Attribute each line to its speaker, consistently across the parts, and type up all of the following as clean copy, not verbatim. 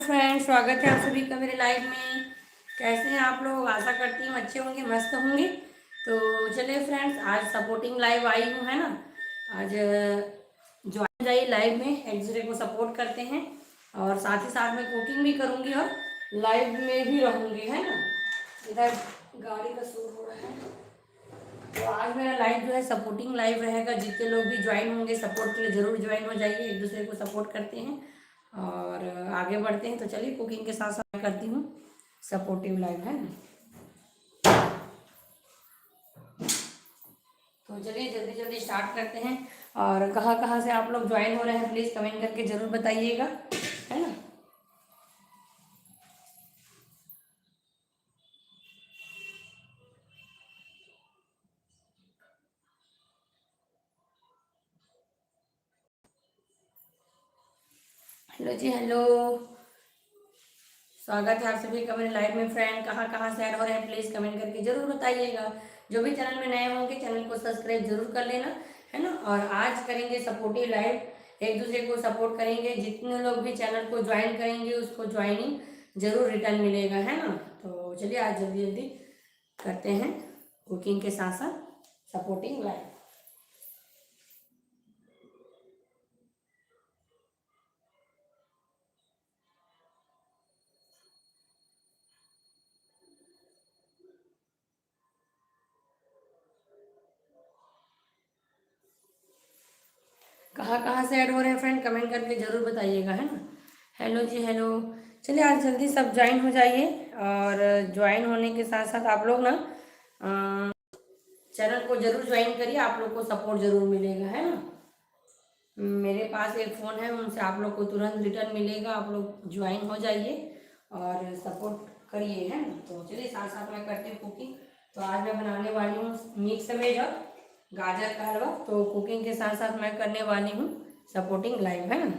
Speaker 1: Friends, स्वागत है आप सभी का मेरे लाइव में। कैसे हैं आप लोग? आशा करती हूँ अच्छे होंगे, मस्त होंगे। तो चलिए फ्रेंड्स, आज सपोर्टिंग लाइव आई हूँ, है ना। आज ज्वाइन जाइए लाइव में, एक दूसरे को सपोर्ट करते हैं और साथ ही साथ में कुकिंग भी करूँगी और लाइव में भी रहूँगी, है ना। इधर गाड़ी का शोर हो रहा है। तो आज मेरा लाइव जो है सपोर्टिंग लाइव रहेगा। जितने लोग भी ज्वाइन होंगे सपोर्ट के लिए ज़रूर ज्वाइन हो जाइए, एक दूसरे को सपोर्ट करते हैं और आगे बढ़ते हैं। तो चलिए, कुकिंग के साथ साथ करती हूँ सपोर्टिव लाइव, है ना। तो चलिए जल्दी जल्दी स्टार्ट करते हैं। और कहाँ कहाँ से आप लोग ज्वाइन हो रहे हैं प्लीज़ कमेंट करके ज़रूर बताइएगा, है ना। हेलो जी, हेलो। स्वागत है आप सभी का मेरे लाइव में। फ्रेंड कहाँ कहाँ से ऐड हो रहे हैं प्लीज़ कमेंट करके ज़रूर बताइएगा। जो भी चैनल में नए होंगे चैनल को सब्सक्राइब जरूर कर लेना, है ना। और आज करेंगे सपोर्टिव लाइव, एक दूसरे को सपोर्ट करेंगे। जितने लोग भी चैनल को ज्वाइन करेंगे उसको ज्वाइनिंग जरूर रिटर्न मिलेगा, है ना। तो चलिए आज जल्दी जल्दी करते हैं कुकिंग के साथ साथ सपोर्टिंग लाइव। कहाँ कहाँ से ऐड हो रहे हैं फ्रेंड कमेंट करके ज़रूर बताइएगा, है ना। हेलो जी, हेलो। चलिए आज जल्दी सब ज्वाइन हो जाइए। और ज्वाइन होने के साथ साथ आप लोग ना चैनल को ज़रूर ज्वाइन करिए, आप लोग को सपोर्ट ज़रूर मिलेगा, है ना। मेरे पास एक फ़ोन है, उनसे आप लोग को तुरंत रिटर्न मिलेगा। आप लोग ज्वाइन हो जाइए और सपोर्ट करिए, है ना। तो चलिए साथ साथ में करते हैं कुकिंग। तो आज मैं बनाने वाली हूँ मिक्स वेज और गाजर का हलवा। तो कुकिंग के साथ साथ मैं करने वाली हूँ सपोर्टिंग लाइव, है ना।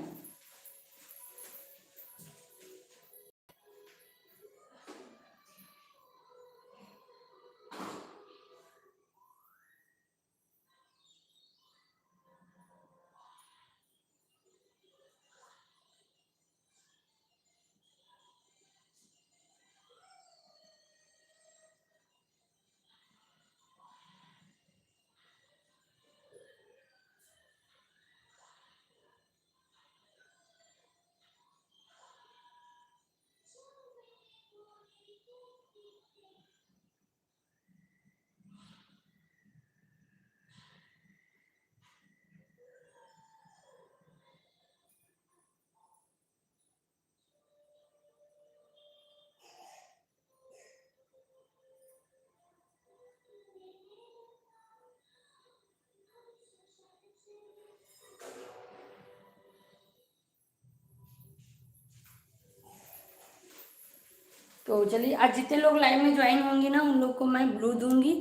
Speaker 1: तो चलिए आज जितने लोग लाइव में ज्वाइन होंगे ना उन लोग को मैं ब्लू दूंगी।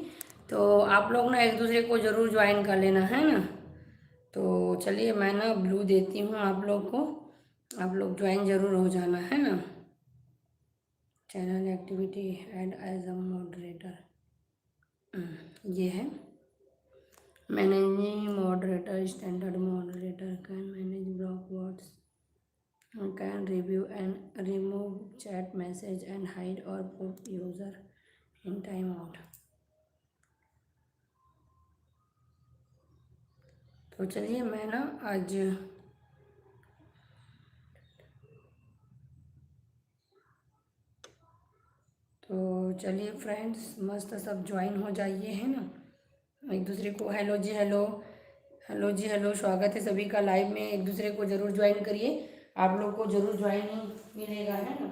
Speaker 1: तो आप लोग ना एक दूसरे को ज़रूर ज्वाइन कर लेना, है ना। तो चलिए मैं ना ब्लू देती हूँ आप लोग को, आप लोग ज्वाइन ज़रूर हो जाना, है ना। Channel activity add as a moderator, ये है managing moderator. Standard moderator can manage block words, can review and remove chat message and hide or put user in timeout। तो चलिए मैं ना आज तो चलिए फ्रेंड्स मस्त सब ज्वाइन हो जाइए, है ना। एक दूसरे को हेलो जी, हेलो। हेलो जी, हेलो। स्वागत है सभी का लाइव में, एक दूसरे को ज़रूर ज्वाइन करिए, आप लोग को ज़रूर ज्वाइनिंग मिलेगा, है ना।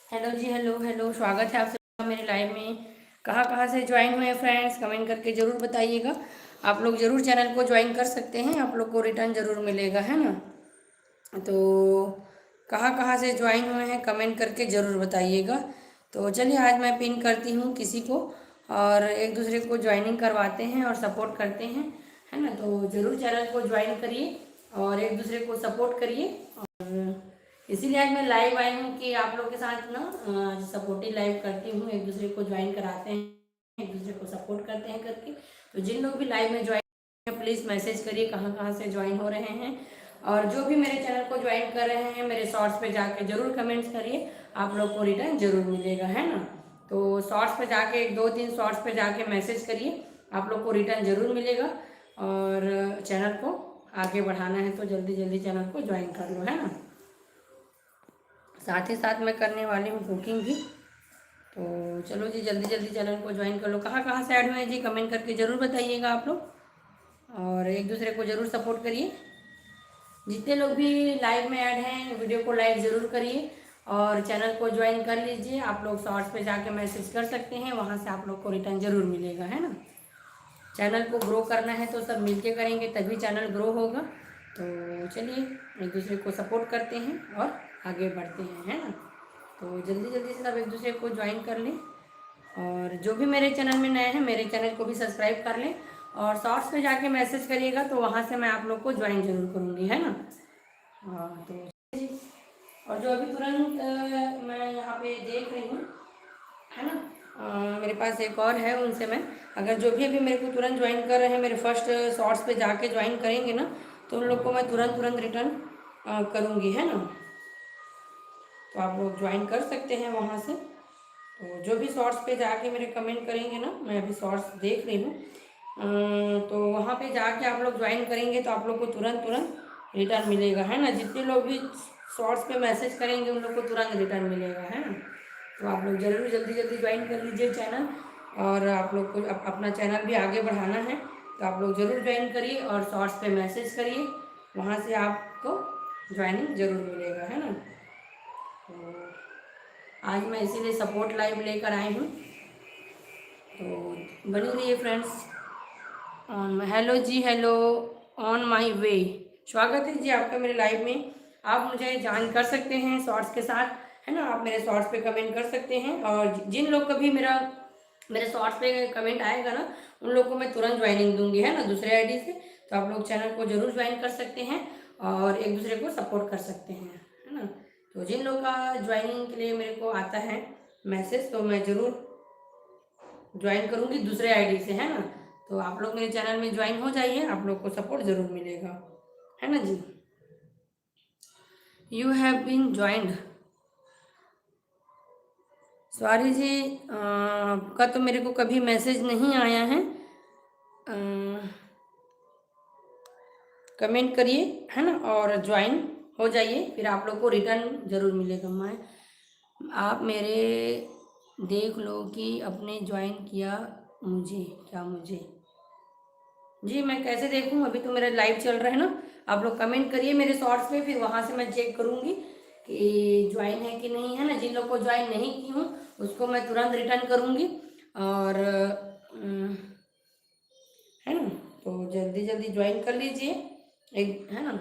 Speaker 1: हेलो जी, हेलो, हेलो। स्वागत है आप सबका मेरे लाइव में। कहाँ कहाँ से ज्वाइन हुए फ्रेंड्स कमेंट करके ज़रूर बताइएगा। आप लोग ज़रूर चैनल को ज्वाइन कर सकते हैं, आप लोग को रिटर्न ज़रूर मिलेगा, है ना। तो कहाँ कहाँ से ज्वाइन हुए हैं कमेंट करके ज़रूर बताइएगा। तो चलिए आज मैं पिन करती हूँ किसी को और एक दूसरे को ज्वाइनिंग करवाते हैं और सपोर्ट करते हैं, है ना। तो ज़रूर चैनल को ज्वाइन करिए और एक दूसरे को सपोर्ट करिए। और इसीलिए आज मैं लाइव आई हूँ कि आप लोग के साथ ना सपोर्टिव लाइव करती हूँ, एक दूसरे को ज्वाइन कराते हैं, एक दूसरे को सपोर्ट करते हैं करके। तो जिन लोग भी लाइव में ज्वाइन, प्लीज़ मैसेज करिए कहाँ कहाँ से ज्वाइन हो रहे हैं। और जो भी मेरे चैनल को ज्वाइन कर रहे हैं, मेरे शॉर्ट्स पे जाके जरूर कमेंट्स करिए, आप लोग को रिटर्न जरूर मिलेगा, है ना। तो शॉर्ट्स पे जाके 2-3 शॉर्ट्स पे जाके मैसेज करिए, आप लोग को रिटर्न जरूर मिलेगा। और चैनल को आगे बढ़ाना है तो जल्दी जल्दी चैनल को ज्वाइन कर लो, है ना। साथ ही साथ मैं करने वाली हूँ कुकिंग भी। तो चलो जी, जल्दी जल्दी चैनल को ज्वाइन कर लो। कहाँ कहाँ से ऐड हुए हैं जी, कमेंट करके ज़रूर बताइएगा आप लोग। और एक दूसरे को ज़रूर सपोर्ट करिए। जितने लोग भी लाइव में ऐड हैं, वीडियो को लाइक ज़रूर करिए और चैनल को ज्वाइन कर लीजिए। आप लोग शॉर्ट्स पे जाके मैसेज कर सकते हैं, वहाँ से आप लोग को रिटर्न ज़रूर मिलेगा, है ना। चैनल को ग्रो करना है तो सब मिलके करेंगे, तभी चैनल ग्रो होगा। तो चलिए, एक दूसरे को सपोर्ट करते हैं और आगे बढ़ते हैं, है ना। तो जल्दी जल्दी से सब एक दूसरे को ज्वाइन कर लें। और जो भी मेरे चैनल में नए हैं, मेरे चैनल को भी सब्सक्राइब कर लें और शॉर्ट्स में जाके मैसेज करिएगा, तो वहाँ से मैं आप लोग को ज्वाइन जरूर करूँगी, है ना। हाँ तो जी। और जो अभी तुरंत मैं यहाँ पे देख रही हूँ, है ना, मेरे पास एक और है, उनसे मैं, अगर जो भी अभी मेरे को तुरंत ज्वाइन कर रहे हैं, मेरे फर्स्ट शॉर्ट्स पे जाके ज्वाइन करेंगे ना, तो उन लोग को मैं तुरंत तुरंत रिटर्न करूँगी, है ना। तो आप लोग ज्वाइन कर सकते हैं वहाँ से। तो जो भी शॉर्ट्स पे जाके मेरे कमेंट करेंगे ना, मैं अभी शॉर्ट्स देख रही हूँ, तो वहाँ पे जाके आप लोग ज्वाइन करेंगे तो आप लोग को तुरंत तुरंत रिटर्न मिलेगा, है ना। जितने लोग भी शॉर्ट्स पे मैसेज करेंगे उन लोग को तुरंत रिटर्न मिलेगा, है ना। तो आप लोग जरूर जल्दी जल्दी ज्वाइन कर लीजिए चैनल। और आप लोग को अपना चैनल भी आगे बढ़ाना है तो आप लोग ज़रूर ज्वाइन करिए और शॉर्ट्स पे मैसेज करिए, वहाँ से आपको ज्वाइनिंग ज़रूर मिलेगा, है ना। तो आज मैं इसीलिए सपोर्ट लाइव लेकर आई हूँ, तो बनी रहिए फ्रेंड्स। हेलो जी, हेलो, ऑन माय वे। स्वागत है जी आपका मेरे लाइव में। आप मुझे ज्वाइन कर सकते हैं शॉर्ट्स के साथ, है ना। आप मेरे शॉर्ट्स पे कमेंट कर सकते हैं और जिन लोग का भी मेरे शॉर्ट्स पे कमेंट आएगा ना, उन लोग को मैं तुरंत ज्वाइनिंग दूंगी, है ना, दूसरे आईडी से। तो आप लोग चैनल को जरूर ज्वाइन कर सकते हैं और एक दूसरे को सपोर्ट कर सकते हैं, है ना। तो जिन लोग का ज्वाइनिंग के लिए मेरे को आता है मैसेज, तो मैं ज़रूर ज्वाइन करूँगी दूसरे आईडी से, है ना। तो आप लोग मेरे चैनल में ज्वाइन हो जाइए, आप लोग को सपोर्ट ज़रूर मिलेगा, है ना जी। You have been joined. Sorry जी, का तो मेरे को कभी मैसेज नहीं आया है। कमेंट करिए, है ना, और ज्वाइन हो जाइए, फिर आप लोग को रिटर्न ज़रूर मिलेगा। मैं आप मेरे देख लो कि अपने ज्वाइन किया मुझे, क्या मुझे जी, मैं कैसे देखूं, अभी तो मेरा लाइव चल रहा है ना। आप लोग कमेंट करिए मेरे शॉर्ट्स पे, फिर वहां से मैं चेक करूंगी कि ज्वाइन है कि नहीं, है ना। जिन लोग को ज्वाइन नहीं की हूँ उसको मैं तुरंत रिटर्न करूंगी। और है ना, तो जल्दी जल्दी ज्वाइन कर लीजिए, एक, है ना।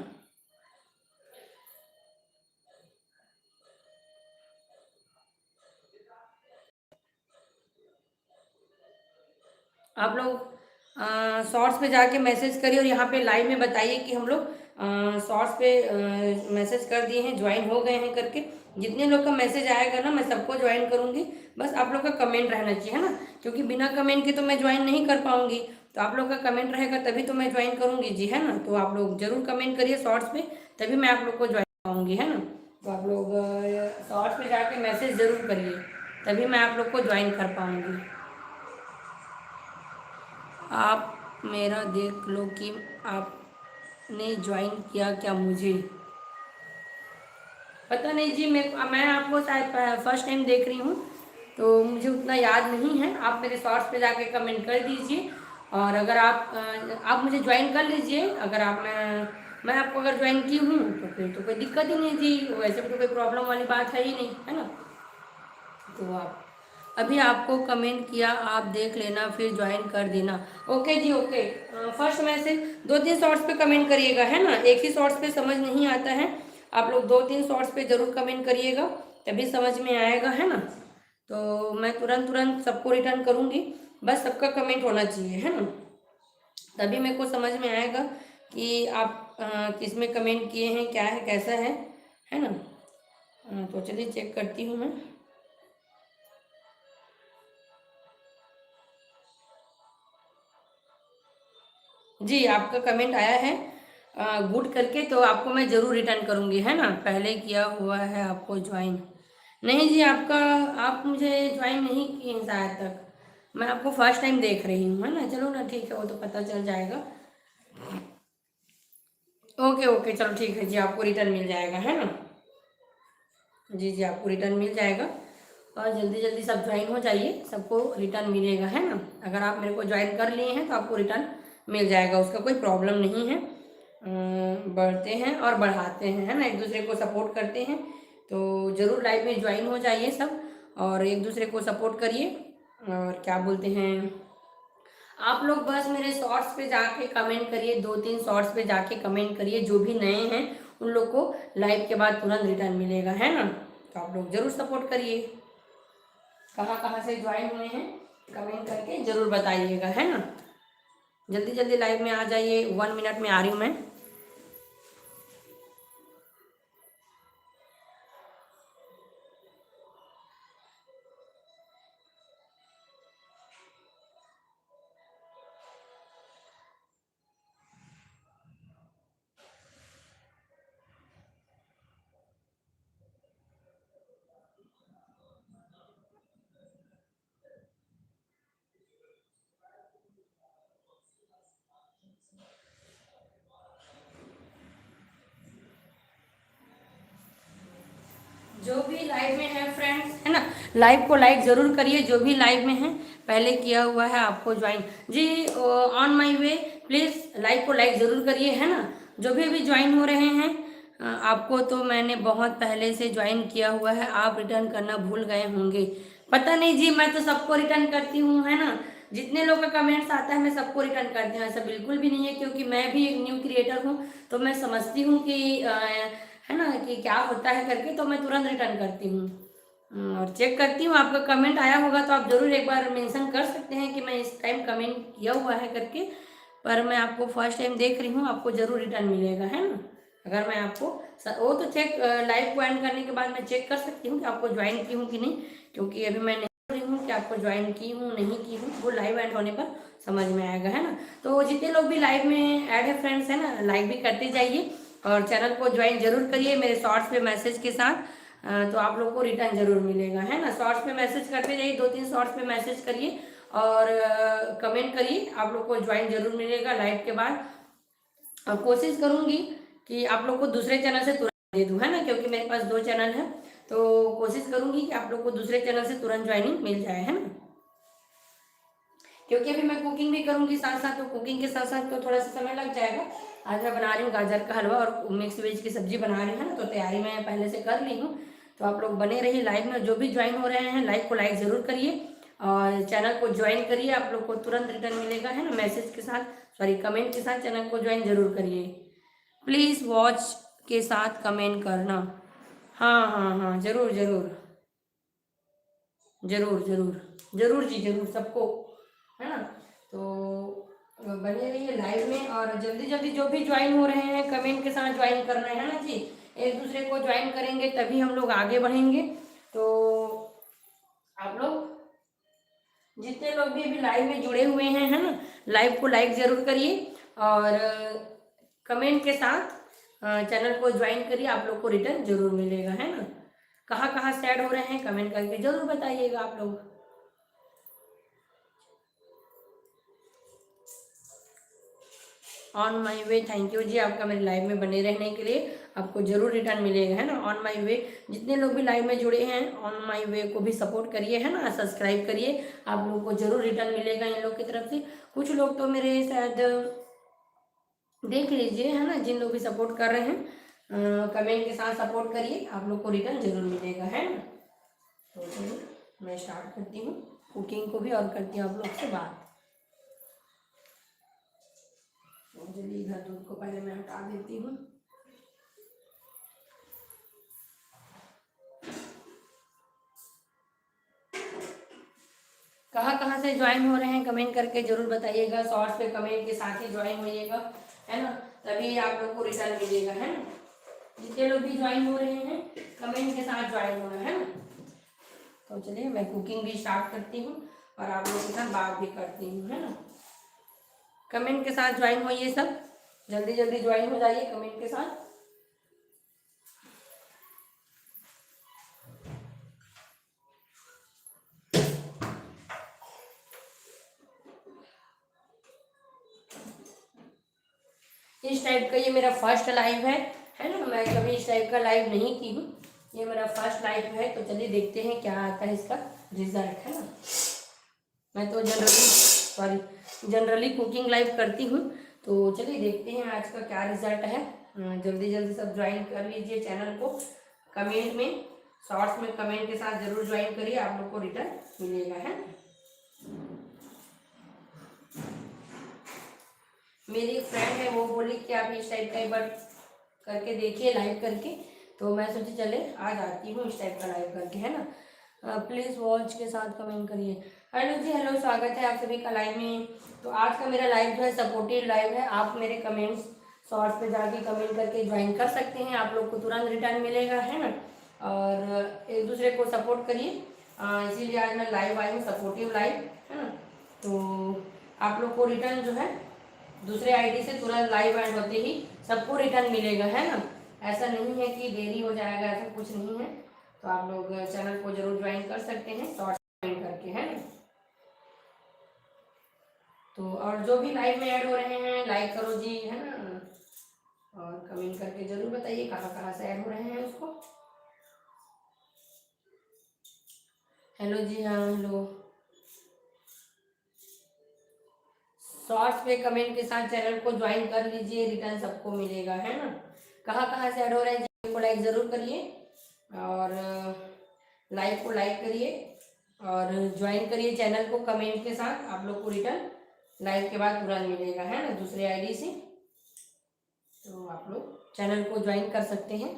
Speaker 1: आप लोग शॉर्ट्स पे जाके मैसेज करिए और यहाँ पे लाइव में बताइए कि हम लोग शॉर्ट्स पे मैसेज कर दिए हैं, ज्वाइन हो गए हैं करके। जितने लोग का मैसेज आएगा ना, मैं सबको ज्वाइन करूँगी। बस आप लोग का कमेंट रहना चाहिए, है ना, क्योंकि बिना कमेंट के तो मैं ज्वाइन नहीं कर पाऊँगी। तो आप लोग का कमेंट रहेगा तभी तो मैं ज्वाइन करूँगी जी, है ना। तो आप लोग जरूर कमेंट करिए शॉर्ट्स पे, तभी मैं आप लोग को ज्वाइन पाऊँगी, है ना। तो आप लोग शॉर्ट्स पे जाके मैसेज ज़रूर करिए, तभी मैं आप लोग को ज्वाइन कर पाऊँगी। आप मेरा देख लो कि आपने ज्वाइन किया क्या मुझे, पता नहीं जी। मैं आपको शायद फर्स्ट टाइम देख रही हूँ, तो मुझे उतना याद नहीं है। आप मेरे शॉर्ट्स पे जाके कमेंट कर दीजिए और अगर आप मुझे ज्वाइन कर लीजिए। अगर मैं आपको अगर ज्वाइन की हूँ तो फिर तो कोई दिक्कत ही नहीं जी, वैसे भी तो कोई प्रॉब्लम वाली बात है ही नहीं, है ना। तो आप अभी आपको कमेंट किया, आप देख लेना फिर ज्वाइन कर देना। ओके जी, ओके। फर्स्ट मैसेज 2-3 शॉर्ट्स पे कमेंट करिएगा, है ना। एक ही शॉर्ट्स पे समझ नहीं आता है, आप लोग 2-3 शॉर्ट्स पे जरूर कमेंट करिएगा, तभी समझ में आएगा, है ना। तो मैं तुरंत तुरंत सबको रिटर्न करूँगी, बस सबका कमेंट होना चाहिए, है ना, तभी मेरे को समझ में आएगा कि आप किस में कमेंट किए हैं, क्या है, कैसा है ना। तो चलिए चेक करती हूँ मैं। जी, आपका कमेंट आया है गुड करके, तो आपको मैं ज़रूर रिटर्न करूँगी, है ना। पहले किया हुआ है आपको ज्वाइन। नहीं जी, आपका आप मुझे ज्वाइन नहीं किए हैं शायद तक। मैं आपको फर्स्ट टाइम देख रही हूँ, है ना। चलो ना, ठीक है, वो तो पता चल जाएगा। ओके ओके, चलो ठीक है जी, आपको रिटर्न मिल जाएगा, है ना। जी जी, आपको रिटर्न मिल जाएगा। और जल्दी जल्दी सब ज्वाइन हो जाइए, सबको रिटर्न मिलेगा, है ना। अगर आप मेरे को ज्वाइन कर लिए हैं तो आपको रिटर्न मिल जाएगा, उसका कोई प्रॉब्लम नहीं है। बढ़ते हैं और बढ़ाते हैं, है ना, एक दूसरे को सपोर्ट करते हैं। तो ज़रूर लाइव में ज्वाइन हो जाइए सब, और एक दूसरे को सपोर्ट करिए। और क्या बोलते हैं, आप लोग बस मेरे शॉर्ट्स पे जाके कमेंट करिए, 2-3 शॉर्ट्स पे जाके कमेंट करिए। जो भी नए हैं उन लोग को लाइव के बाद तुरंत रिटर्न मिलेगा, है ना। तो आप लोग ज़रूर सपोर्ट करिए। कहाँ कहाँ से ज्वाइन हुए हैं कमेंट करके ज़रूर बताइएगा, है ना। जल्दी जल्दी लाइव में आ जाइए, 1 मिनट में आ रही हूँ मैं। जो भी लाइव में है फ्रेंड्स, है ना, लाइव को लाइक जरूर करिए। जो भी लाइव में है, पहले किया हुआ है आपको ज्वाइन जी, on my way, please like को लाइक जरूर करिए, है ना। जो भी अभी ज्वाइन हो रहे हैं, आपको तो मैंने बहुत पहले से ज्वाइन किया हुआ है, आप रिटर्न करना भूल गए होंगे। पता नहीं जी, मैं तो सबको रिटर्न करती हूँ, है ना। जितने लोग का कमेंट्स आता है मैं सबको रिटर्न करती हूँ, ऐसा बिल्कुल भी नहीं है, क्योंकि मैं भी एक न्यू क्रिएटर हूँ। तो मैं समझती हूँ कि है ना, कि क्या होता है करके, तो मैं तुरंत रिटर्न करती हूँ। और चेक करती हूँ, आपका कमेंट आया होगा तो आप ज़रूर एक बार मेंशन कर सकते हैं कि मैं इस टाइम कमेंट किया हुआ है करके। पर मैं आपको फर्स्ट टाइम देख रही हूँ, आपको ज़रूर रिटर्न मिलेगा, है ना। अगर मैं आपको वो तो चेक लाइव को एंड करने के बाद मैं चेक कर सकती हूँ कि आपको ज्वाइन की हूँ कि नहीं, क्योंकि अभी मैं नहीं बोल रही हूँ कि आपको ज्वाइन की हूँ नहीं की हूँ, वो लाइव एंड होने पर समझ में आएगा, है ना। तो जितने लोग भी लाइव में ऐड है फ्रेंड्स, है ना, लाइक भी करते जाइए और चैनल को ज्वाइन जरूर करिए मेरे शॉर्ट्स पे मैसेज के साथ। तो आप लोग को रिटर्न जरूर मिलेगा, है ना। शॉर्ट्स पे मैसेज करते जाइए, 2-3 शॉर्ट्स पे मैसेज करिए और कमेंट करिए, आप लोग को ज्वाइन जरूर मिलेगा लाइव के बाद। और कोशिश करूंगी कि आप लोग को दूसरे चैनल से तुरंत दे दूं, है ना, क्योंकि मेरे पास 2 चैनल है। तो कोशिश करूंगी कि आप लोग को दूसरे चैनल से तुरंत ज्वाइनिंग मिल जाए, है ना। क्योंकि अभी मैं कुकिंग भी करूंगी साथ साथ, तो कुकिंग के साथ साथ तो थोड़ा सा समय लग जाएगा। आज मैं बना रही हूँ गाजर का हलवा और मिक्स वेज की सब्जी बना रही हूँ, है ना, तो तैयारी मैं पहले से कर ली हूँ। तो आप लोग बने रहिए लाइव में, जो भी ज्वाइन हो रहे हैं लाइव को लाइक ज़रूर करिए और चैनल को ज्वाइन करिए, आप लोग को तुरंत रिटर्न मिलेगा, है ना, मैसेज के साथ, सॉरी कमेंट के साथ। चैनल को ज्वाइन जरूर करिए, प्लीज़ वॉच के साथ कमेंट करना। हाँ हाँ हाँ, ज़रूर ज़रूर ज़रूर ज़रूर ज़रूर जी ज़रूर, सबको, है ना। तो बने रहिए लाइव में और जल्दी जल्दी जो भी ज्वाइन हो रहे हैं कमेंट के साथ ज्वाइन करना है ना जी। एक दूसरे को ज्वाइन करेंगे तभी हम लोग आगे बढ़ेंगे। तो आप लोग जितने लोग भी अभी लाइव में जुड़े हुए हैं, है ना, लाइव को लाइक ज़रूर करिए और कमेंट के साथ चैनल को ज्वाइन करिए, आप लोग को रिटर्न जरूर मिलेगा, है ना। कहाँ कहाँ से ऐड हो रहे हैं कमेंट करके जरूर बताइएगा आप लोग। On my way, thank you जी आपका मेरे लाइव में बने रहने के लिए, आपको जरूर रिटर्न मिलेगा, है ना। ऑन माई वे, जितने लोग भी लाइव में जुड़े हैं ऑन माई वे को भी सपोर्ट करिए, है ना, सब्सक्राइब करिए, आप लोग को जरूर रिटर्न मिलेगा इन लोग की तरफ से। कुछ लोग तो मेरे शायद देख लीजिए, है ना, जिन लोग भी सपोर्ट कर रहे हैं कमेंट के साथ सपोर्ट करिए, आप लोग को रिटर्न जरूर मिलेगा, है ना। तो चलिए मैं स्टार्ट करती हूँ कुकिंग को भी और करती हूँ आप लोग से बात। तो चलिए इधर दूध को पहले मैं हटा देती हूँ। कहाँ कहाँ से ज्वाइन हो रहे हैं कमेंट करके जरूर बताइएगा, शॉर्ट्स पे कमेंट के साथ ही ज्वाइन होइएगा, है ना। तभी आप लोग को रिटर्न मिलेगा, है ना। जितने लोग भी ज्वाइन हो रहे हैं कमेंट के साथ ज्वाइन होना, है ना। तो चलिए मैं कुकिंग भी स्टार्ट करती हूँ और आप लोगों के साथ बात भी करती हूँ, है ना। कमेंट के साथ ज्वाइन होइए सब, जल्दी जल्दी ज्वाइन हो जाइए कमेंट के साथ। इस टाइप का ये मेरा फर्स्ट लाइव है ना। मैं कभी इस टाइप का लाइव नहीं की हूँ, ये मेरा फर्स्ट लाइव है। तो चलिए देखते हैं क्या आता है इसका रिजल्ट, है ना। मैं तो जनरली कुकिंग लाइव करती हूँ। तो चलिए देखते हैं आज का क्या रिजल्ट है। जल्दी जल्दी सब ज्वाइन कर लीजिए चैनल को, कमेंट में शॉर्ट्स में कमेंट के साथ जरूर ज्वाइन करिए, आप लोग को रिटर्न मिलेगा, है। मेरी एक फ्रेंड है वो बोली कि आप इस टाइप का एक बार करके देखिए लाइव करके, तो मैं सोची चले आज आती हूँ इस टाइप का लाइव करके, है ना। प्लीज़ वॉच के साथ कमेंट करिए। हेलो जी, हेलो, स्वागत है आप सभी का लाइव में। तो आज का मेरा लाइव जो है सपोर्टिव लाइव है। आप मेरे कमेंट्स शॉर्ट्स पे जाके कमेंट करके ज्वाइन कर सकते हैं, आप लोग को तुरंत रिटर्न मिलेगा, है ना। और एक दूसरे को सपोर्ट करिए, इसीलिए आज मैं लाइव आई हूँ, सपोर्टिव लाइव, है ना। तो आप लोग को रिटर्न जो है दूसरे आईडी से तुरंत लाइव एंड होते ही सबको रिटर्न मिलेगा, है ना। ऐसा नहीं है कि देरी हो जाएगा, ऐसा कुछ नहीं है। तो आप लोग चैनल को जरूर ज्वाइन कर सकते हैं शॉर्ट ज्वाइन करके, है ना। तो और जो भी लाइव में ऐड हो रहे हैं लाइक करो जी, है ना। और कमेंट करके जरूर बताइए कहाँ कहाँ से ऐड हो रहे हैं उसको। हेलो जी, हाँ हेलो। शॉर्ट्स पे कमेंट के साथ चैनल को ज्वाइन कर लीजिए, रिटर्न सबको मिलेगा, है ना। कहाँ कहाँ से ऐड हो रहे हैं जी को लाइक ज़रूर करिए और लाइव को लाइक करिए और ज्वाइन करिए चैनल को कमेंट के साथ, आप लोग को रिटर्न लाइव के बाद तुरंत मिलेगा, है ना, दूसरे आईडी से। तो आप लोग चैनल को ज्वाइन कर सकते हैं।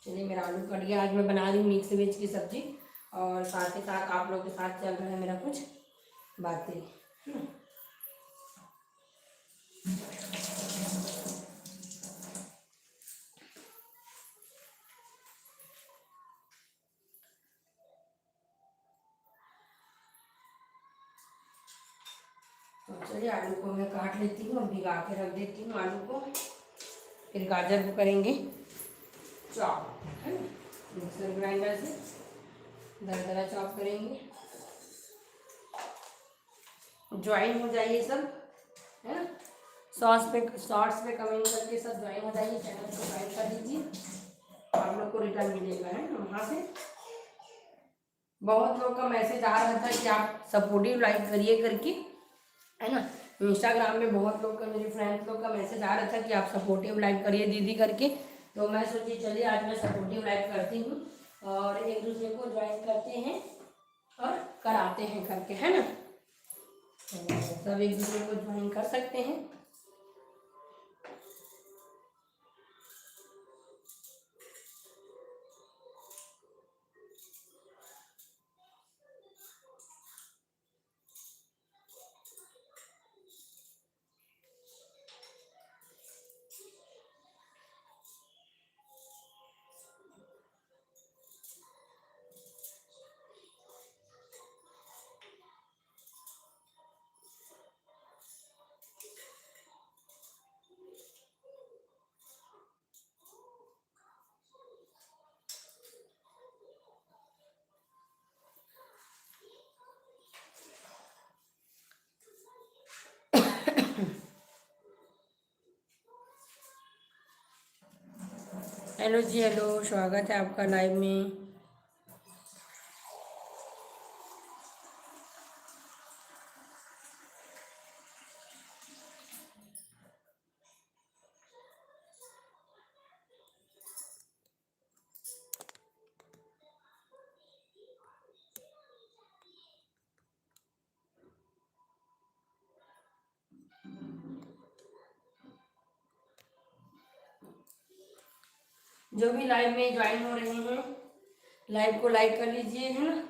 Speaker 1: चलिए मेरा आलू कट गया। आज मैं बना रही हूँ मिक्स वेज की सब्जी और साथ ही साथ आप लोगों के साथ चल रहा है मेरा कुछ बातें, है ना। तो चलिए आलू को मैं काट लेती हूँ और भिगा के रख देती हूँ आलू को। फिर गाजर को करेंगे चॉप, है ना, मिक्सर ग्राइंडर से दरदरा चॉप करेंगे। ज्वाइन हो जाइए सब, है ना। शॉर्ट्स पे कमेंट करके सब ज्वाइन हो जाइए, चैनल को ज्वाइन कर लीजिए, आप लोग को रिटर्न मिलेगा, है ना। वहाँ से बहुत लोग का मैसेज आ रहा था कि आप सपोर्टिव लाइक करिए करके, है ना। इंस्टाग्राम में बहुत लोग का, मेरे फ्रेंड्स लोग का मैसेज आ रहा था कि आप सपोर्टिव लाइक करिए दीदी करके। तो मैं सोची चलिए आज मैं सपोर्टिव लाइक करती हूँ और एक दूसरे को ज्वाइन करते हैं और कराते हैं करके, है ना। तो सब एक दूसरे को ज्वाइन कर सकते हैं। हेलो जी, हेलो, स्वागत है आपका लाइव में। जो भी लाइव में ज्वाइन हो रहे हैं लाइव को लाइक कर लीजिए, है ना।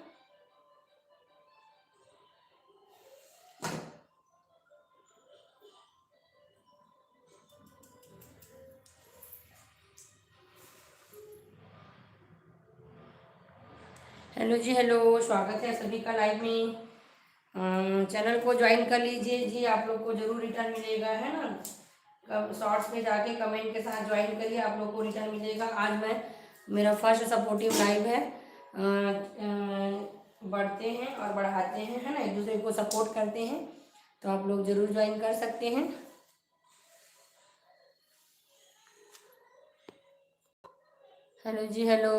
Speaker 1: हेलो जी, हेलो, स्वागत है सभी का लाइव में। चैनल को ज्वाइन कर लीजिए जी, आप लोग को जरूर रिटर्न मिलेगा, है ना। शॉर्ट्स में जाके कमेंट के साथ ज्वाइन करिए, आप लोग को रिटर्न मिलेगा। आज मैं मेरा फर्स्ट सपोर्टिव लाइव है। बढ़ते हैं और बढ़ाते हैं, है ना, एक दूसरे को सपोर्ट करते हैं, तो आप लोग जरूर ज्वाइन कर सकते हैं। हेलो जी, हेलो।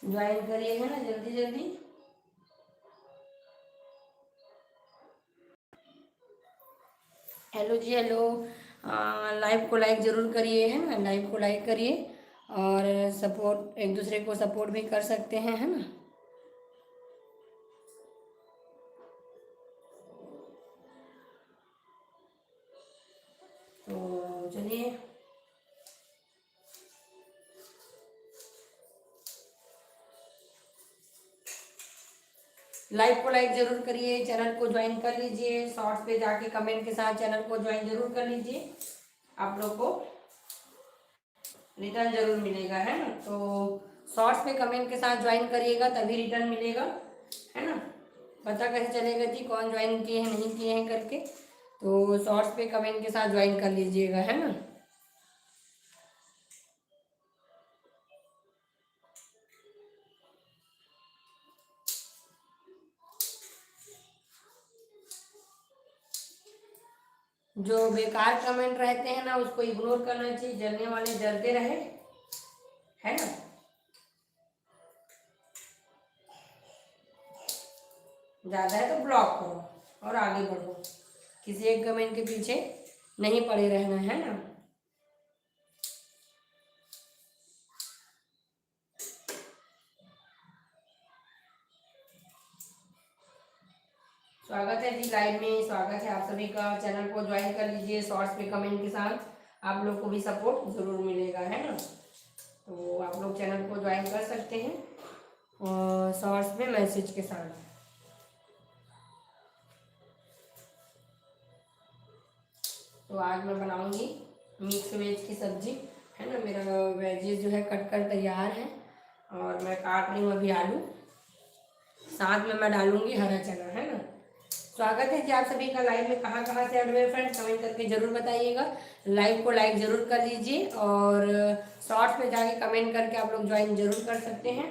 Speaker 1: ज्वाइन करिए, है ना, जल्दी जल्दी। हेलो जी, हेलो। लाइव को लाइक ज़रूर करिए, है ना, लाइव को लाइक करिए और सपोर्ट, एक दूसरे को सपोर्ट भी कर सकते हैं, है ना। तो चलिए, लाइव को लाइक जरूर करिए, चैनल को ज्वाइन कर लीजिए, शॉर्ट्स पे जाके कमेंट के साथ चैनल को ज्वाइन जरूर कर लीजिए, आप लोग को रिटर्न जरूर मिलेगा, है ना। तो शॉर्ट्स पे कमेंट के साथ ज्वाइन करिएगा तभी रिटर्न मिलेगा, है ना। पता कैसे चलेगा जी कौन ज्वाइन किए हैं नहीं किए हैं करके, तो शॉर्ट्स पे कमेंट के साथ ज्वाइन कर लीजिएगा, है ना। जो बेकार कमेंट रहते हैं ना उसको इग्नोर करना चाहिए, जलने वाले जलते रहे, है ना। ज़्यादा है तो ब्लॉक करो और आगे बढ़ो, किसी एक कमेंट के पीछे नहीं पड़े रहना, है ना। स्वागत है जी लाइव में, स्वागत है आप सभी का। चैनल को ज्वाइन कर लीजिए, शॉर्ट्स पे कमेंट के साथ आप लोग को भी सपोर्ट जरूर मिलेगा, है ना। तो आप लोग चैनल को ज्वाइन कर सकते हैं और शॉर्ट्स में मैसेज के साथ। तो आज मैं बनाऊंगी मिक्स वेज की सब्जी, है ना। मेरा वेजेस जो है कट कर तैयार है और मैं काट रही हूँ अभी आलू, साथ में मैं डालूंगी हरा चना, है ना। स्वागत है जी आप सभी का लाइव में। कहाँ कहाँ से ऐड हुए फ्रेंड्स कमेंट करके जरूर बताइएगा। लाइव को लाइक जरूर कर लीजिए और शॉर्ट्स पे जाके कमेंट करके आप लोग ज्वाइन जरूर कर सकते हैं।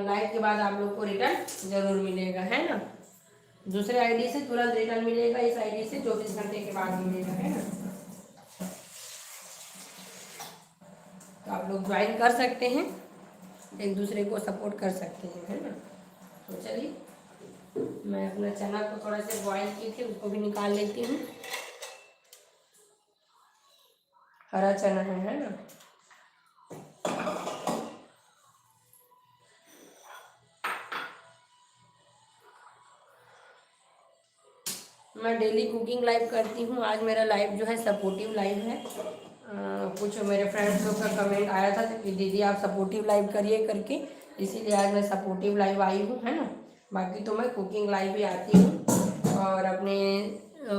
Speaker 1: लाइव के बाद आप लोग को रिटर्न जरूर मिलेगा, है ना। दूसरे आईडी से तुरंत रिटर्न मिलेगा, इस आईडी से 24 घंटे के बाद मिलेगा, है ना। तो आप लोग ज्वाइन कर सकते हैं, एक दूसरे को सपोर्ट कर सकते हैं, है ना। तो चलिए, मैं अपना चना को थोड़ा सा बॉईल की थी उसको भी निकाल लेती हूँ। हरा चना है ना। मैं डेली कुकिंग लाइव करती हूँ, आज मेरा लाइव जो है सपोर्टिव लाइव है। कुछ मेरे फ्रेंड्स लोग का कमेंट आया था कि दीदी आप सपोर्टिव लाइव करिए करके, इसीलिए आज मैं सपोर्टिव लाइव आई हूँ, है ना। बाकी तो मैं कुकिंग लाइव भी आती हूँ और अपने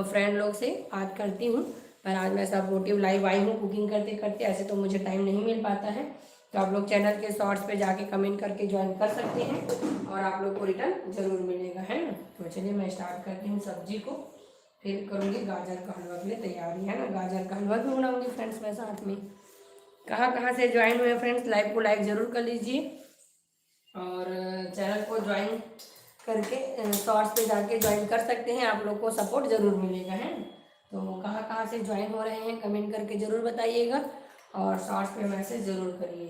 Speaker 1: फ्रेंड लोग से बात करती हूँ, पर आज मैं सपोर्टिव लाइव आई हूँ कुकिंग करते करते। ऐसे तो मुझे टाइम नहीं मिल पाता है, तो आप लोग चैनल के शॉर्ट्स पे जाके कमेंट करके ज्वाइन कर सकते हैं और आप लोग को रिटर्न जरूर मिलेगा, है ना। तो चलिए मैं स्टार्ट करती हूँ सब्जी को, फिर करूँगी गाजर का हलवा के लिए तैयारी, है ना। गाजर का हलवा भी बनाऊँगी फ्रेंड्स मैं साथ में। कहाँ कहाँ से ज्वाइन हुए फ्रेंड्स लाइव को लाइक ज़रूर कर लीजिए और चैनल को ज्वाइन करके शॉर्ट्स पे जाके ज्वाइन कर सकते हैं, आप लोग को सपोर्ट ज़रूर मिलेगा, है ना। तो कहाँ कहाँ से ज्वाइन हो रहे हैं कमेंट करके ज़रूर बताइएगा और शॉर्ट्स पे मैसेज ज़रूर करिए।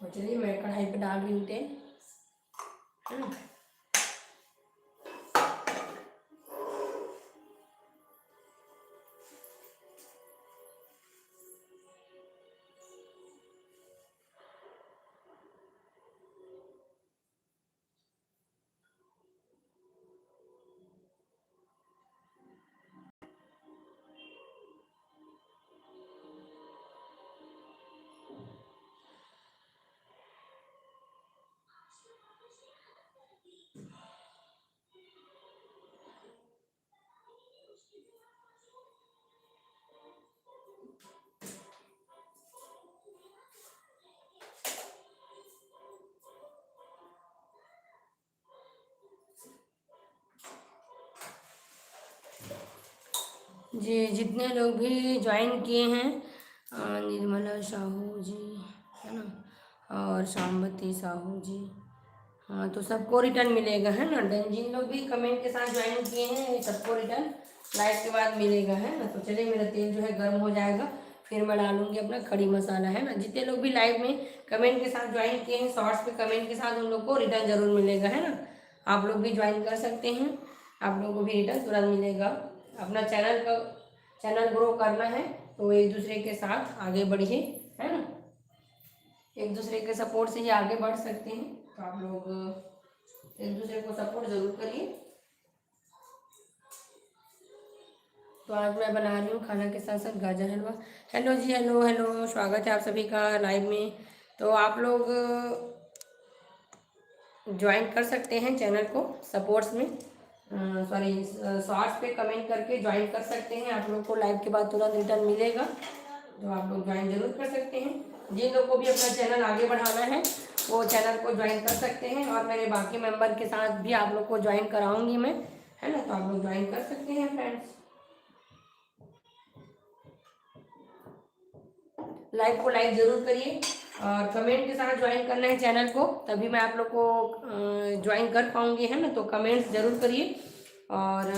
Speaker 1: तो चलिए मैं कढ़ाई पे डाल रही हूँ तेल, है ना। जी जितने लोग भी ज्वाइन किए हैं, निर्मला साहू जी, है ना, और शामवती साहू जी, हाँ तो सबको रिटर्न मिलेगा, है ना। डन, जिन लोग भी कमेंट के साथ ज्वाइन किए हैं सबको रिटर्न लाइव के बाद मिलेगा, है ना। तो चलिए मेरा तेल जो है गर्म हो जाएगा, फिर मैं डालूंगी अपना खड़ी मसाला, है ना। जितने लोग भी लाइव में कमेंट के साथ ज्वाइन किए हैं शॉर्ट्स पे कमेंट के साथ, उन लोग को रिटर्न जरूर मिलेगा, है ना। आप लोग भी ज्वाइन कर सकते हैं, आप लोगों को भी रिटर्न तुरंत मिलेगा। अपना चैनल ग्रो करना है तो एक दूसरे के साथ आगे बढ़िए, है ना। एक दूसरे के सपोर्ट से ही आगे बढ़ सकते हैं, तो आप लोग एक दूसरे को सपोर्ट ज़रूर करिए। तो आज मैं बना रही हूँ खाना के साथ साथ गाजर हलवा। हेलो जी, हेलो हेलो, स्वागत है आप सभी का लाइव में। तो आप लोग ज्वाइन कर सकते हैं चैनल को सपोर्ट्स में, सॉरी शॉर्ट्स पे कमेंट करके ज्वाइन कर सकते हैं। आप लोग को लाइव के बाद तुरंत रिटर्न मिलेगा, तो आप लोग ज्वाइन जरूर कर सकते हैं। जिन लोग को भी अपना चैनल आगे बढ़ाना है वो चैनल को ज्वाइन कर सकते हैं, और मेरे बाकी मेंबर के साथ भी आप लोग को ज्वाइन कराऊंगी मैं, है ना। तो आप लोग ज्वाइन कर सकते हैं फ्रेंड्स। लाइव को लाइक जरूर करिए, और कमेंट के साथ ज्वाइन करना है चैनल को, तभी मैं आप लोग को ज्वाइन कर पाऊंगी, है ना। तो कमेंट्स जरूर करिए, और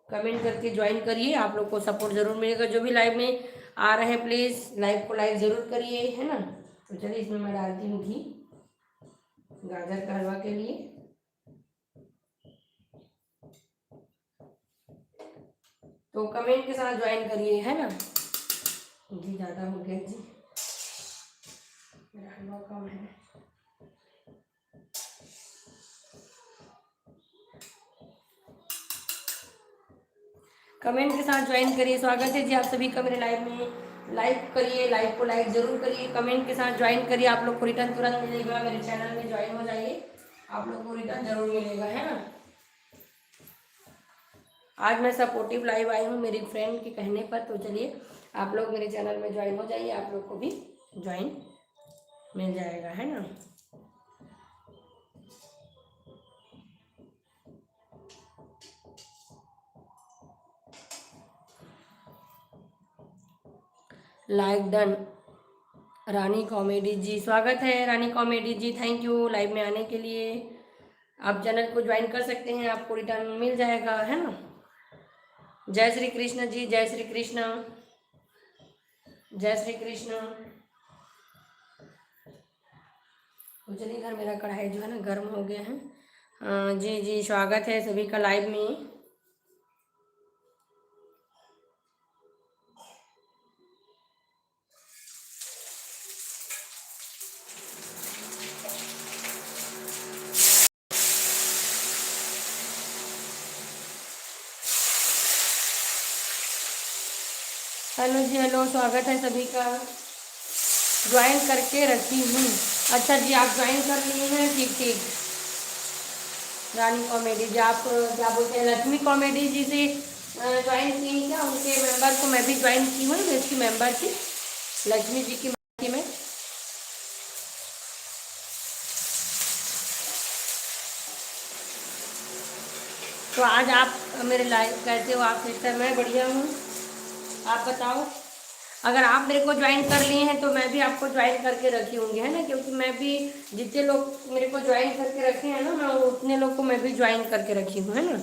Speaker 1: कमेंट करके ज्वाइन करिए, आप लोग को सपोर्ट जरूर मिलेगा। जो भी लाइव में आ रहे हैं प्लीज़ लाइव को लाइक जरूर करिए, है ना। तो चलिए इसमें मैं डालती हूँ घी गाजर का हलवा के लिए। तो कमेंट के साथ ज्वाइन करिए, है ना। घी ज़्यादा हो गया जी, मेरा हलवा कम है। कमेंट के साथ ज्वाइन करिए। स्वागत है जी आप सभी का मेरे लाइव में। लाइक करिए, लाइव को लाइक जरूर करिए, कमेंट के साथ ज्वाइन करिए। आप लोग को रिटर्न तुरंत मिलेगा, मेरे चैनल में ज्वाइन हो जाइए, आप लोग को रिटर्न जरूर मिलेगा, है ना। आज मैं सपोर्टिव लाइव आई हूँ मेरी फ्रेंड के कहने पर, तो चलिए आप लोग मेरे चैनल में ज्वाइन हो जाइए, आप लोग को भी ज्वाइन मिल जाएगा, है ना। Like done. Rani comedy ji, स्वागत है Rani comedy ji, thank you live में आने के लिए। आप चैनल को ज्वाइन कर सकते हैं, आपको रिटर्न मिल जाएगा, है ना। जय श्री कृष्ण जी, जय श्री कृष्ण, जय श्री कृष्ण। तो चलिए इधर मेरा कढ़ाई जो है ना गर्म हो गया है। जी जी, स्वागत है सभी का लाइव में। हेलो जी, हेलो, स्वागत है सभी का। ज्वाइन करके रखी हूँ। अच्छा जी, आप ज्वाइन कर लिए हैं, ठीक ठीक। रानी कॉमेडी जी, आप क्या बोलते हैं, लक्ष्मी कॉमेडी जी से ज्वाइन की हैं क्या? उनके मेंबर को मैं भी ज्वाइन की हूँ, मैं इसकी मेंबर थी, लक्ष्मी जी की थी मैं। तो आज आप मेरे लाइव कैसे हो आप सिस्टर? मैं बढ़िया हूँ, आप बताओ। अगर आप मेरे को ज्वाइन कर लिए हैं तो मैं भी आपको ज्वाइन करके रखी होंगी, है ना, क्योंकि मैं भी जितने लोग मेरे को ज्वाइन करके रखे हैं ना, मैं उतने लोग को मैं भी ज्वाइन करके रखी हूँ, है ना।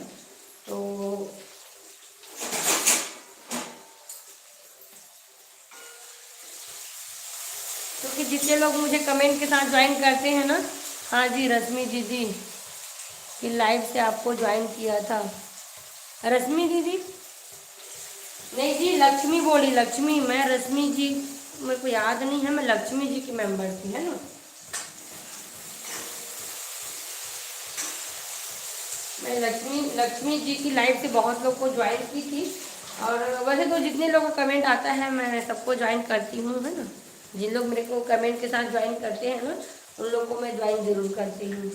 Speaker 1: तो क्योंकि जितने लोग मुझे कमेंट के साथ ज्वाइन करते हैं ना, हाँ जी रश्मि दीदी की लाइव से आपको ज्वाइन किया था। रश्मि दीदी नहीं जी, लक्ष्मी बोली, लक्ष्मी, मैं रश्मि जी मेरे को याद नहीं है, मैं लक्ष्मी जी की मेंबर थी, है ना। मैं लक्ष्मी जी की लाइव से बहुत लोग को ज्वाइन की थी, और वैसे तो जितने लोगों का कमेंट आता है मैं सबको ज्वाइन करती हूँ, है ना। जिन लोग मेरे को कमेंट के साथ ज्वाइन करते हैं ना, उन लोग को मैं ज्वाइन जरूर करती हूँ।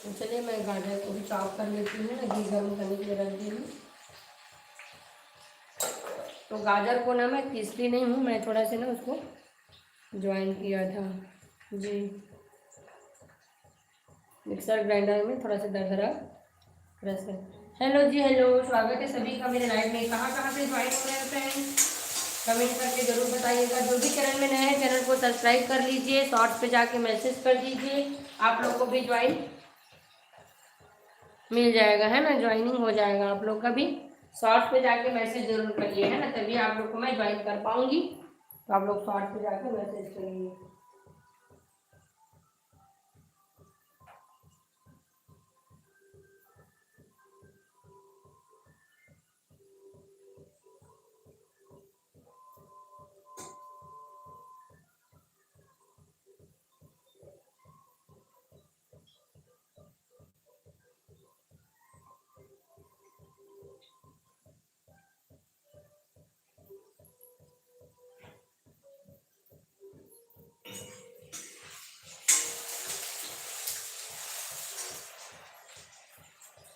Speaker 1: तो चलिए मैं गाजर को भी चॉप कर लेती हूँ ना, घी गर्म करने के लिए रख दी हूँ। तो गाजर को ना मैं पीसती नहीं हूँ, मैं थोड़ा सा ना उसको ज्वाइन किया था जी। मिक्सर ग्राइंडर में थोड़ा सा दरदरा क्रश कर। हेलो जी, हेलो, स्वागत है सभी का मेरे लाइव में। कहाँ कहाँ से ज्वाइन हो रहे हैं फ्रेंड्स, कमेंट करके ज़रूर बताइएगा। जो भी चैनल में नए हैं चैनल को सब्सक्राइब कर लीजिए, शॉर्ट्स पे जाके मैसेज कर दीजिए, आप लोगों को भी ज्वाइन मिल जाएगा, है ना, ज्वाइनिंग हो जाएगा आप लोग का भी। शॉर्ट्स पे जाके मैसेज जरूर करिए, है ना, तभी आप लोग को मैं ज्वाइन कर पाऊंगी। तो आप लोग शॉर्ट्स पे जाके मैसेज करिए।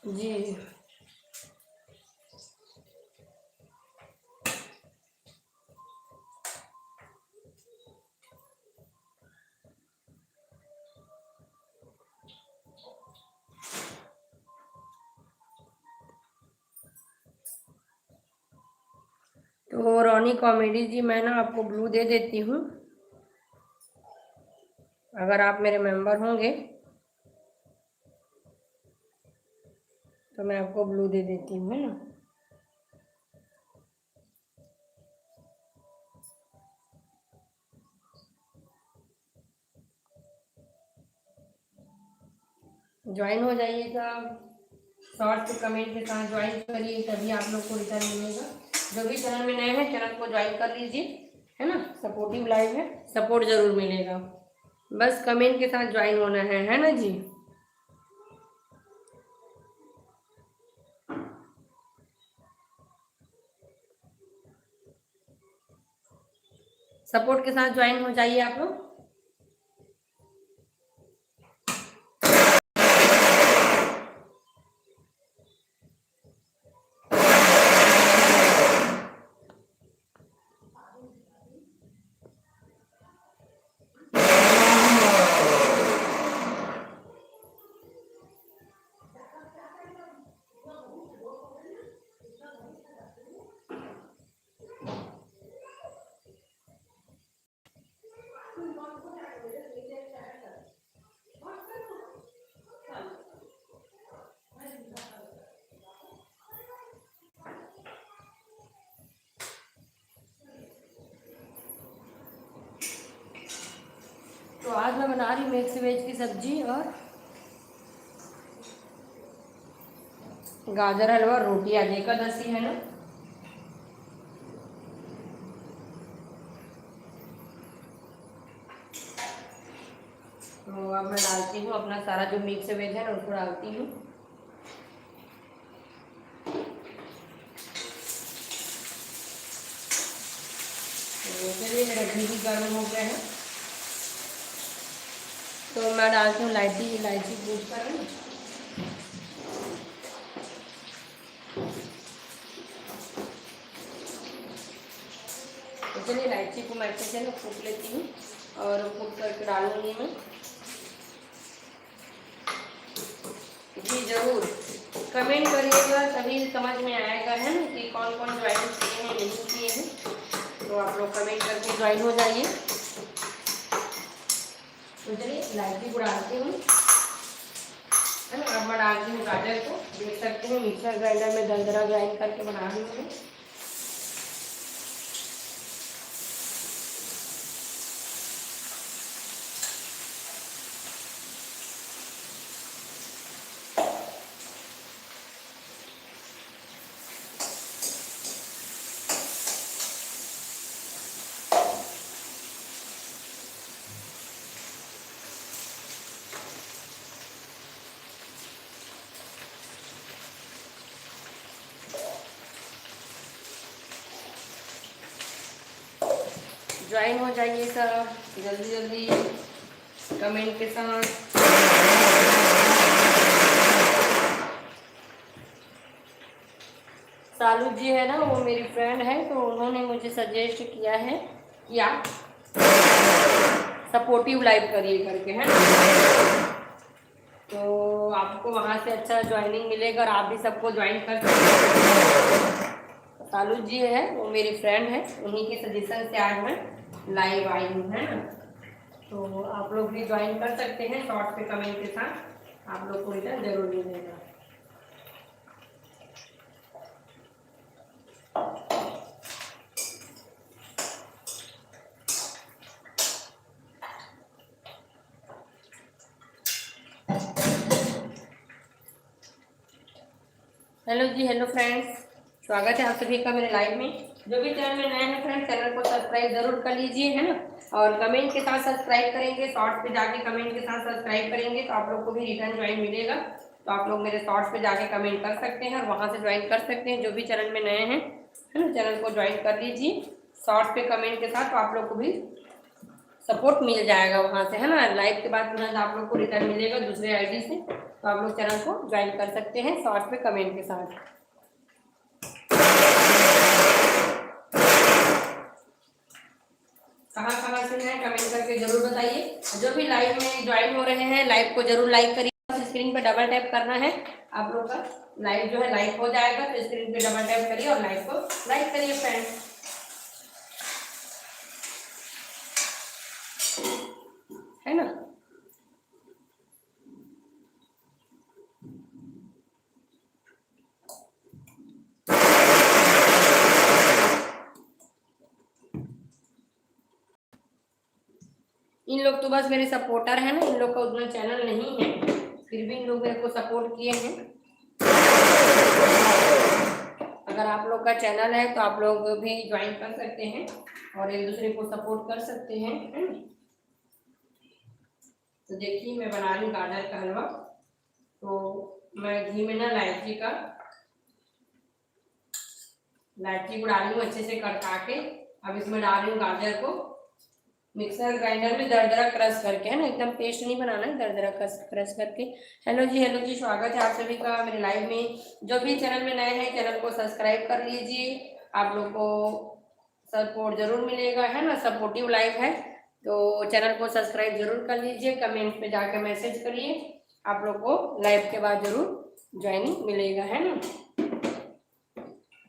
Speaker 1: जी, तो रोनी कॉमेडी जी, मैं ना आपको ब्लू दे देती हूँ, अगर आप मेरे मेंबर होंगे तो मैं आपको ब्लू दे देती हूँ, है ना। ज्वाइन हो जाइएगा, शॉर्ट कमेंट के साथ ज्वाइन करिए, तभी आप लोग को रिटर्न मिलेगा। जो भी चैनल में नए हैं चैनल को ज्वाइन कर लीजिए, है ना, सपोर्टिव लाइव है, सपोर्ट जरूर मिलेगा, बस कमेंट के साथ ज्वाइन होना है ना जी। सपोर्ट के साथ ज्वाइन हो जाइए आप लोग। तो आज मैं बना रही मिक्स वेज की सब्जी और गाजर हलवा रोटी, आज एकादशी है ना। तो अब मैं डालती हूँ अपना सारा जो मिक्स वेज है ना उसको डालती हूँ। तो चलिए मेरा घी भी गर्म हो गया है, तो मैं डालती हूँ इलायची कूट कर, है ना। तो चलिए इलायची को मैं अच्छे से ना कूट लेती हूँ और कूट करके डालूंगी मैं। जी जरूर कमेंट करिएगा, तभी समझ में आएगा, है ना, कि कौन कौन ज्वाइन किए हैं नहीं किए हैं। तो आप लोग कमेंट करके ज्वाइन हो जाइए। तो चलिए इलायची को डालती हूँ, है ना। अब मैं डालती हूँ गाजर को, देख सकते हैं मिक्सर ग्राइंडर में दरदरा ग्राइंड करके बना रही हूँ। ज्वाइन हो जाइए सब जल्दी जल्दी कमेंट के साथ। सालू जी है ना, वो मेरी फ्रेंड है, तो उन्होंने मुझे सजेस्ट किया है कि आप सपोर्टिव लाइव करिए करके, है ना। तो आपको वहाँ से अच्छा ज्वाइनिंग मिलेगा और आप भी सबको ज्वाइन कर सकते हैं। सालू जी है वो मेरी फ्रेंड है, उन्हीं के सजेशन से आज मैं लाइव आई हूँ, है ना। तो आप लोग भी ज्वाइन कर सकते हैं, शॉर्ट पे कमेंट के साथ आप लोग को रिटर्न जरूर मिलेगा। हेलो जी, हेलो फ्रेंड्स, स्वागत है आप सभी का मेरे लाइव में। जो भी चैनल में नए हैं फ्रेंड्स, चैनल को सब्सक्राइब जरूर कर लीजिए, है ना। और कमेंट के साथ सब्सक्राइब करेंगे, शॉर्ट्स पे जाके कमेंट के साथ सब्सक्राइब करेंगे तो आप लोग को भी रिटर्न ज्वाइन मिलेगा। तो आप लोग मेरे शॉर्ट्स पे जाके कमेंट कर सकते हैं और वहाँ से ज्वाइन कर सकते हैं। जो भी चैनल में नए हैं, है ना, चैनल को ज्वाइन कर लीजिए शॉर्ट्स पे कमेंट के साथ, तो आप लोग को भी सपोर्ट मिल जाएगा वहाँ से, है ना। लाइव के बाद तुरंत आप लोग को रिटर्न मिलेगा दूसरे आईडी से, तो आप लोग चैनल को ज्वाइन कर सकते हैं शॉर्ट्स पे कमेंट के साथ। कहाँ से हैं कमेंट करके जरूर बताइए। जो भी लाइव में ज्वाइन हो रहे हैं, लाइव को जरूर लाइक करिए। स्क्रीन पे डबल टैप करना है, आप लोग का लाइव जो है लाइक हो जाएगा, तो स्क्रीन पे डबल टैप करिए और लाइव को लाइक करिए फ्रेंड्स, है ना। इन लोग तो बस मेरे सपोर्टर हैं ना, इन लोग का उतना चैनल नहीं है, फिर भी इन लोग मेरे को सपोर्ट किए हैं। अगर आप लोग का चैनल है तो आप लोग भी ज्वाइन कर सकते हैं और एक दूसरे को सपोर्ट कर सकते हैं, है ना। तो देखिए मैं बना रही हूँ गाजर का हलवा। तो मैं घी में ना इलायची को डाली हूँ अच्छे से कड़का के। अब इसमें डाल रही हूँ गाजर को मिक्सर ग्राइंडर में दरदरा क्रश करके, है ना, एकदम पेस्ट नहीं बनाना है, दरदरा क्रश करके। हेलो जी, स्वागत है आप सभी का मेरे लाइव में। जो भी चैनल में नए हैं चैनल को सब्सक्राइब कर लीजिए, आप लोग को सपोर्ट जरूर मिलेगा, है ना। सपोर्टिव लाइव है तो चैनल को सब्सक्राइब जरूर कर लीजिए, कमेंट पे जाकर मैसेज करिए, आप लोग को लाइव के बाद जरूर ज्वाइनिंग मिलेगा, है ना।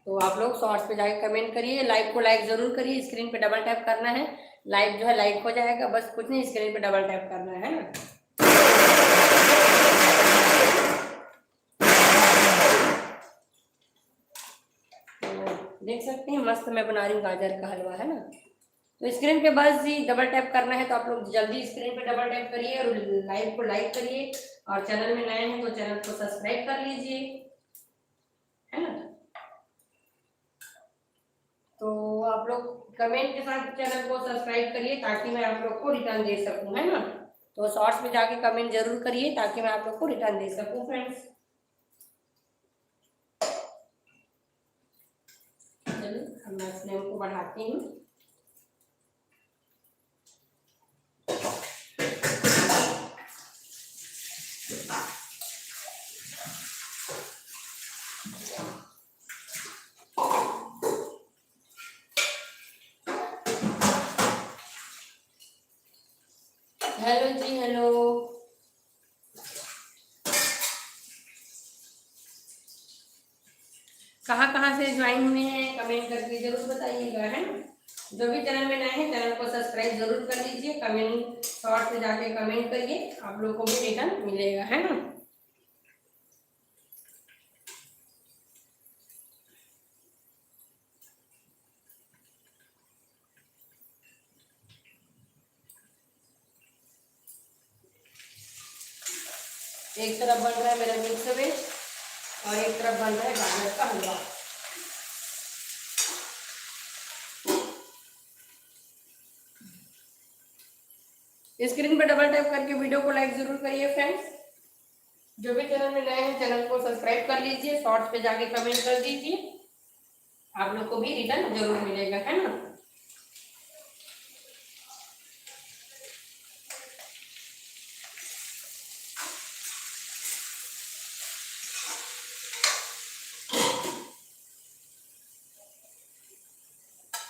Speaker 1: तो आप लोग शॉर्ट्स पे जाके कमेंट करिए, लाइव को लाइक जरूर करिए, स्क्रीन पे डबल टैप करना है, लाइव जो है लाइक हो जाएगा, बस कुछ नहीं, स्क्रीन पे डबल टैप करना है ना। तो देख सकते हैं मस्त मैं बना रही हूँ गाजर का हलवा, है ना। तो स्क्रीन पे बस जी डबल टैप करना है, तो आप लोग जल्दी स्क्रीन पे डबल टैप करिए और लाइव को लाइक करिए, और चैनल में नए हैं तो चैनल को सब्सक्राइब कर लीजिए, है ना। तो आप लोग कमेंट के साथ चैनल को सब्सक्राइब करिए ताकि मैं आप लोग को रिटर्न दे सकूं, है ना। तो शॉर्ट्स में जाके कमेंट जरूर करिए ताकि मैं आप लोग को रिटर्न दे सकूं फ्रेंड्स। चलिए अब मैं फ्लेम को बढ़ाती हूँ। हेलो जी, हेलो, कहाँ से ज्वाइन हुए हैं कमेंट करके जरूर बताइएगा, है ना। जो भी चैनल में नए हैं चैनल को सब्सक्राइब जरूर कर लीजिए, कमेंट शॉर्ट में जाके कमेंट करिए, आप लोग को भी रिटर्न मिलेगा, है ना। एक तरफ बन रहा है मेरा मिक्स वेज और एक तरफ बन रहा है गाजर का हलवा। स्क्रीन पे डबल टैप करके वीडियो को लाइक जरूर करिए फ्रेंड्स। जो भी चैनल में नए हैं चैनल को सब्सक्राइब कर लीजिए, शॉर्ट्स पे जाके कमेंट कर दीजिए, आप लोग को भी रिटर्न जरूर मिलेगा, है ना।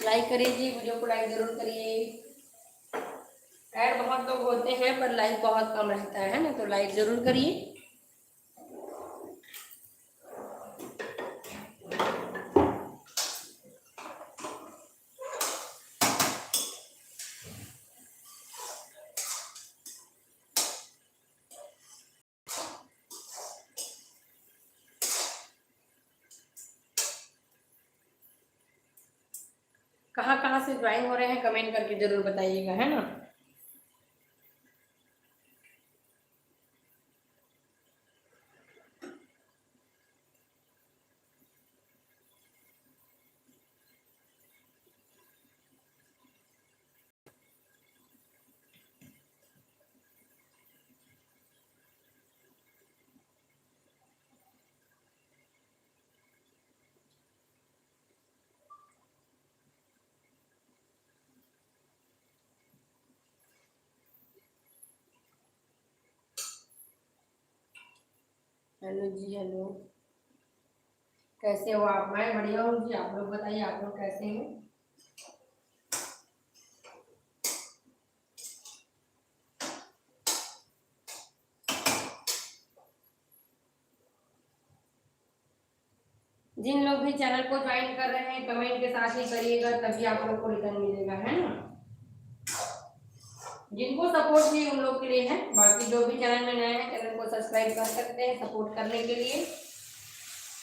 Speaker 1: लाइक करिए जी, वीडियो को लाइक जरूर करिए। ऐड बहुत लोग होते हैं पर लाइक बहुत कम रहता है ना, तो लाइक ज़रूर करिए। कहाँ कहाँ से ज्वाइन हो रहे हैं कमेंट करके ज़रूर बताइएगा, है ना। हेलो जी, हेलो, कैसे हो आप? मैं बढ़िया हूँ जी, आप लोग बताइए, आप लोग कैसे हैं? जिन लोग भी चैनल को ज्वाइन कर रहे हैं कमेंट के साथ ही करिएगा, तभी आप लोग को रिटर्न मिलेगा, है ना। जिनको सपोर्ट चाहिए उन लोग के लिए है, बाकी जो भी चैनल में नए हैं चैनल को सब्सक्राइब कर सकते हैं सपोर्ट करने के लिए।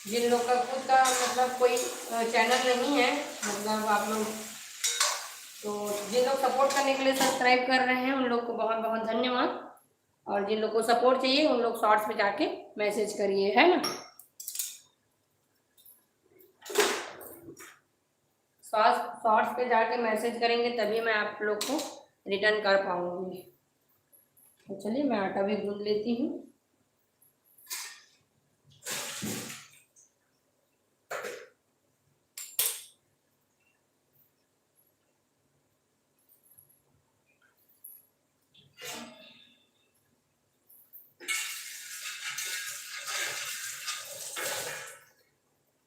Speaker 1: जिन लोग का खुद का मतलब कोई चैनल नहीं है, मतलब आप लोग, तो जिन लोग सपोर्ट करने के लिए सब्सक्राइब कर रहे हैं उन लोग को बहुत बहुत धन्यवाद। और जिन लोग को सपोर्ट चाहिए उन लोग शॉर्ट्स में जाके मैसेज करिए, है ना। शॉर्ट्स पे जाके मैसेज करेंगे तभी मैं आप लोग को रिटर्न कर पाऊंगी। तो चलिए मैं आटा भी गूंद लेती हूँ।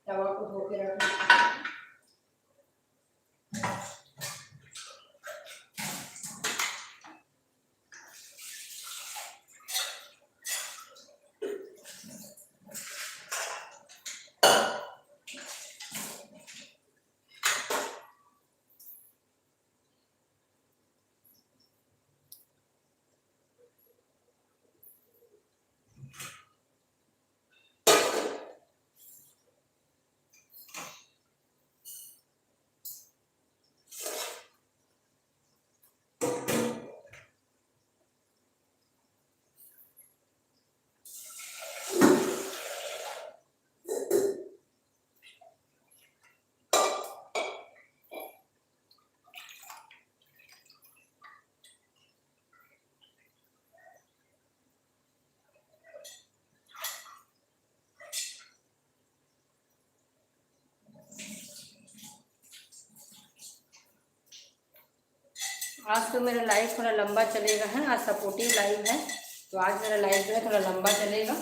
Speaker 1: तवा को धो के रखना। आज तो मेरा लाइव थोड़ा लंबा चलेगा, है आज सपोर्टिव लाइव है, तो आज मेरा लाइव जो है थोड़ा लंबा चलेगा।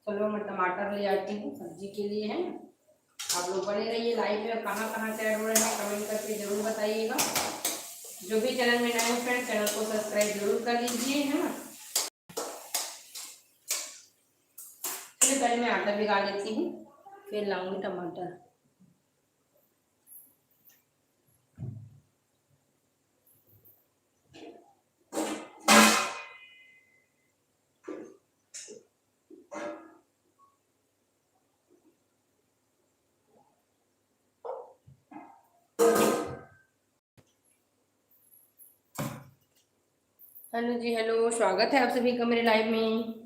Speaker 1: चलो मैं टमाटर ले आती हूँ सब्जी के लिए, है ना। आप लोग बने रहिए लाइव में, कहाँ कहाँ से ऐड हो रहे हैं कमेंट करके जरूर बताइएगा। जो भी चैनल में नए फ्रेंड चैनल को सब्सक्राइब जरूर कर लीजिए, है ना। चलिए पहले मैं आटा भिगा लेती हूँ, फिर लाऊंगी टमाटर। हेलो जी, हेलो, स्वागत है आप सभी का मेरे लाइव में।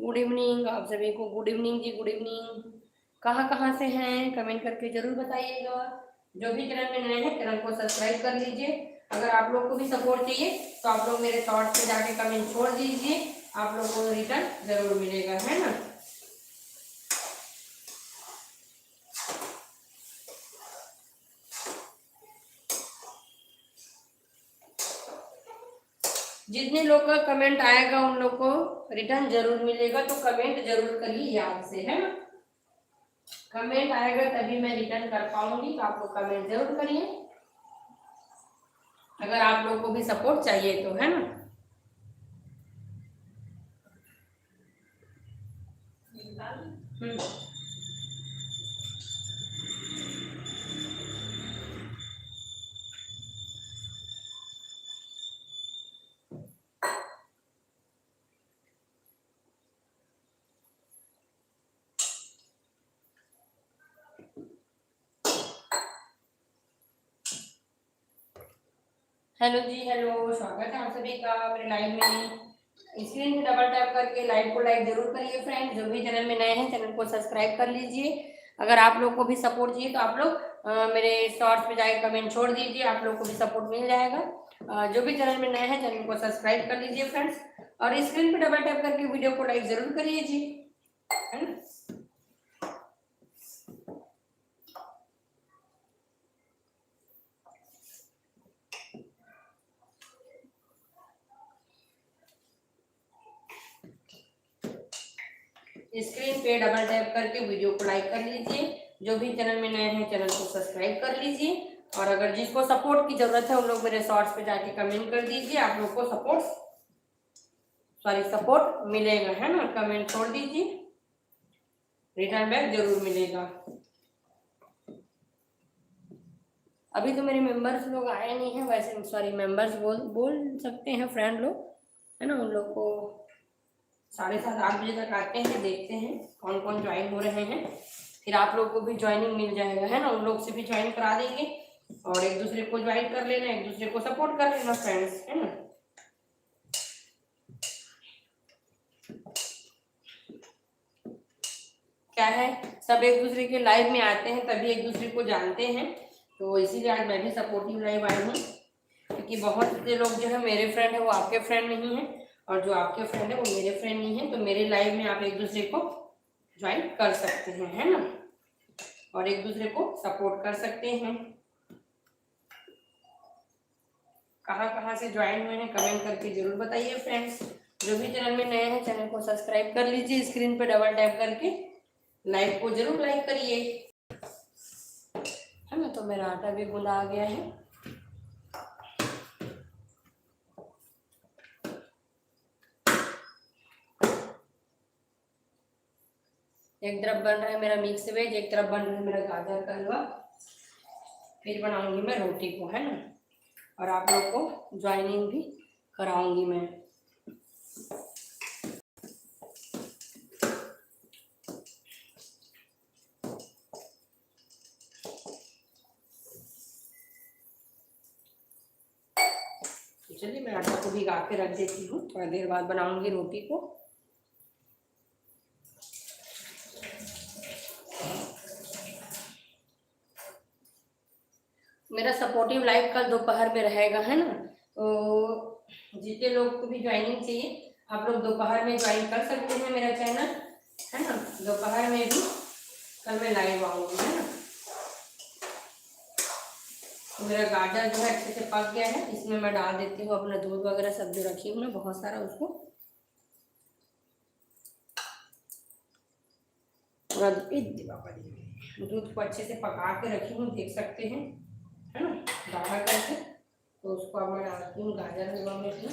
Speaker 1: गुड इवनिंग आप सभी को। गुड इवनिंग जी, गुड इवनिंग। कहाँ कहाँ से हैं कमेंट करके जरूर बताइएगा। जो भी चैनल में नए हैं चैनल को सब्सक्राइब कर लीजिए। अगर आप लोग को भी सपोर्ट चाहिए तो आप लोग मेरे शॉर्ट्स पे जाके कमेंट छोड़ दीजिए, आप लोगों को रिटर्न जरूर मिलेगा, है ना। जितने लोग का कमेंट आएगा उन लोग को रिटर्न जरूर मिलेगा, तो कमेंट जरूर करिए याद से, है ना। कमेंट आएगा तभी मैं रिटर्न कर पाऊंगी, तो आप लोग कमेंट जरूर करिए अगर आप लोग को भी सपोर्ट चाहिए तो, है ना। हेलो जी, हेलो, स्वागत है आप सभी का मेरे लाइव में। स्क्रीन पे डबल टैप करके लाइव को लाइक जरूर करिए फ्रेंड। जो भी चैनल में नए हैं चैनल को सब्सक्राइब कर लीजिए। अगर आप लोग को भी सपोर्ट चाहिए तो आप लोग मेरे शॉर्ट्स पे जाके कमेंट छोड़ दीजिए, आप लोग को भी सपोर्ट मिल जाएगा। जो भी चैनल में नए हैं चैनल को सब्सक्राइब कर लीजिए फ्रेंड्स, और स्क्रीन पे डबल टैप करके वीडियो को लाइक जरूर करिए जी, है ना। स्क्रीन पे डबल टैप करके वीडियो को लाइक कर लीजिए। जो भी चैनल में नए हैं चैनल को सब्सक्राइब कर लीजिए, और अगर जिसको सपोर्ट की जरूरत है उन लोग मेरे शॉर्ट्स पे जाके कमेंट कर दीजिए, आप लोग को सपोर्ट मिलेगा, है ना। कमेंट छोड़ दीजिए, रिटर्न बैक जरूर मिलेगा। अभी तो मेरे मेंबर्स लोग आए नहीं हैं, वैसे सॉरी मेंबर्स बोल सकते हैं, फ्रेंड लोग, है ना। उन लोग को 7:30-8 बजे तक आते हैं, देखते हैं कौन कौन ज्वाइन हो रहे हैं, फिर आप लोग को भी ज्वाइनिंग मिल जाएगा, है ना। उन लोग से भी ज्वाइन करा देंगे, और एक दूसरे को ज्वाइन कर लेना, एक दूसरे को सपोर्ट कर लेना फ्रेंड्स, है ना। क्या है, सब एक दूसरे के लाइव में आते हैं तभी एक दूसरे को जानते हैं, तो इसीलिए आज मैं भी सपोर्टिव लाइव आई हूँ, क्योंकि बहुत से लोग जो है मेरे फ्रेंड है वो आपके फ्रेंड नहीं है, और जो आपके फ्रेंड है वो मेरे फ्रेंड नहीं है, तो मेरे लाइव में आप एक दूसरे को ज्वाइन कर सकते हैं, है ना, और एक दूसरे को सपोर्ट कर सकते हैं। कहाँ कहाँ से ज्वाइन हुए हैं कमेंट करके जरूर बताइए फ्रेंड्स। जो भी चैनल में नए हैं चैनल को सब्सक्राइब कर लीजिए, स्क्रीन पे डबल टैप करके लाइक को जरूर लाइक करिए, है ना। तो मेरा आटा भी गूंदा आ गया है। एक तरफ बन रहा है मेरा मिक्स वेज, एक तरफ बन रहा है मेरा गाजर का हलवा, फिर बनाऊंगी मैं रोटी को, है ना, और आप लोग को ज्वाइनिंग भी कराऊंगी मैं। चलिए मैं आटा को भिगा के रख देती हूँ, थोड़ा देर बाद बनाऊंगी रोटी को। मेरा सपोर्टिव लाइव कल दोपहर में रहेगा, है ना, तो जितने लोग को भी ज्वाइनिंग चाहिए आप लोग दोपहर में ज्वाइन कर सकते हैं मेरा चैनल, है ना। दोपहर में भी कल मैं लाइव आऊंगी, है ना। तो मेरा गाजर जो है अच्छे से पक गया है, इसमें मैं डाल देती हूँ अपना दूध वगैरह सब जो रखी हूँ ना बहुत सारा, उसको पूरा दूध को अच्छे से पका के रखी हूँ, देख सकते हैं, है ना, गाढ़ा करके। तो उसको अब मैं डालती हूँ गाजर हलवा में अपना।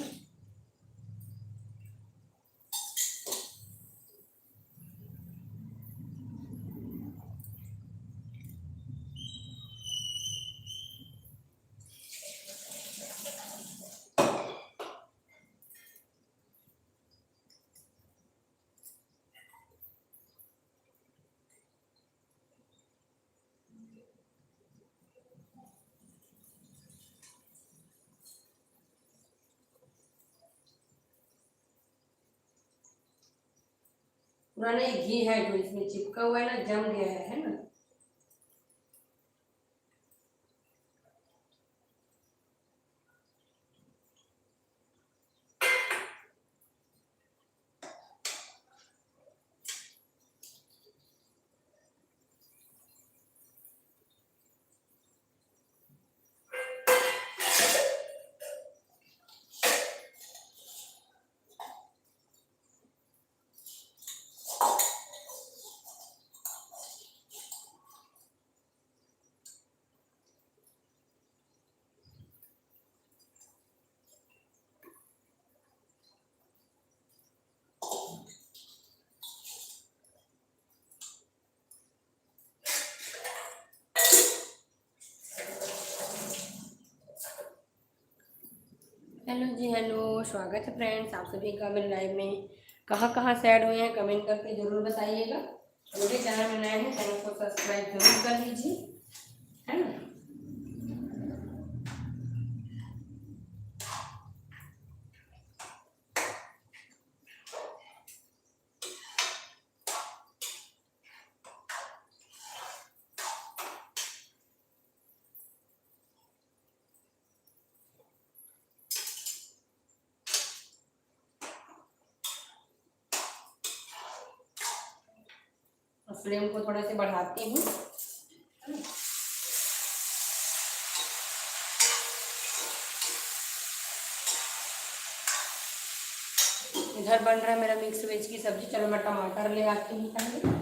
Speaker 1: पुराना ये घी है जो इसमें चिपका हुआ है ना, जम गया है ना। हेलो जी, हेलो, स्वागत है फ्रेंड्स आप सभी का मेरे लाइव में। कहाँ कहाँ से ऐड हुए हैं कमेंट करके ज़रूर बताइएगा। जो भी चैनल में नए हैं चैनल को सब्सक्राइब जरूर कर लीजिए, है ना। और फ्लेम को थोड़ा सा बढ़ाती हूँ। इधर बन रहा है मेरा मिक्स वेज की सब्जी। चलो मैं टमाटर ले आती हूँ पहले।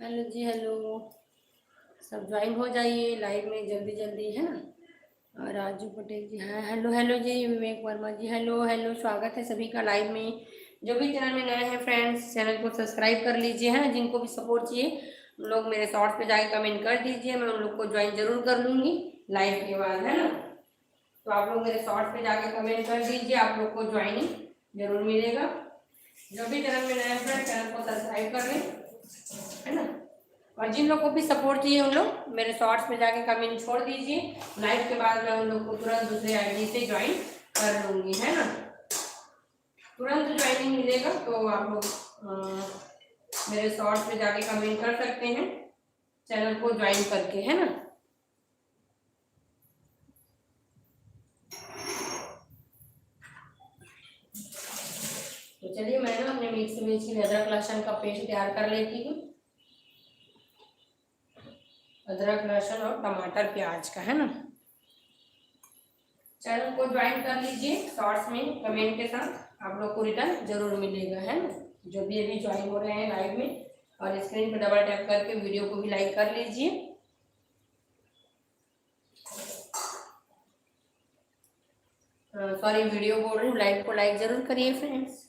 Speaker 1: हेलो जी, हेलो, सब ज्वाइन हो जाइए लाइव में जल्दी जल्दी, है ना। और राजू पटेल जी, हाँ, हेलो हेलो जी, विवेक वर्मा जी, हेलो हेलो, स्वागत है सभी का लाइव में। जो भी चैनल में नए हैं फ्रेंड्स चैनल को सब्सक्राइब कर लीजिए, है ना। जिनको भी सपोर्ट चाहिए उन लोग मेरे शॉर्ट्स पे जाके कमेंट कर दीजिए, मैं उन लोग को ज्वाइन जरूर कर लूँगी लाइव के बाद, है ना। तो आप लोग मेरे शॉर्ट्स पे जाके कमेंट कर दीजिए, आप लोग को ज्वाइनिंग जरूर मिलेगा। जो भी चैनल में नए हैं फ्रेंड चैनल को सब्सक्राइब कर लें, है ना। और जिन लोग को भी सपोर्ट चाहिए उन लोग मेरे शॉर्ट्स में जाके कमेंट छोड़ दीजिए। लाइव के बाद मैं उन लोग को तुरंत दूसरे आईडी से ज्वाइन कर लूँगी, है ना। तुरंत ज्वाइनिंग मिलेगा तो आप लोग मेरे शॉर्ट्स में जाके कमेंट कर सकते हैं चैनल को ज्वाइन करके, है ना। तो चलिए मैं ना अपने मिक्स वेज के लिए अदरक लहसुन का पेस्ट तैयार कर लेती हूँ। अदरक लहसुन और टमाटर प्याज का, है ना। चैनल को ज्वाइन कर लीजिए शॉर्ट्स में कमेंट के साथ, आप लोग को रिटर्न जरूर मिलेगा, है ना। जो भी अभी ज्वाइन हो रहे हैं लाइव में, और स्क्रीन पर डबल टैप करके वीडियो को भी लाइक कर लीजिए। सॉरी, वीडियो बोल रही हूँ, लाइव को लाइक जरूर करिए फ्रेंड्स।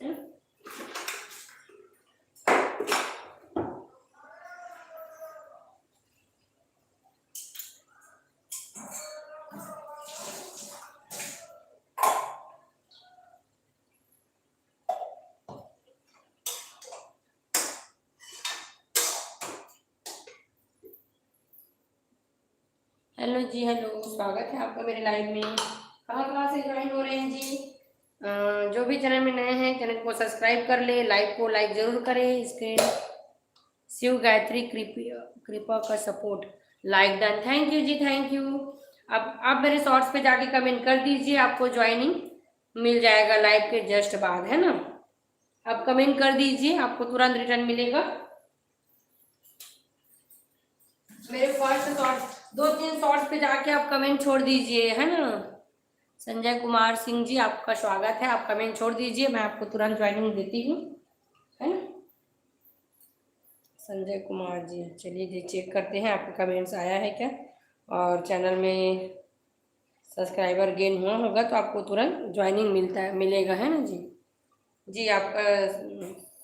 Speaker 1: हेलो जी, हेलो, स्वागत है आपका मेरे लाइव में। कहाँ कहाँ से ज्वाइन हो रहे हैं जी? जो भी चैनल में नए हैं, चैनल को सब्सक्राइब कर ले, लाइव को लाइक जरूर करें। स्क्रीन शिव गायत्री कृपा कृपा का support like done, thank you जी, थैंक यू। अब आप मेरे शॉर्ट्स पे जाके कमेंट कर दीजिए, आपको ज्वाइनिंग मिल जाएगा लाइव के जस्ट बाद, है ना। आप कमेंट कर दीजिए, आपको तुरंत रिटर्न मिलेगा। मेरे फर्स्ट शॉर्ट्स, 2-3 शॉर्ट्स पे जाके आप कमेंट छोड़ दीजिए, है ना। संजय कुमार सिंह जी, आपका स्वागत है, आप कमेंट छोड़ दीजिए, मैं आपको तुरंत ज्वाइनिंग देती हूँ, है ना। संजय कुमार जी, चलिए जी चेक करते हैं आपका कमेंट्स आया है क्या, और चैनल में सब्सक्राइबर गेन हुआ होगा तो आपको तुरंत ज्वाइनिंग मिलेगा, है ना जी। जी आपका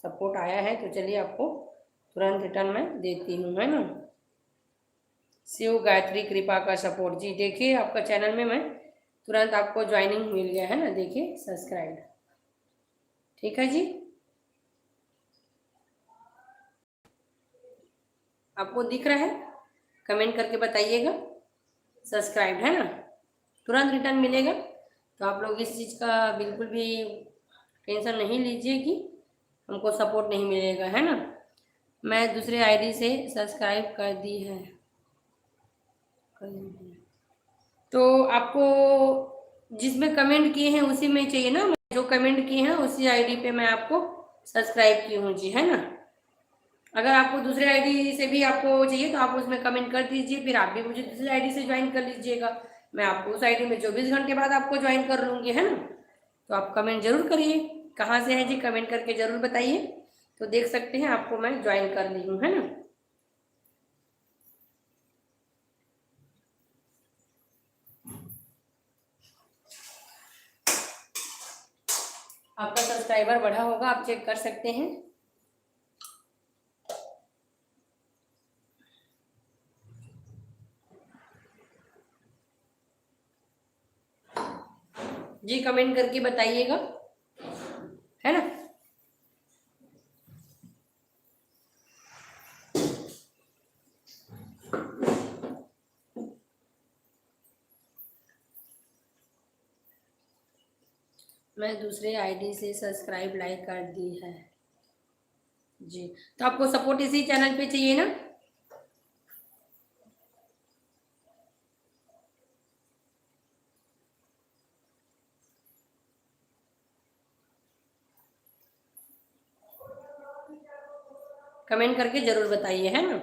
Speaker 1: सपोर्ट आया है तो चलिए आपको तुरंत रिटर्न मैं देती हूँ, है ना। शिव गायत्री कृपा का सपोर्ट, जी देखिए आपका चैनल में मैं तुरंत आपको ज्वाइनिंग मिल गया, है ना, देखिए सब्सक्राइब, ठीक है जी। आपको दिख रहा है? कमेंट करके बताइएगा, सब्सक्राइब, है ना, तुरंत रिटर्न मिलेगा। तो आप लोग इस चीज़ का बिल्कुल भी टेंशन नहीं लीजिए कि हमको सपोर्ट नहीं मिलेगा, है ना। मैं दूसरे आईडी से सब्सक्राइब कर दी है, तो आपको जिसमें कमेंट किए हैं उसी में चाहिए ना। जो कमेंट किए हैं उसी आईडी पे मैं आपको सब्सक्राइब की हूँ जी, है ना। अगर आपको दूसरे आईडी से भी आपको चाहिए तो आप उसमें कमेंट कर दीजिए, फिर आप भी मुझे दूसरी आईडी से ज्वाइन कर लीजिएगा। मैं आपको उस आईडी में 24 घंटे बाद आपको ज्वाइन कर लूँगी, है ना। तो आप कमेंट जरूर करिए, कहाँ से हैं जी, कमेंट करके जरूर बताइए, तो देख सकते हैं आपको मैं ज्वाइन कर ली हूँ, है ना। आपका सब्सक्राइबर बढ़ा होगा, आप चेक कर सकते हैं। जी कमेंट करके बताइएगा, है ना। मैं दूसरे आईडी से सब्सक्राइब लाइक कर दी है जी। तो आपको सपोर्ट इसी चैनल पे चाहिए ना। कमेंट करके जरूर बताइए, है ना।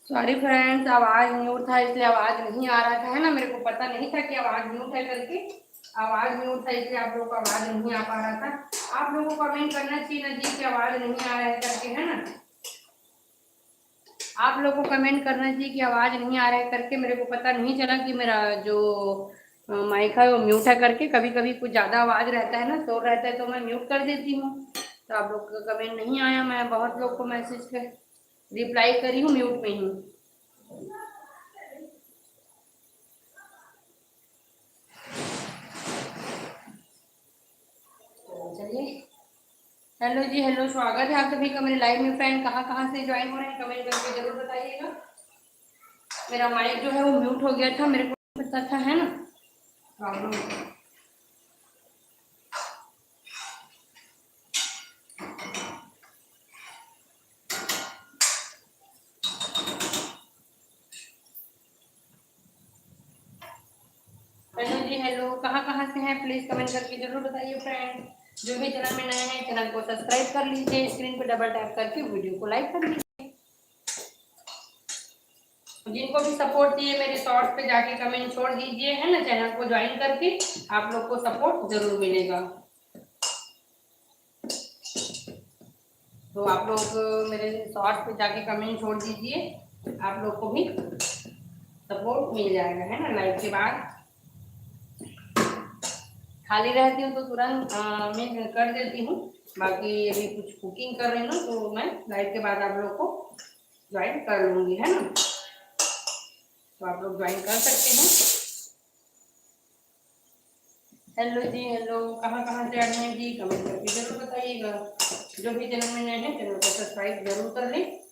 Speaker 1: सॉरी फ्रेंड्स, आवाज़ म्यूट था इसलिए आवाज़ नहीं आ रहा था, है ना। मेरे को पता नहीं था कि आवाज़ म्यूट है करके। आवाज़ म्यूट था इसलिए आप लोगों को आवाज़ नहीं आ पा रहा था। आप लोगों को कमेंट करना चाहिए ना जी कि आवाज़ नहीं आ रहा है करके, है ना। आप लोगों को कमेंट करना चाहिए कि आवाज़ नहीं आ रहा है करके। मेरे को पता नहीं चला कि मेरा जो माइक है वो म्यूट है करके। कभी कभी कुछ ज़्यादा आवाज़ रहता है ना, शोर रहता है तो मैं म्यूट कर देती हूँ। तो आप लोग का कमेंट नहीं आया। मैं बहुत लोग को मैसेज कर रिप्लाई करी हूँ, म्यूट में ही। चलिए, हेलो जी, हेलो, स्वागत है आप सभी का मेरे लाइव में। फ्रेंड कहाँ से ज्वाइन हो रहे हैं कमेंट करके जरूर बताइएगा। मेरा माइक जो है वो म्यूट हो गया था, मेरे को पता था, है ना। प्रॉब्लम। हेलो जी, हेलो, कहाँ से हैं प्लीज कमेंट करके जरूर बताइए। फ्रेंड जो भी चैनल में नए हैं चैनल को सब्सक्राइब कर लीजिए, स्क्रीन पर डबल टैप करके वीडियो को लाइक कर लीजिए। जिनको भी सपोर्ट चाहिए मेरे शॉर्ट्स पे जाके कमेंट छोड़ दीजिए, है ना। चैनल को ज्वाइन करके आप लोग को सपोर्ट जरूर मिलेगा। तो आप लोग मेरे शॉर्ट्स पे जाके कमेंट छोड़ दीजिए, आप लोग को भी सपोर्ट मिल जाएगा, है ना। लाइव के बाद खाली रहती हूँ तो तुरंत मैं कर देती हूँ। बाकी अभी कुछ कुकिंग कर रही हूँ तो मैं लाइव के बाद आप लोग को ज्वाइन कर लूँगी, है ना। तो आप लोग ज्वाइन कर सकते हैं। हेलो जी, हेलो, कहाँ से ऐड हैं जी कमेंट करके जरूर बताइएगा। जो भी चैनल में नए हैं चैनल को सब्सक्राइब जरूर कर लें।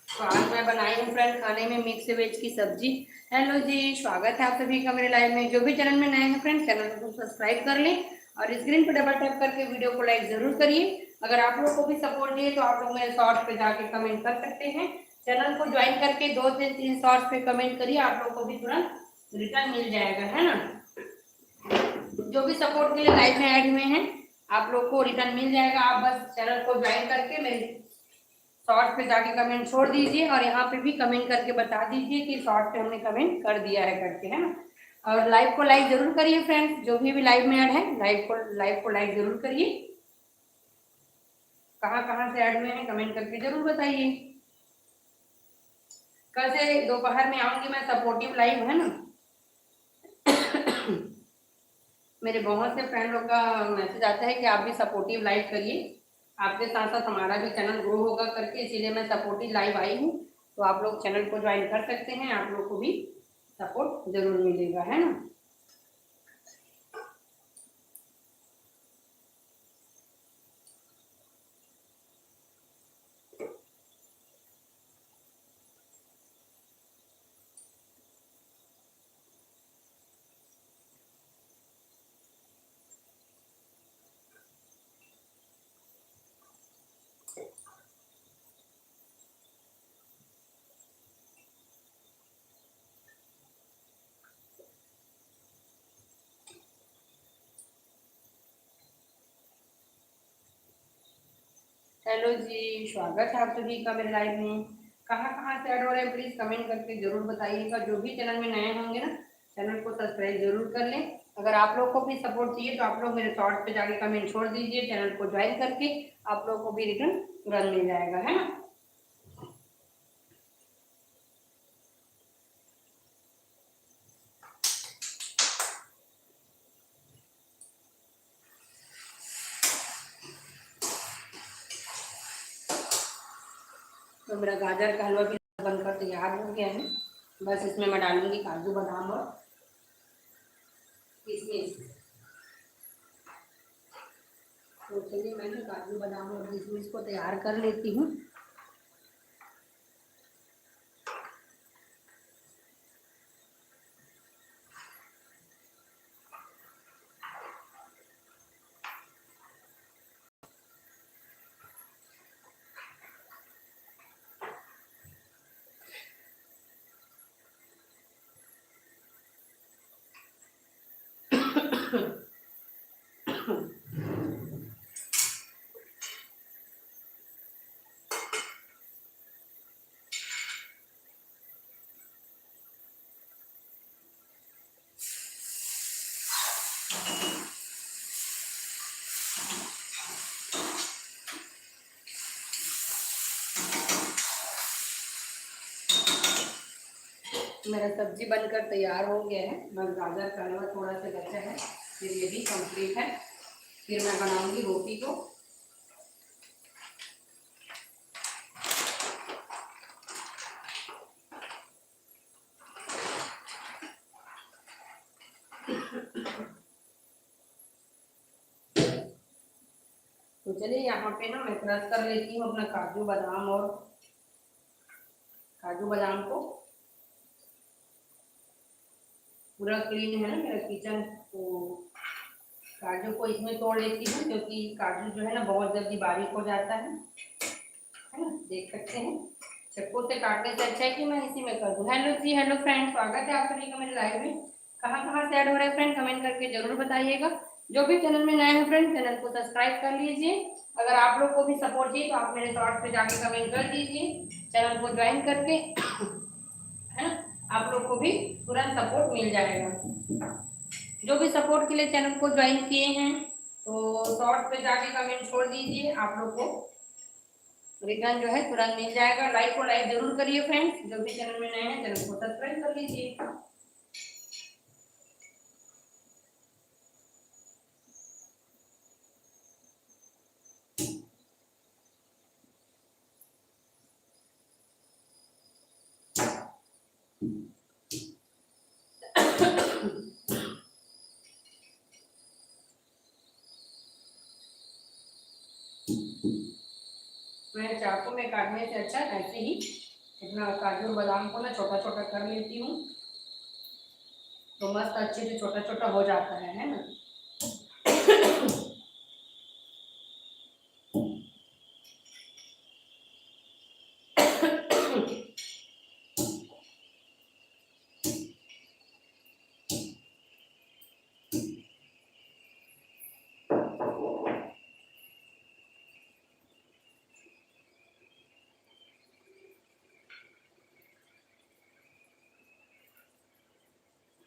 Speaker 1: तो आज मैं बनाई हूँ फ्रेंड खाने में मिक्स वेज की सब्जी। हेलो जी, स्वागत है आप सभी का मेरे लाइव में। जो भी चैनल में नए हैं फ्रेंड चैनल को सब्सक्राइब कर लें और स्क्रीन पर डबल टैप करके वीडियो को लाइक जरूर करिए। अगर आप लोगों को भी सपोर्ट चाहिए तो आप लोग मेरे शॉर्ट्स पे जाके कमेंट कर सकते हैं। चैनल को ज्वाइन करके 2 से 3 शॉर्ट्स पे कमेंट करिए, आप लोग को भी तुरंत रिटर्न मिल जाएगा, है ना। जो भी सपोर्ट के लिए लाइव में ऐड हुए हैं आप लोग को रिटर्न मिल जाएगा। आप बस चैनल को ज्वाइन करके मेरे शॉर्ट पे जाके कमेंट छोड़ दीजिए और यहाँ पे भी कमेंट करके बता दीजिए कि शॉर्ट पे हमने कमेंट कर दिया है करके, है ना। और लाइव को लाइक जरूर करिए फ्रेंड्स, जो भी लाइव में ऐड है लाइव को लाइक जरूर करिए। कहाँ से ऐड में है कमेंट करके जरूर बताइए। कल से दोपहर में आऊंगी मैं सपोर्टिव लाइव, है ना। मेरे बहुत से फ्रेंड लोग का मैसेज आता है कि आप भी सपोर्टिव लाइव करिए, आपके साथ साथ हमारा भी चैनल ग्रो होगा करके, इसीलिए मैं सपोर्टिव लाइव आई हूँ। तो आप लोग चैनल को ज्वाइन कर सकते हैं, आप लोग को भी सपोर्ट जरूर मिलेगा, है ना। हेलो जी, स्वागत है आप सभी का मेरे लाइव में। कहाँ से ऐड हो रहे हैं प्लीज कमेंट करके जरूर बताइएगा। जो भी चैनल में नए होंगे ना चैनल को सब्सक्राइब जरूर कर लें। अगर आप लोग को भी सपोर्ट चाहिए तो आप लोग मेरे शॉर्ट पे जाके कमेंट छोड़ दीजिए, चैनल को ज्वाइन करके आप लोग को भी रिटर्न तुरंत मिल जाएगा, है ना। तो मेरा गाजर का हलवा भी बनकर तैयार हो गया है। बस इसमें मैं डालूंगी काजू बादाम और किशमिश। तो चलिए मैंने काजू बादाम और किशमिश को तैयार कर लेती हूँ। मेरा सब्जी बनकर तैयार हो गया है। बस गाजर का हलवा थोड़ा सा बचा है, फिर ये भी कंप्लीट है। फिर मैं बनाऊंगी रोटी को। तो चलिए यहाँ पे ना मैं क्रश कर लेती हूँ अपना काजू बादाम को। पूरा क्लीन है ना मेरा किचन, तो काजू को इसमें तोड़ लेती हूँ, क्योंकि काजू जो है ना बहुत जल्दी बारीक हो जाता है ना। देख सकते हैं, चक्कू से काटने से अच्छा है कि मैं इसी में कर दूँ। हेलो जी, हेलो फ्रेंड, स्वागत है आप सभी का मेरे लाइव में। कहाँ कहाँ से ऐड हो रहे हैं फ्रेंड, कमेंट करके जरूर बताइएगा। जो भी चैनल में नए हैं फ्रेंड, चैनल को सब्सक्राइब कर लीजिए। अगर आप लोग को भी सपोर्ट चाहिए तो आप मेरे शॉर्ट्स पे जाके कमेंट कर दीजिए, चैनल को ज्वाइन करके, है ना। आप लोग को भी तुरंत सपोर्ट मिल जाएगा। जो भी सपोर्ट के लिए चैनल को ज्वाइन किए हैं तो शॉर्ट्स पे जाके कमेंट छोड़ दीजिए, आप लोग को रिटर्न जो है तुरंत मिल जाएगा। लाइक को लाइक जरूर करिए फ्रेंड्स। जो भी चैनल में नए हैं चैनल को सब्सक्राइब कर लीजिए। मैं चाकू में काटने से अच्छा ऐसे ही अपना काजू और बादाम को ना छोटा छोटा कर लेती हूँ, तो मस्त अच्छे से छोटा छोटा हो जाता है ना।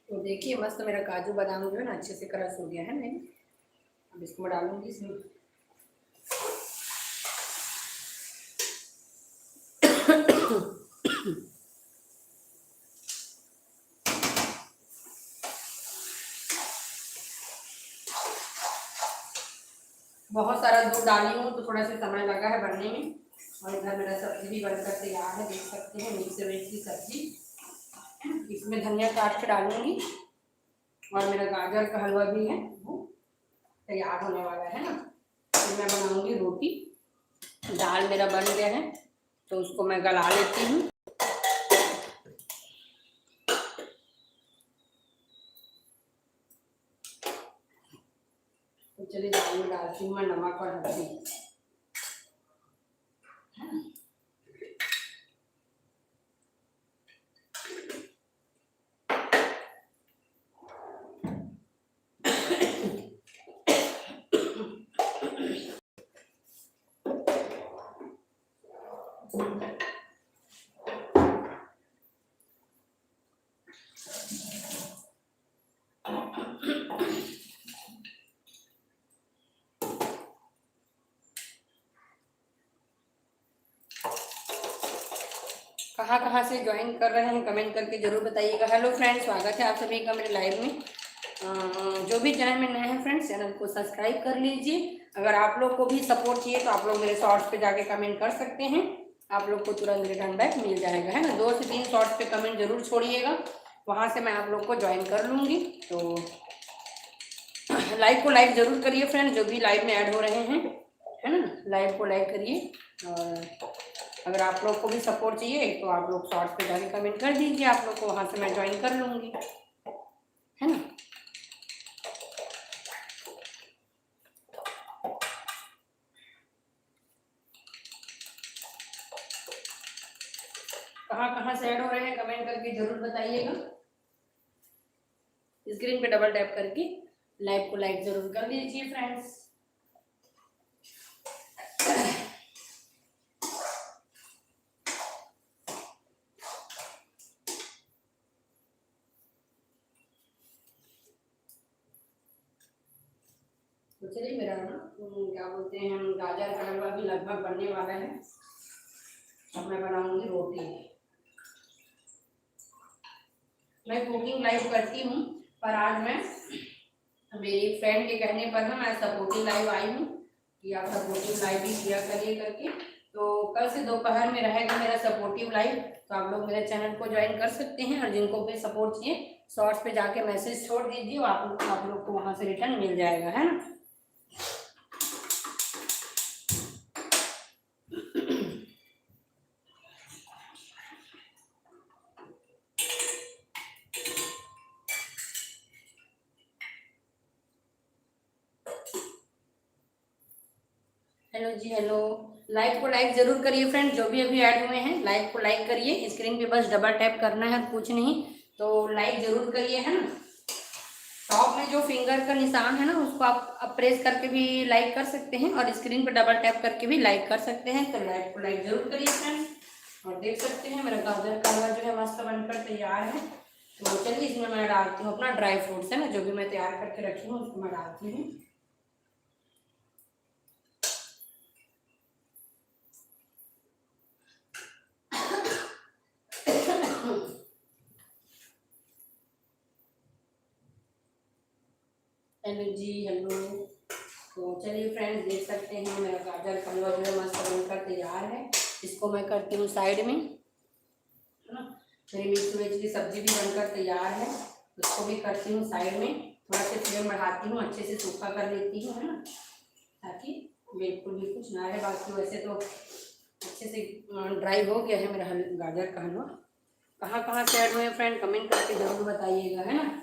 Speaker 1: तो देखिए मस्त मेरा काजू बादाम जो है ना अच्छे से क्रश हो गया है। मैं अब इसको मैं डालूंगी इसमें। बहुत सारा दूध डाली हूँ तो थोड़ा सा समय लगा है बनने में। और इधर मेरा सब्जी भी बनकर तैयार है, देख सकते हैं मिक्स वेज की सब्जी। इसमें धनिया काट के डालूंगी और मेरा गाजर का हलवा भी है वो तैयार होने वाला है ना। फिर मैं बनाऊंगी रोटी। दाल मेरा बन गया है तो उसको मैं गला लेती हूँ। तो चलिए दाल में डालती हूँ मैं नमक और हल्दी। कहाँ कहाँ से ज्वाइन कर रहे हैं कमेंट करके जरूर बताइएगा। हेलो फ्रेंड्स, स्वागत है आप सभी का मेरे लाइव में। जो भी चैनल में नए हैं फ्रेंड्स, चैनल को सब्सक्राइब कर लीजिए। अगर आप लोग को भी सपोर्ट चाहिए तो आप लोग मेरे शॉर्ट्स पे जाके कमेंट कर सकते हैं, आप लोग को तुरंत रिटर्न बैक मिल जाएगा, है ना। 2 से 3 शॉर्ट्स पे कमेंट जरूर छोड़िएगा, वहाँ से मैं आप लोग को ज्वाइन कर लूँगी। तो लाइक को लाइक ज़रूर करिए फ्रेंड, जो भी लाइव में ऐड हो रहे हैं, है ना, लाइव को लाइक करिए। और अगर आप लोग को भी सपोर्ट चाहिए तो आप लोग शॉर्ट्स पे जाके कमेंट कर दीजिए, आप लोग को वहाँ से मैं ज्वाइन कर लूँगी, है ना। कहाँ कहाँ से ऐड हो रहे हैं कमेंट करके ज़रूर बताइएगा। स्क्रीन पे डबल टैप करके लाइव को लाइक ज़रूर कर दीजिए फ्रेंड्स। तो चलिए, मेरा ना क्या बोलते हैं, गाजर का हलवा भी लगभग बनने वाला है। अब मैं बनाऊंगी रोटी। मैं कुकिंग लाइव करती हूँ, पर आज मैं मेरी फ्रेंड के कहने पर ना मैं सपोर्टिव लाइव आई हूँ कि आप सपोर्टिव लाइव भी किया करिए करके। तो कल से दोपहर में रहेगा मेरा सपोर्टिव लाइव, तो आप लोग मेरे चैनल को ज्वाइन कर सकते हैं। और जिनको भी सपोर्ट चाहिए शॉर्ट्स पे जाके मैसेज छोड़ दीजिए, आप लोग को वहाँ से रिटर्न मिल जाएगा, है ना। हेलो जी, हेलो। लाइक को लाइक जरूर करिए फ्रेंड, जो भी अभी ऐड हुए हैं लाइक को लाइक करिए। स्क्रीन पे बस डबल टैप करना है, कुछ नहीं, तो लाइक जरूर करिए, है ना। टॉप में जो फिंगर का निशान है ना, उसको आप प्रेस करके भी लाइक कर सकते हैं, और स्क्रीन पे डबल टैप करके भी लाइक कर सकते हैं। तो लाइक को लाइक जरूर करिए फ्रेंड। और देख सकते हैं मेरा गाजर का हलवा जो है मस्त बनकर तैयार है। तो चलिए, इसमें मैं डालती हूँ अपना ड्राई फ्रूट्स, है ना, जो भी मैं तैयार करके रखी हूँ उसको मैं डालती हूँ। हेलो जी, हेलो। तो चलिए फ्रेंड्स, देख सकते हैं मेरा गाजर का हलवा जो है मस्त बनकर तैयार है। इसको मैं करती हूँ साइड में, है ना। मेरी मिर्च वेज की सब्जी भी बनकर तैयार है, उसको भी करती हूँ साइड में। थोड़ा सा फ्लेम बढ़ाती हूँ, अच्छे से सूखा कर लेती हूँ, है ना, ताकि बिल्कुल भी कुछ ना रहे। बाकी वैसे तो अच्छे से ड्राई हो गया है मेरा गाजर का हलवा। कहाँ कहाँ से ऐड हुए फ्रेंड कमेंट करके जरूर बताइएगा, है ना।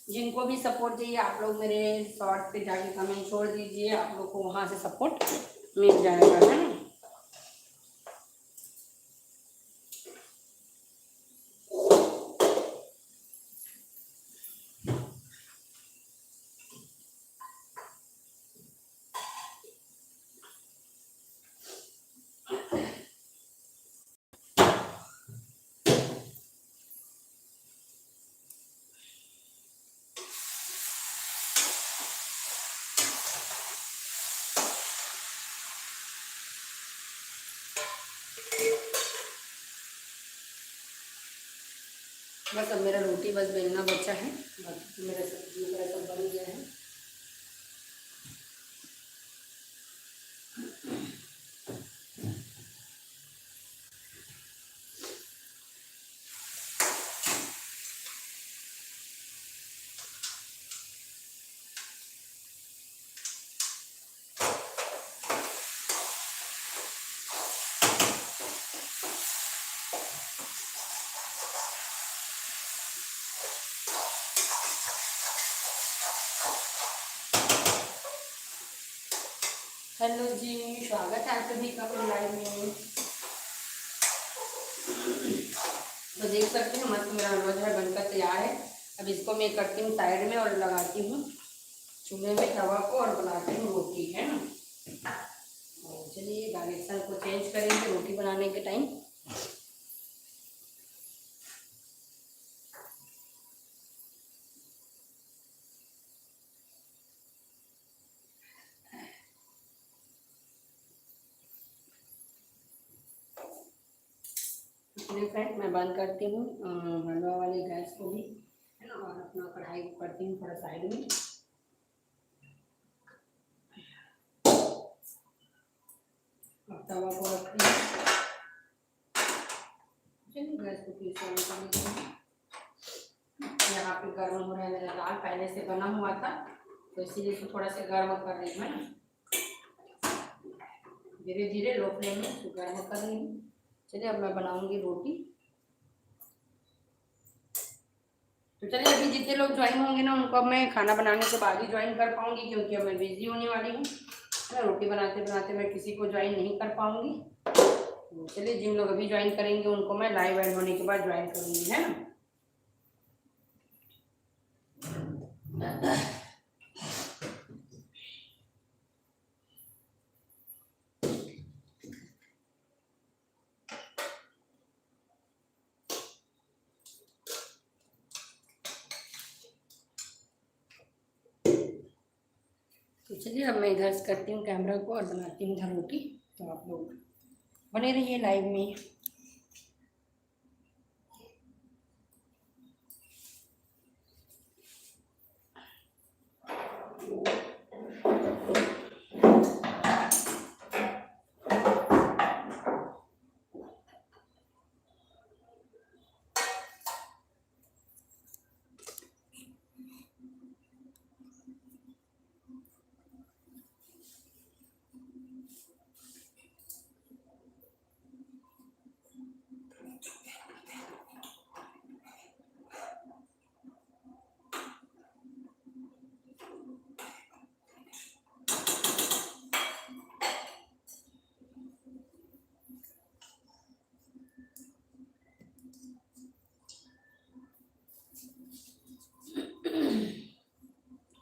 Speaker 1: जिनको भी सपोर्ट चाहिए आप लोग मेरे शॉर्ट पे जाके कमेंट छोड़ दीजिए, आप लोग को वहाँ से सपोर्ट मिल जाएगा, है ना। बस अब मेरा रोटी बस बेलना बचा है, बाकी मेरा सब्जी वगैरह सब बन गया है। हेलो जी, स्वागत है आप सभी का अपने लाइव में। तो देख सकते हैं मस्त मेरा हलवा जो है बनकर तैयार है। अब इसको मैं करती हूँ साइड में और लगाती हूँ चूल्हे में तवा को और बनाती हूँ रोटी, है ना। और चलिए डायरेक्शन को चेंज करेंगे रोटी बनाने के टाइम। चलिए फ्रेंड, मैं बंद करती हूँ हलवा वाली गैस को भी, है ना, और अपना कढ़ाई को करती हूँ थोड़ा साइड में। तवा को रखते हैं। चलिए गैस को फिर से ऑन कर देते हैं। यहाँ पे गर्म हो रहा है मेरा दाल, पहले से बना हुआ था तो इसीलिए इसको थोड़ा सा गर्म कर रही हूँ, है ना। धीरे धीरे लो फ्लेम में इसको गर्म कर रही हूँ। चलिए अब मैं बनाऊंगी रोटी। तो चलिए अभी जितने लोग ज्वाइन होंगे ना उनको अब मैं खाना बनाने के बाद ही ज्वाइन कर पाऊंगी, क्योंकि अब मैं बिजी होने वाली हूँ ना। रोटी बनाते बनाते मैं किसी को ज्वाइन नहीं कर पाऊंगी। तो चलिए जिन लोग अभी ज्वाइन करेंगे उनको मैं लाइव एड होने के बाद ज्वाइन करूंगी, है ना। तो चलिए अब मैं इधर से करती हूँ कैमरा को और बनाती हूँ इधर रोटी। तो आप लोग बने रहिए लाइव में।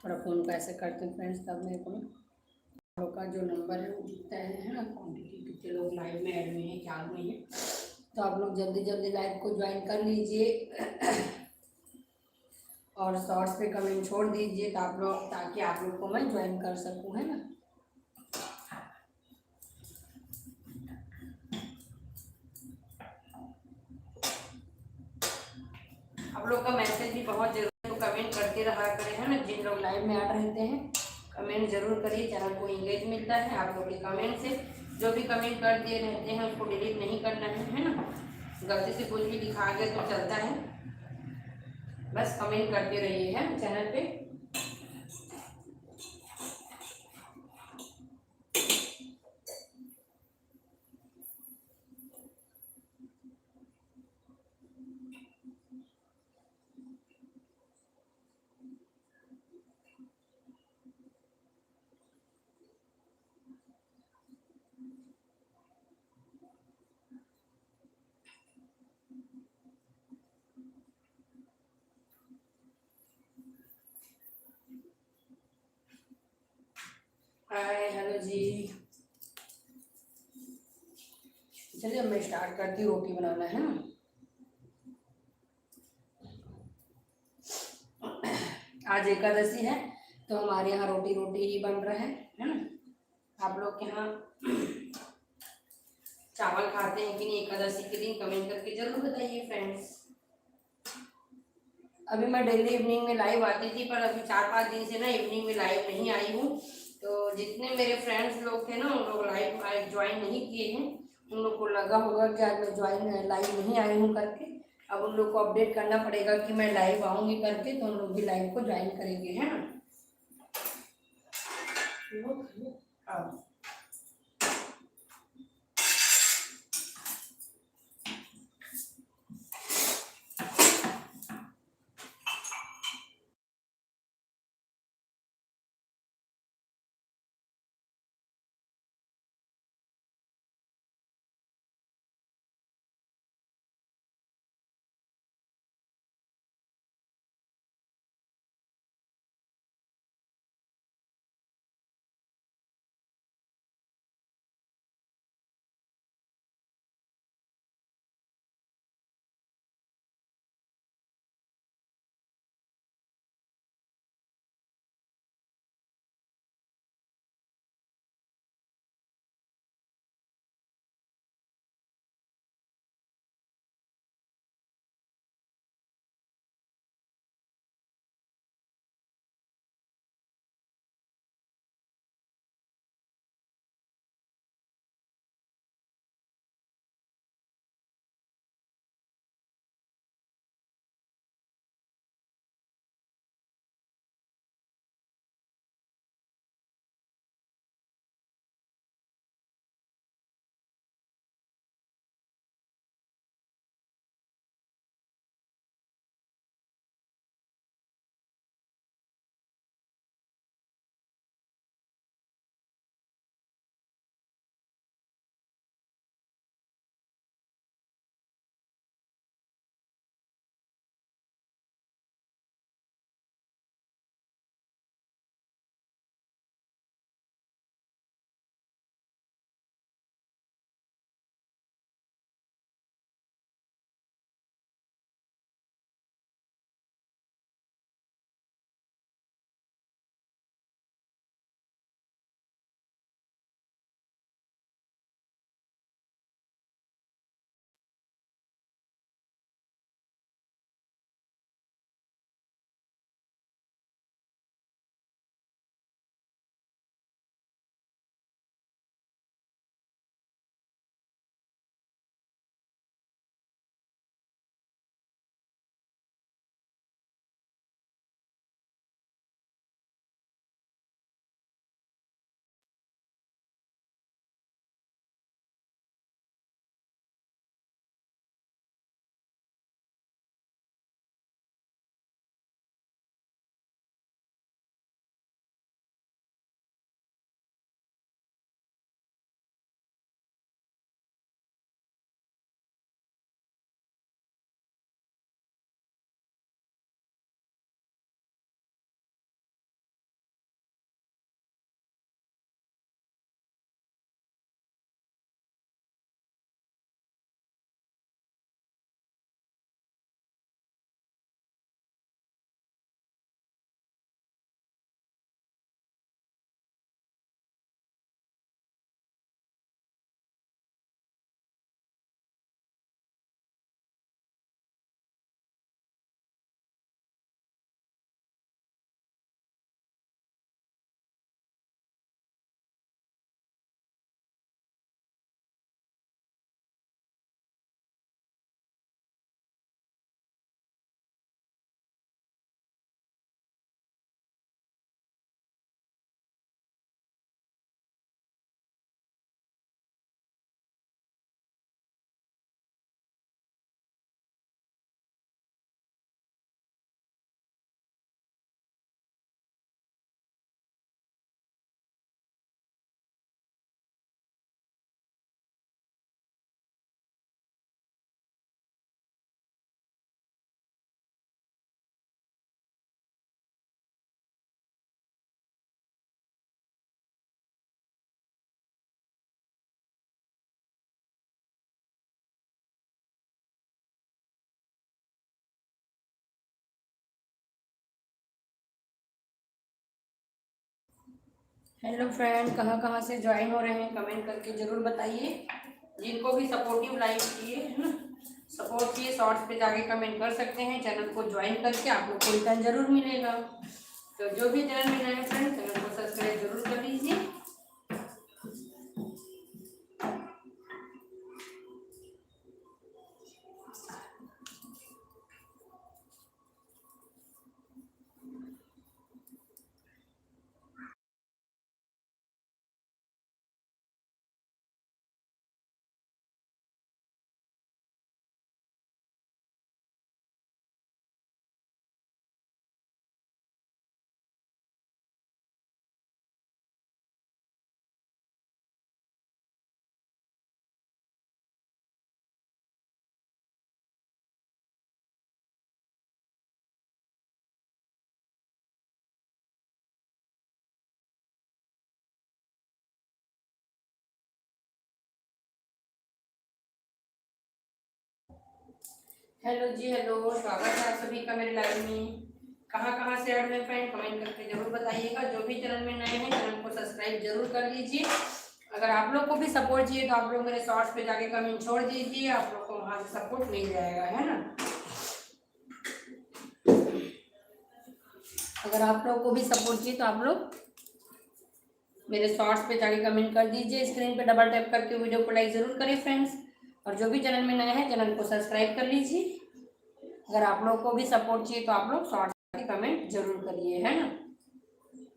Speaker 1: थोड़ा फ़ोन को ऐसे करते हैं फ्रेंड्स, तब मेरे को लोग का जो नंबर है वो दिखता है ना, क्वान्टिटी कितने लोग लाइव में ऐड में हैं क्या में हैं। तो आप लोग जल्दी जल्दी लाइव को ज्वाइन कर लीजिए और शॉर्ट्स पे कमेंट छोड़ दीजिए ताकि आप लोग को मैं ज्वाइन कर सकूँ, है ना। आप लोग का मैसेज भी बहुत जरूरी है, तो कमेंट करते रहा करें, है ना। जिन लोग लाइव में ऐड रहते हैं कमेंट जरूर करिए, चैनल को इंगेज मिलता है आप लोग के कमेंट से। जो भी कमेंट कर दिए रहते हैं उसको डिलीट नहीं करना है ना। गलती से कुछ भी दिखा गया तो चलता है, बस कमेंट करते रहिए है चैनल पे। हाय हेलो जी। चलिए अब मैं स्टार्ट करती हूँ रोटी बनाना, है ना। आज एकादशी है तो हमारे यहाँ रोटी रोटी ही बन रहा है ना। आप लोग के यहाँ चावल खाते हैं कि नहीं एकादशी के दिन, कमेंट करके जरूर बताइए फ्रेंड्स। अभी मैं डेली इवनिंग में लाइव आती थी, पर अभी 4-5 दिन से ना इवनिंग में लाइव नहीं आई हूँ। तो जितने मेरे फ्रेंड्स लोग थे ना उन लोग लाइव ज्वाइन नहीं किए हैं। उन लोग को लगा होगा कि आज मैं ज्वाइन लाइव नहीं आई हूँ करके। अब उन लोग को अपडेट करना पड़ेगा कि मैं लाइव आऊँगी करके, तो उन लोग भी लाइव को ज्वाइन करेंगे, है ना। हाँ। हेलो फ्रेंड, कहाँ कहाँ से ज्वाइन हो रहे हैं कमेंट करके ज़रूर बताइए। जिनको भी सपोर्टिव लाइव चाहिए है ना, सपोर्ट चाहिए, शॉर्ट्स पे जाके कमेंट कर सकते हैं। चैनल को ज्वाइन करके आप लोग को रिटर्न जरूर मिलेगा। तो जो भी चैनल में नए हैं फ्रेंड, चैनल को सब्सक्राइब जरूर कर लीजिए। हेलो जी, हेलो, स्वागत है आप सभी का मेरे लाइव में। कहाँ कहाँ से ऐड में फ्रेंड कमेंट करके जरूर बताइएगा। जो भी चैनल में नए हैं चैनल को सब्सक्राइब जरूर कर लीजिए। अगर आप लोग को भी सपोर्ट चाहिए तो आप लोग मेरे शॉर्ट्स पे जाके कमेंट छोड़ दीजिए, आप लोग को वहाँ से सपोर्ट मिल जाएगा, है ना। अगर आप लोग को भी सपोर्ट चाहिए तो आप लोग मेरे शॉर्ट्स पे जाके कमेंट कर दीजिए। स्क्रीन पे डबल टैप करके वीडियो को लाइक जरूर करें फ्रेंड्स। और जो भी चैनल में नए हैं चैनल को सब्सक्राइब कर लीजिए। अगर आप लोग को भी सपोर्ट चाहिए तो आप लोग शॉर्ट्स पे कमेंट जरूर करिए, है ना।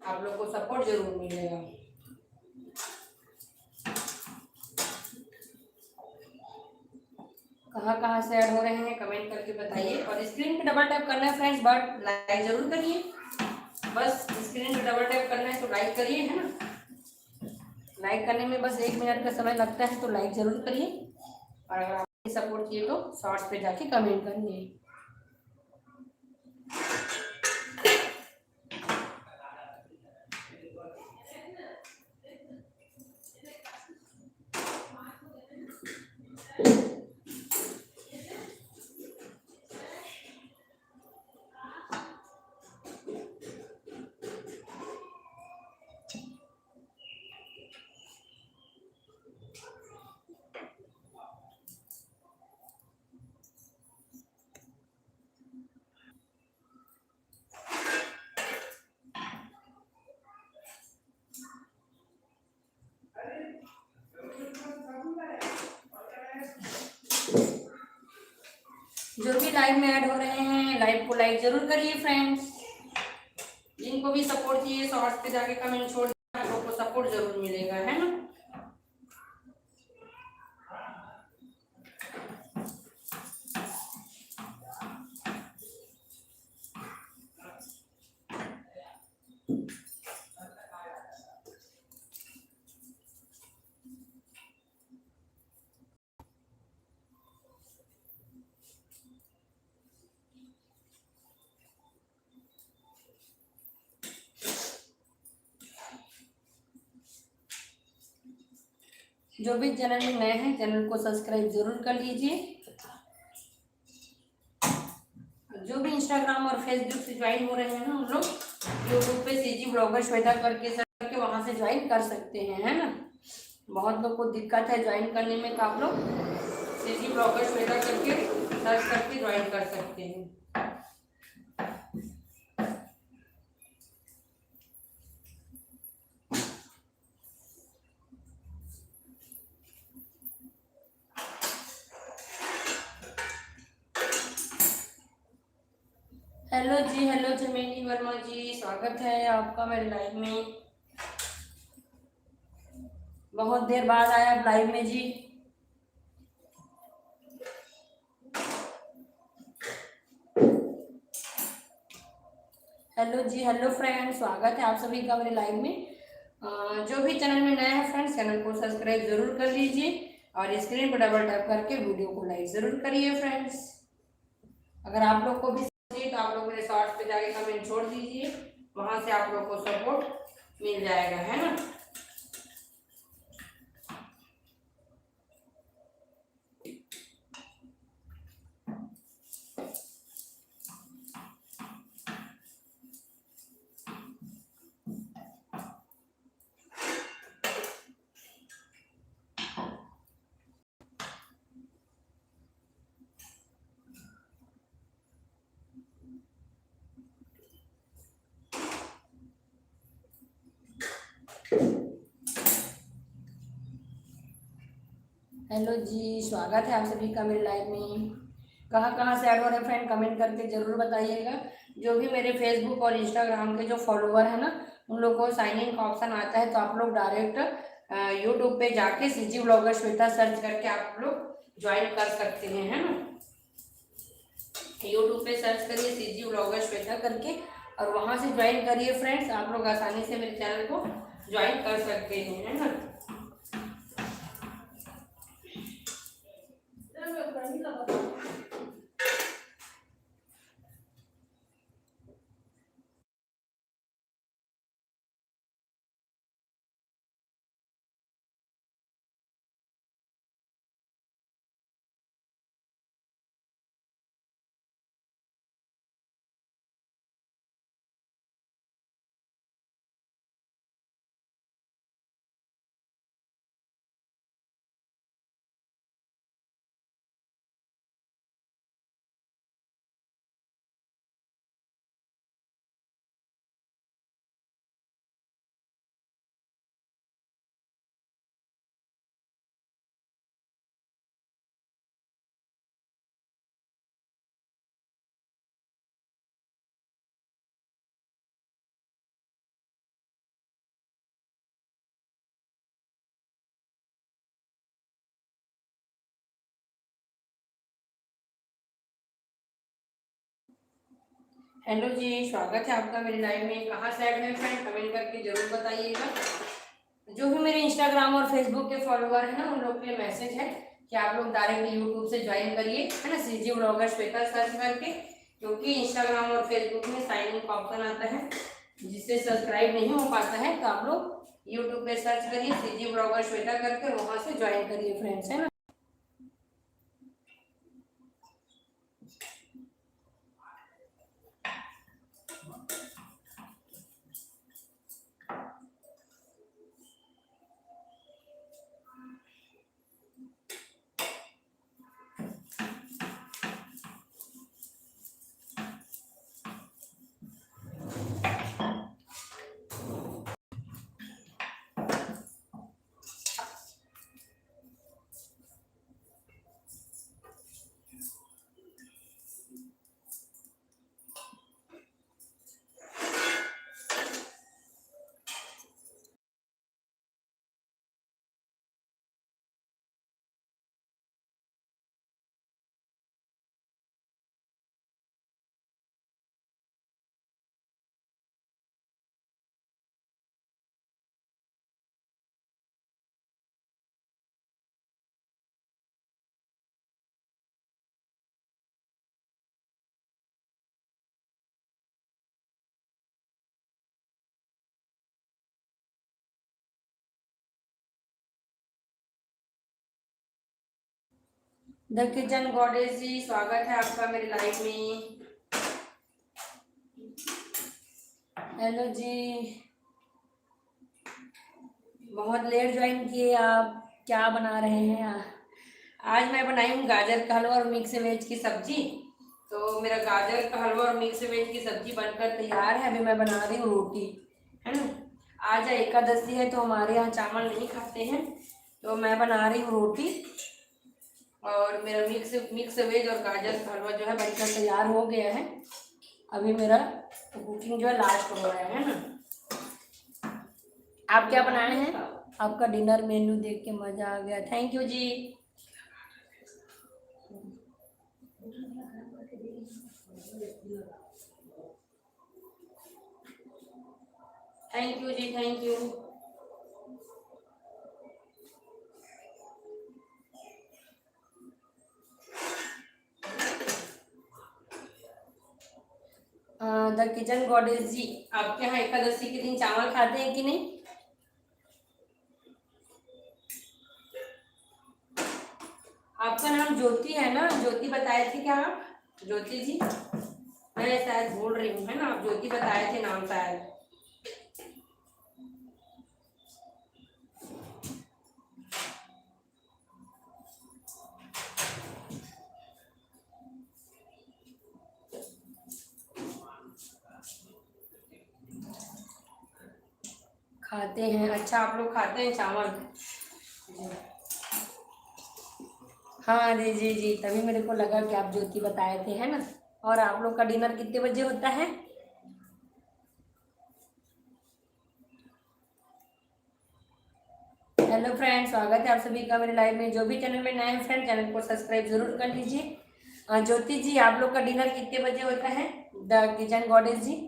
Speaker 1: आप लोग को सपोर्ट जरूर मिलेगा। कहाँ कहाँ से ऐड हो रहे हैं कमेंट करके बताइए। और स्क्रीन पे डबल टैप करना है फ्रेंड्स, बट लाइक जरूर करिए। बस स्क्रीन पे डबल टैप करना है तो लाइक करिए, है ना। लाइक करने में बस 1 मिनट का समय लगता है, तो लाइक जरूर करिए। और अगर आपको सपोर्ट चाहिए तो शॉर्ट्स पे जाके कमेंट करिए। जो भी लाइव में ऐड हो रहे हैं लाइव को लाइक जरूर करिए फ्रेंड्स। जिनको भी सपोर्ट चाहिए शॉर्ट्स पे जाके कमेंट छोड़ दीजिए, आप लोग को सपोर्ट जरूर मिलेगा, है ना। जो भी चैनल में नए हैं चैनल को सब्सक्राइब जरूर कर लीजिए। जो भी इंस्टाग्राम और फेसबुक से ज्वाइन हो रहे हैं ना, उन लोग यूट्यूब पे सीजी ब्लॉगर श्वेता करके सर्च करके वहां से ज्वाइन कर सकते हैं, है ना। बहुत लोग को दिक्कत है ज्वाइन करने में, तो आप लोग सीजी ब्लॉगर श्वेता करके सर्च करके ज्वाइन कर सकते हैं। हेलो जी, हेलो चमेली वर्मा जी, स्वागत है आपका मेरे लाइव में। बहुत देर बाद आया आप लाइव में जी। हेलो जी, हेलो फ्रेंड्स, स्वागत है आप सभी का मेरे लाइव में। जो भी चैनल में नया है फ्रेंड्स चैनल को सब्सक्राइब जरूर कर लीजिए। और स्क्रीन पर डबल टैप करके वीडियो को लाइक जरूर करिए फ्रेंड्स। अगर आप लोग को भी चाहिए तो आप लोग मेरे शॉर्ट्स पे जाके कमेंट छोड़ दीजिए, वहां से आप लोग को सपोर्ट मिल जाएगा, है ना। हेलो जी, स्वागत है आप सभी का मेरे लाइव में। कहाँ कहाँ से ऐड हो रहे हैं फ्रेंड, कमेंट करके ज़रूर बताइएगा। जो भी मेरे फेसबुक और इंस्टाग्राम के जो फॉलोअर है ना, उन लोगों को साइन इन का ऑप्शन आता है, तो आप लोग डायरेक्ट यूट्यूब पे जाके सीजी ब्लॉगर श्वेता सर्च करके आप लोग ज्वाइन कर सकते हैं, है ना। यूट्यूब पे सर्च करिए सीजी ब्लॉगर श्वेता करके और वहाँ से ज्वाइन करिए फ्रेंड्स। आप लोग आसानी से मेरे चैनल को ज्वाइन कर सकते हैं, है ना। हेलो जी, स्वागत है आपका मेरे लाइव में। कहाँ से ऐड है फ्रेंड, कमेंट करके जरूर बताइएगा। जो भी मेरे इंस्टाग्राम और फेसबुक के फॉलोअर हैं ना, उन लोग के लिए मैसेज है कि आप लोग डायरेक्ट यूट्यूब से ज्वाइन करिए, है ना, सीजी ब्लॉगर श्वेता सर्च करके। क्योंकि इंस्टाग्राम और फेसबुक में साइन इन का ऑप्शन आता है, जिससे सब्सक्राइब नहीं हो पाता है, तो आप लोग यूट्यूब पे सर्च करिए सीजी ब्लॉगर श्वेता करके, वहाँ से ज्वाइन करिए फ्रेंड्स, है ना। द किचन गॉडेस जी, स्वागत है आपका मेरे लाइव में। हेलो जी, बहुत लेट ज्वाइन किए आप, क्या बना रहे हैं? आज मैं बनाई हूँ गाजर का हलवा और मिक्स वेज की सब्जी। तो मेरा गाजर का हलवा और मिक्स वेज की सब्जी बनकर तैयार है। अभी मैं बना रही हूँ रोटी, है ना। आज एकादशी है, तो हमारे यहाँ चावल नहीं खाते हैं, तो मैं बना रही हूँ रोटी। और मेरा मिक्स मिक्स वेज और गाजर का हलवा जो है बनकर तैयार हो गया है। अभी मेरा कुकिंग जो है लास्ट हो रहा है ना। आप क्या बनाए हैं? आपका डिनर मेन्यू देख के मज़ा आ गया, थैंक यू जी। थैंक यू जी, thank you. The kitchen goddess ji, आपके यहाँ एकादशी के दिन चावल खाते हैं कि नहीं? आपका नाम ज्योति है ना? ज्योति बताए थे क्या आप? ज्योति जी, मैं शायद भूल रही हूँ, है ना। आप ज्योति बताए थे नाम शायद। खाते हैं, अच्छा आप लोग खाते हैं चावल। हाँ जी जी जी, तभी मेरे को लगा कि आप ज्योति बताए थे, है ना। और आप लोग का डिनर कितने बजे होता है? हेलो फ्रेंड, स्वागत है आप सभी का मेरे लाइव में। जो भी चैनल में नए हैं फ्रेंड, चैनल को सब्सक्राइब जरूर कर लीजिए। ज्योति जी, आप लोग का डिनर कितने बजे होता है, द किचन गॉडेस जी?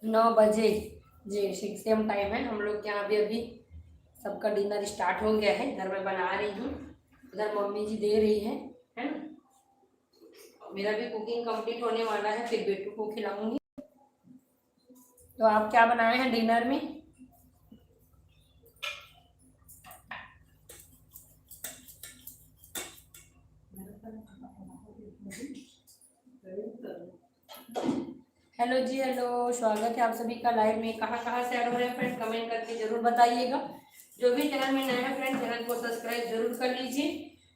Speaker 1: 9 बजे जी, 6 AM टाइम है हम लोग के यहाँ भी। अभी सबका डिनर स्टार्ट हो गया है, घर में बना रही हूँ, उधर मम्मी जी दे रही है ना। मेरा भी कुकिंग कंप्लीट होने वाला है, फिर बेटू को खिलाऊंगी। तो आप क्या बनाए हैं डिनर में? हेलो जी, हेलो, स्वागत है आप सभी का लाइव में। कहाँ कहाँ से आ रहे हैं फ्रेंड, कमेंट करके जरूर बताइएगा। जो भी चैनल में नया है फ्रेंड, चैनल को सब्सक्राइब जरूर कर लीजिए,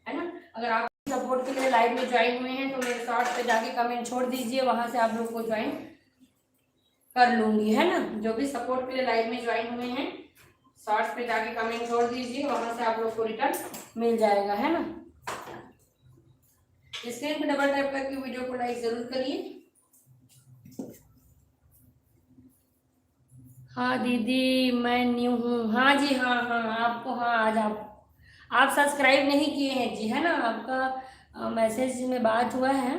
Speaker 1: है ना। अगर आप सपोर्ट के लिए लाइव में ज्वाइन हुए हैं तो मेरे शॉर्ट पे जाके कमेंट छोड़ दीजिए, वहां से आप लोग को ज्वाइन कर लूंगी, है ना। जो भी सपोर्ट के लिए लाइव में ज्वाइन हुए हैं, शॉर्ट्स पे जाके कमेंट छोड़ दीजिए, वहां से आप लोग को रिटर्न मिल जाएगा, है ना। स्क्रीन पे डबल टैप करके वीडियो को लाइक जरूर करिए। हाँ दीदी, मैं न्यू हूँ। हाँ जी, हाँ हाँ, आपको, हाँ, आज आप सब्सक्राइब नहीं किए हैं जी, है ना। आपका मैसेज में बात हुआ है।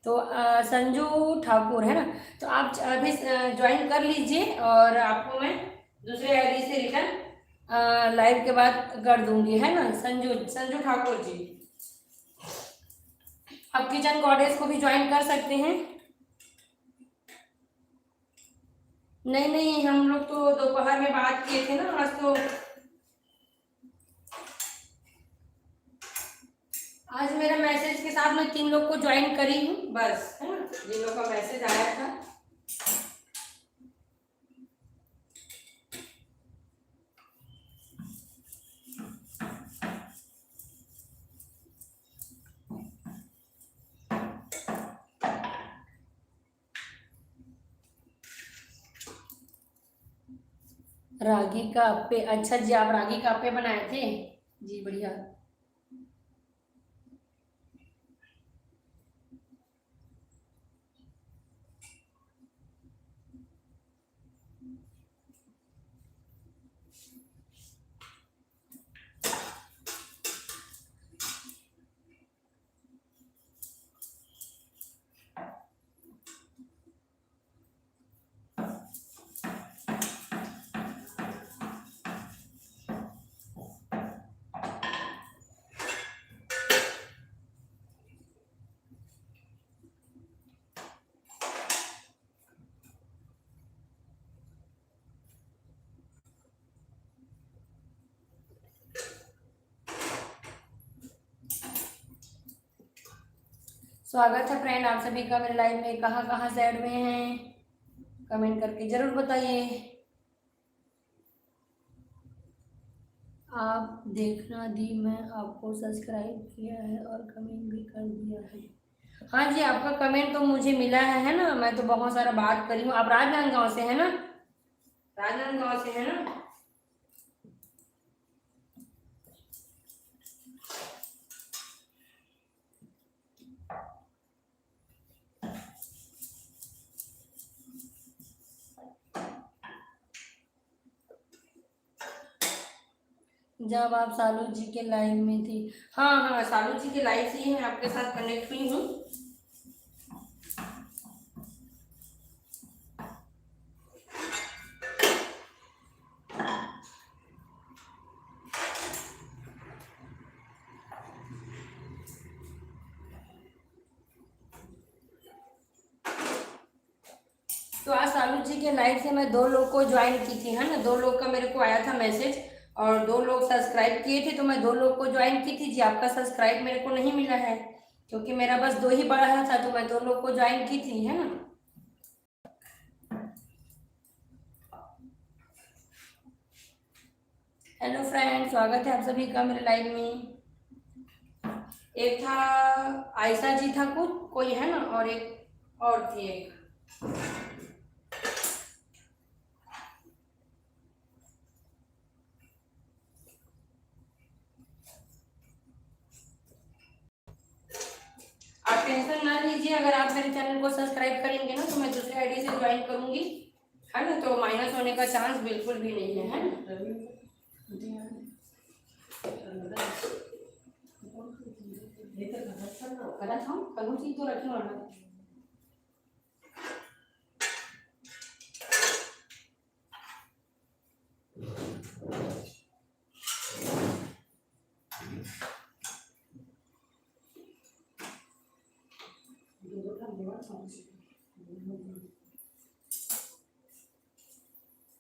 Speaker 1: तो संजू ठाकुर, है ना। तो आप अभी ज्वाइन कर लीजिए, और आपको मैं दूसरे आईडी से रिटर्न लाइव के बाद कर दूंगी, है ना। संजू संजू ठाकुर जी, आप किचन गॉडेस को भी ज्वाइन कर सकते हैं। नहीं नहीं, हम लोग तो दोपहर में बात किए थे ना, आज तो आज मेरा मैसेज के साथ मैं 3 लोग को ज्वाइन करी हूँ बस, है ना, जिन लोग का मैसेज आया था। रागी का अप्पे, अच्छा जी, आप रागी का अप्पे बनाए थे जी, बढ़िया। स्वागत है फ्रेंड आप सभी का मेरे लाइव में। कहाँ कहाँ से ऐड हुए हैं, कमेंट करके जरूर बताइए। आप देखना दी, मैं आपको सब्सक्राइब किया है और कमेंट भी कर दिया है। हाँ जी, आपका कमेंट तो मुझे मिला है ना। मैं तो बहुत सारा बात करी हूँ। आप राजनांदगांव से है ना? राजनांदगांव से है ना? जब आप सालू जी के लाइव में थी, हाँ हाँ, सालू जी के लाइव से ही मैं आपके साथ कनेक्ट हुई हूँ। तो आज सालू जी के लाइव से मैं 2 लोग को ज्वाइन की थी, है ना। 2 लोग का मेरे को आया था मैसेज, और 2 लोग सब्सक्राइब किए थे, तो मैं 2 लोग को ज्वाइन की थी जी। आपका सब्सक्राइब मेरे को नहीं मिला है, क्योंकि मेरा बस 2 ही बढ़ा था तो मैं 2 लोग को ज्वाइन की थी, है ना। हेलो फ्रेंड, स्वागत है आप सभी का मेरे लाइव में। एक था आयशा जी था कुछ कोई, है ना, और एक और थी एक। आप टेंशन ना लीजिए, अगर आप मेरे चैनल को सब्सक्राइब करेंगे ना तो मैं दूसरे आईडी से ज्वाइन करूंगी, है ना। तो माइनस होने का चांस बिल्कुल भी नहीं है ना। गलत हम कलू चीज तो रखी वाला।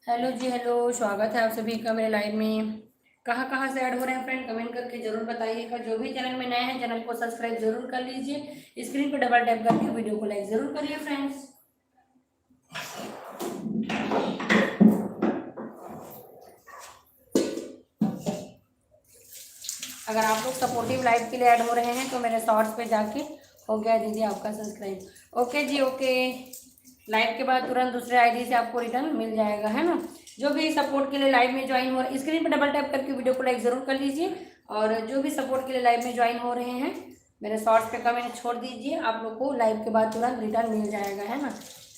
Speaker 1: हेलो जी, हेलो, स्वागत है आप सभी का मेरे लाइव में। कहाँ कहाँ से ऐड हो रहे हैं फ्रेंड, कमेंट करके जरूर बताइएगा। जो भी चैनल में नए हैं चैनल को सब्सक्राइब जरूर कर लीजिए, स्क्रीन पर डबल टैप करके वीडियो को लाइक जरूर करिए फ्रेंड्स। अगर आप लोग सपोर्टिव लाइव के लिए ऐड हो रहे हैं तो मेरे शॉर्ट्स पे जाके हो गया दीदी आपका सब्सक्राइब। ओके जी, ओके। लाइव के बाद तुरंत दूसरे आईडी से आपको रिटर्न मिल जाएगा, है ना। जो भी सपोर्ट के लिए लाइव में ज्वाइन हो रहे हैं स्क्रीन पर डबल टैप करके वीडियो को लाइक जरूर कर लीजिए। और जो भी सपोर्ट के लिए लाइव में ज्वाइन हो रहे हैं मेरे शॉर्ट्स पे कमेंट छोड़ दीजिए, आप लोग को लाइव के बाद तुरंत रिटर्न मिल जाएगा, है ना।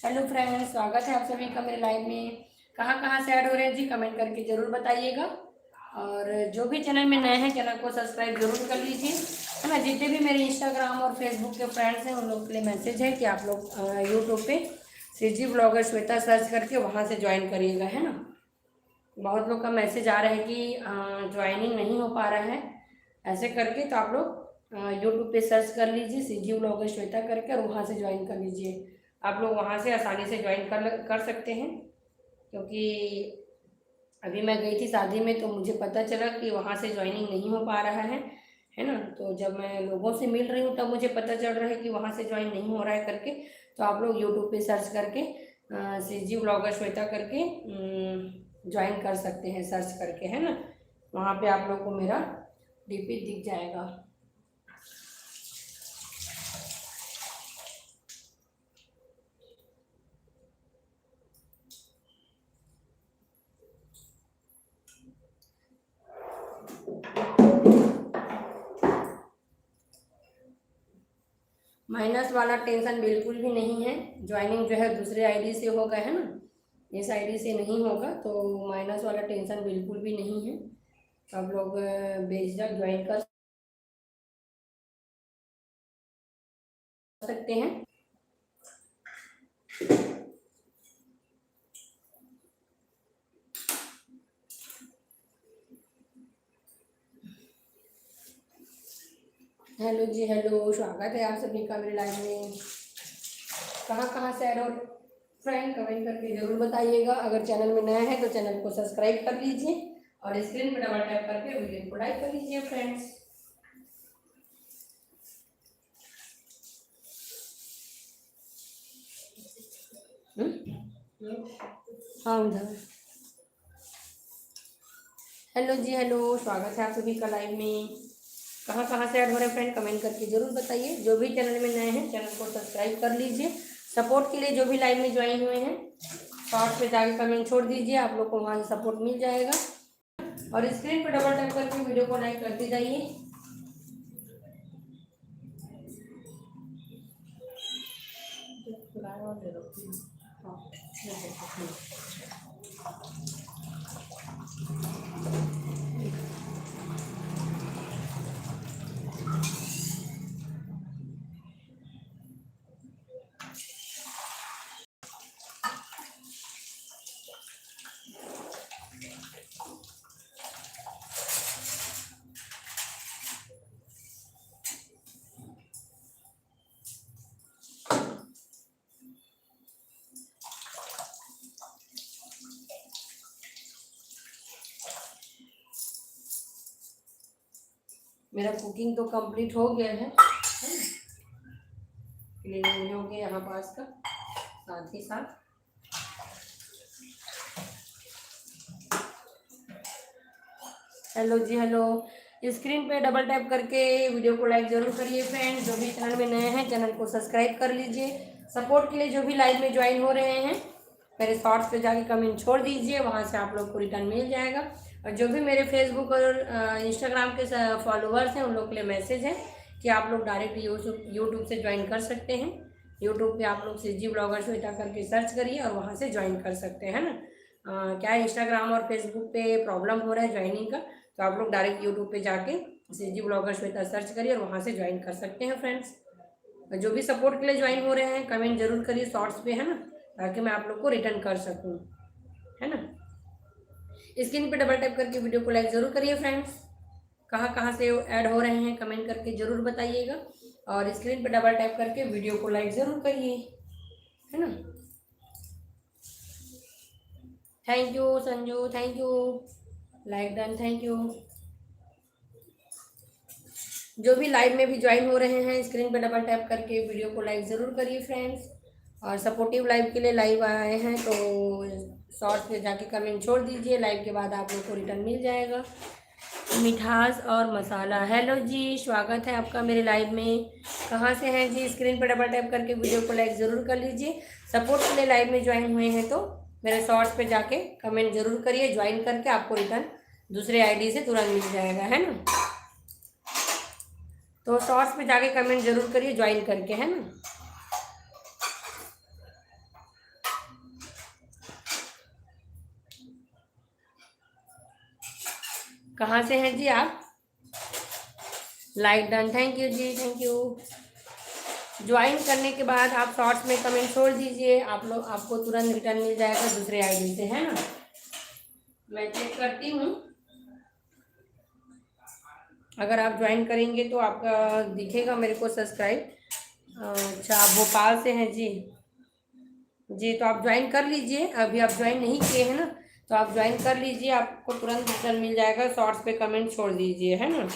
Speaker 1: हेलो फ्रेंड्स, स्वागत है आप सभी का मेरे लाइव में। कहाँ कहाँ से ऐड हो रहे हैं जी, कमेंट करके जरूर बताइएगा। और जो भी चैनल में नए हैं चैनल को सब्सक्राइब जरूर कर लीजिए, है ना। जितने भी मेरे इंस्टाग्राम और फेसबुक के फ्रेंड्स हैं उन लोग के लिए मैसेज है कि आप लोग यूट्यूब पे सीजी ब्लॉगर श्वेता सर्च करके वहाँ से ज्वाइन करिएगा, है ना। बहुत लोग का मैसेज आ रहा है कि ज्वाइनिंग नहीं हो पा रहा है ऐसे करके, तो आप लोग यूट्यूब पे सर्च कर लीजिए सीजी ब्लॉगर श्वेता करके और वहाँ से ज्वाइन कर लीजिए। आप लोग वहाँ से आसानी से ज्वाइन कर सकते हैं। क्योंकि अभी मैं गई थी शादी में तो मुझे पता चला कि वहाँ से ज्वाइनिंग नहीं हो पा रहा है ना। तो जब मैं लोगों से मिल रही हूँ तब मुझे पता चल रहा है कि वहाँ से ज्वाइन नहीं हो रहा है करके। तो आप लोग यूट्यूब पे सर्च करके सीजी ब्लॉगर श्वेता करके ज्वाइन कर सकते हैं सर्च करके, है ना। वहाँ पे आप लोग को मेरा डीपी दिख जाएगा। माइनस वाला टेंशन बिल्कुल भी नहीं है। ज्वाइनिंग जो है दूसरे आईडी से होगा, है ना, इस आईडी से नहीं होगा। तो माइनस वाला टेंशन बिल्कुल भी नहीं है। आप लोग बेझिझक ज्वाइन कर सकते हैं। हेलो जी, हेलो, स्वागत है आप सभी का मेरे लाइव में। कहाँ कहाँ से ऐड हो फ्रेंड, कमेंट करके जरूर बताइएगा। अगर चैनल में नया है तो चैनल को सब्सक्राइब कर लीजिए और स्क्रीन पर डबल टैप करके वीडियो को लाइक कर लीजिए फ्रेंड्स। हाँ उधर। हेलो जी, हेलो, स्वागत है आप सभी का लाइव में। कहाँ कहाँ से ऐड हो रहे हैं फ्रेंड, कमेंट करके जरूर बताइए। जो भी चैनल में नए हैं चैनल को सब्सक्राइब कर लीजिए। सपोर्ट के लिए जो भी लाइव में ज्वाइन हुए हैं शॉर्ट पे जाके कमेंट छोड़ दीजिए, आप लोग को वहाँ से सपोर्ट मिल जाएगा। और स्क्रीन पर डबल टैप करके वीडियो को लाइक करते जाइए। मेरा कुकिंग तो कंप्लीट हो गया है। क्लीनिंग हो गया यहाँ पास का, साथ ही साथ हेलो जी हेलो। स्क्रीन पे डबल टैप करके वीडियो को लाइक ज़रूर करिए फ्रेंड्स। जो भी चैनल में नए हैं चैनल को सब्सक्राइब कर लीजिए। सपोर्ट के लिए जो भी लाइव में ज्वाइन हो रहे हैं मेरे शॉर्ट्स पे जाके कमेंट छोड़ दीजिए, वहाँ से आप लोग को रिटर्न मिल जाएगा। और जो भी मेरे फेसबुक और इंस्टाग्राम के फॉलोअर्स हैं उन लोग के लिए मैसेज है कि आप लोग डायरेक्ट यूट्यूब से ज्वाइन कर सकते हैं। यूट्यूब पे आप लोग CG ब्लॉगर श्वेता करके सर्च करिए और वहाँ से ज्वाइन कर सकते हैं ना। क्या इंस्टाग्राम और फेसबुक पे प्रॉब्लम हो रहा है ज्वाइनिंग का, तो आप लोग डायरेक्ट यूट्यूब पे जाके CG ब्लॉगर श्वेता सर्च करिए और वहाँ से ज्वाइन कर सकते हैं फ्रेंड्स। जो भी सपोर्ट के लिए ज्वाइन हो रहे हैं कमेंट जरूर करिए शॉर्ट्स पे, है ना, ताकि मैं आप लोग को रिटर्न कर सकूँ, है ना। स्क्रीन पे डबल टैप करके वीडियो को लाइक ज़रूर करिए फ्रेंड्स। कहाँ कहाँ से ऐड हो रहे हैं कमेंट करके ज़रूर बताइएगा। और स्क्रीन पे डबल टैप करके वीडियो को लाइक ज़रूर करिए, है ना। Thank you Sanju, thank you, like done, thank you. जो भी लाइव में भी ज्वाइन हो रहे हैं स्क्रीन पे डबल टैप करके वीडियो को लाइक ज़रूर करिए फ्रेंड्स। और सपोर्टिव लाइव के लिए लाइव आए हैं तो शॉर्ट पे जाके कमेंट छोड़ दीजिए, लाइव के बाद आप लोग को रिटर्न मिल जाएगा। मिठास और मसाला, हेलो जी, स्वागत है आपका मेरे लाइव में। कहाँ से हैं जी? स्क्रीन पर डबल टैप करके वीडियो को लाइक ज़रूर कर लीजिए। सपोर्ट के लिए लाइव में ज्वाइन हुए हैं तो मेरे शॉर्ट्स पे जाके कमेंट ज़रूर करिए, ज्वाइन करके आपको रिटर्न दूसरे ID से तुरंत मिल जाएगा, है ना। तो शॉर्ट्स पे जाके कमेंट जरूर करिए ज्वाइन करके, है ना। कहाँ से हैं जी आप? लाइक डन, थैंक यू जी, थैंक यू। ज्वाइन करने के बाद आप शॉर्ट्स में कमेंट छोड़ दीजिए, आप लोग आपको तुरंत रिटर्न मिल जाएगा दूसरे ID से, है ना। मैं चेक करती हूँ, अगर आप ज्वाइन करेंगे तो आपका दिखेगा मेरे को सब्सक्राइब। अच्छा, आप भोपाल से हैं जी? जी, तो आप ज्वाइन कर लीजिए, अभी आप ज्वाइन नहीं किए हैं ना, तो आप ज्वाइन कर लीजिए, आपको तुरंत रिटर्न मिल जाएगा। शॉर्ट्स पे कमेंट छोड़ दीजिए, है ना।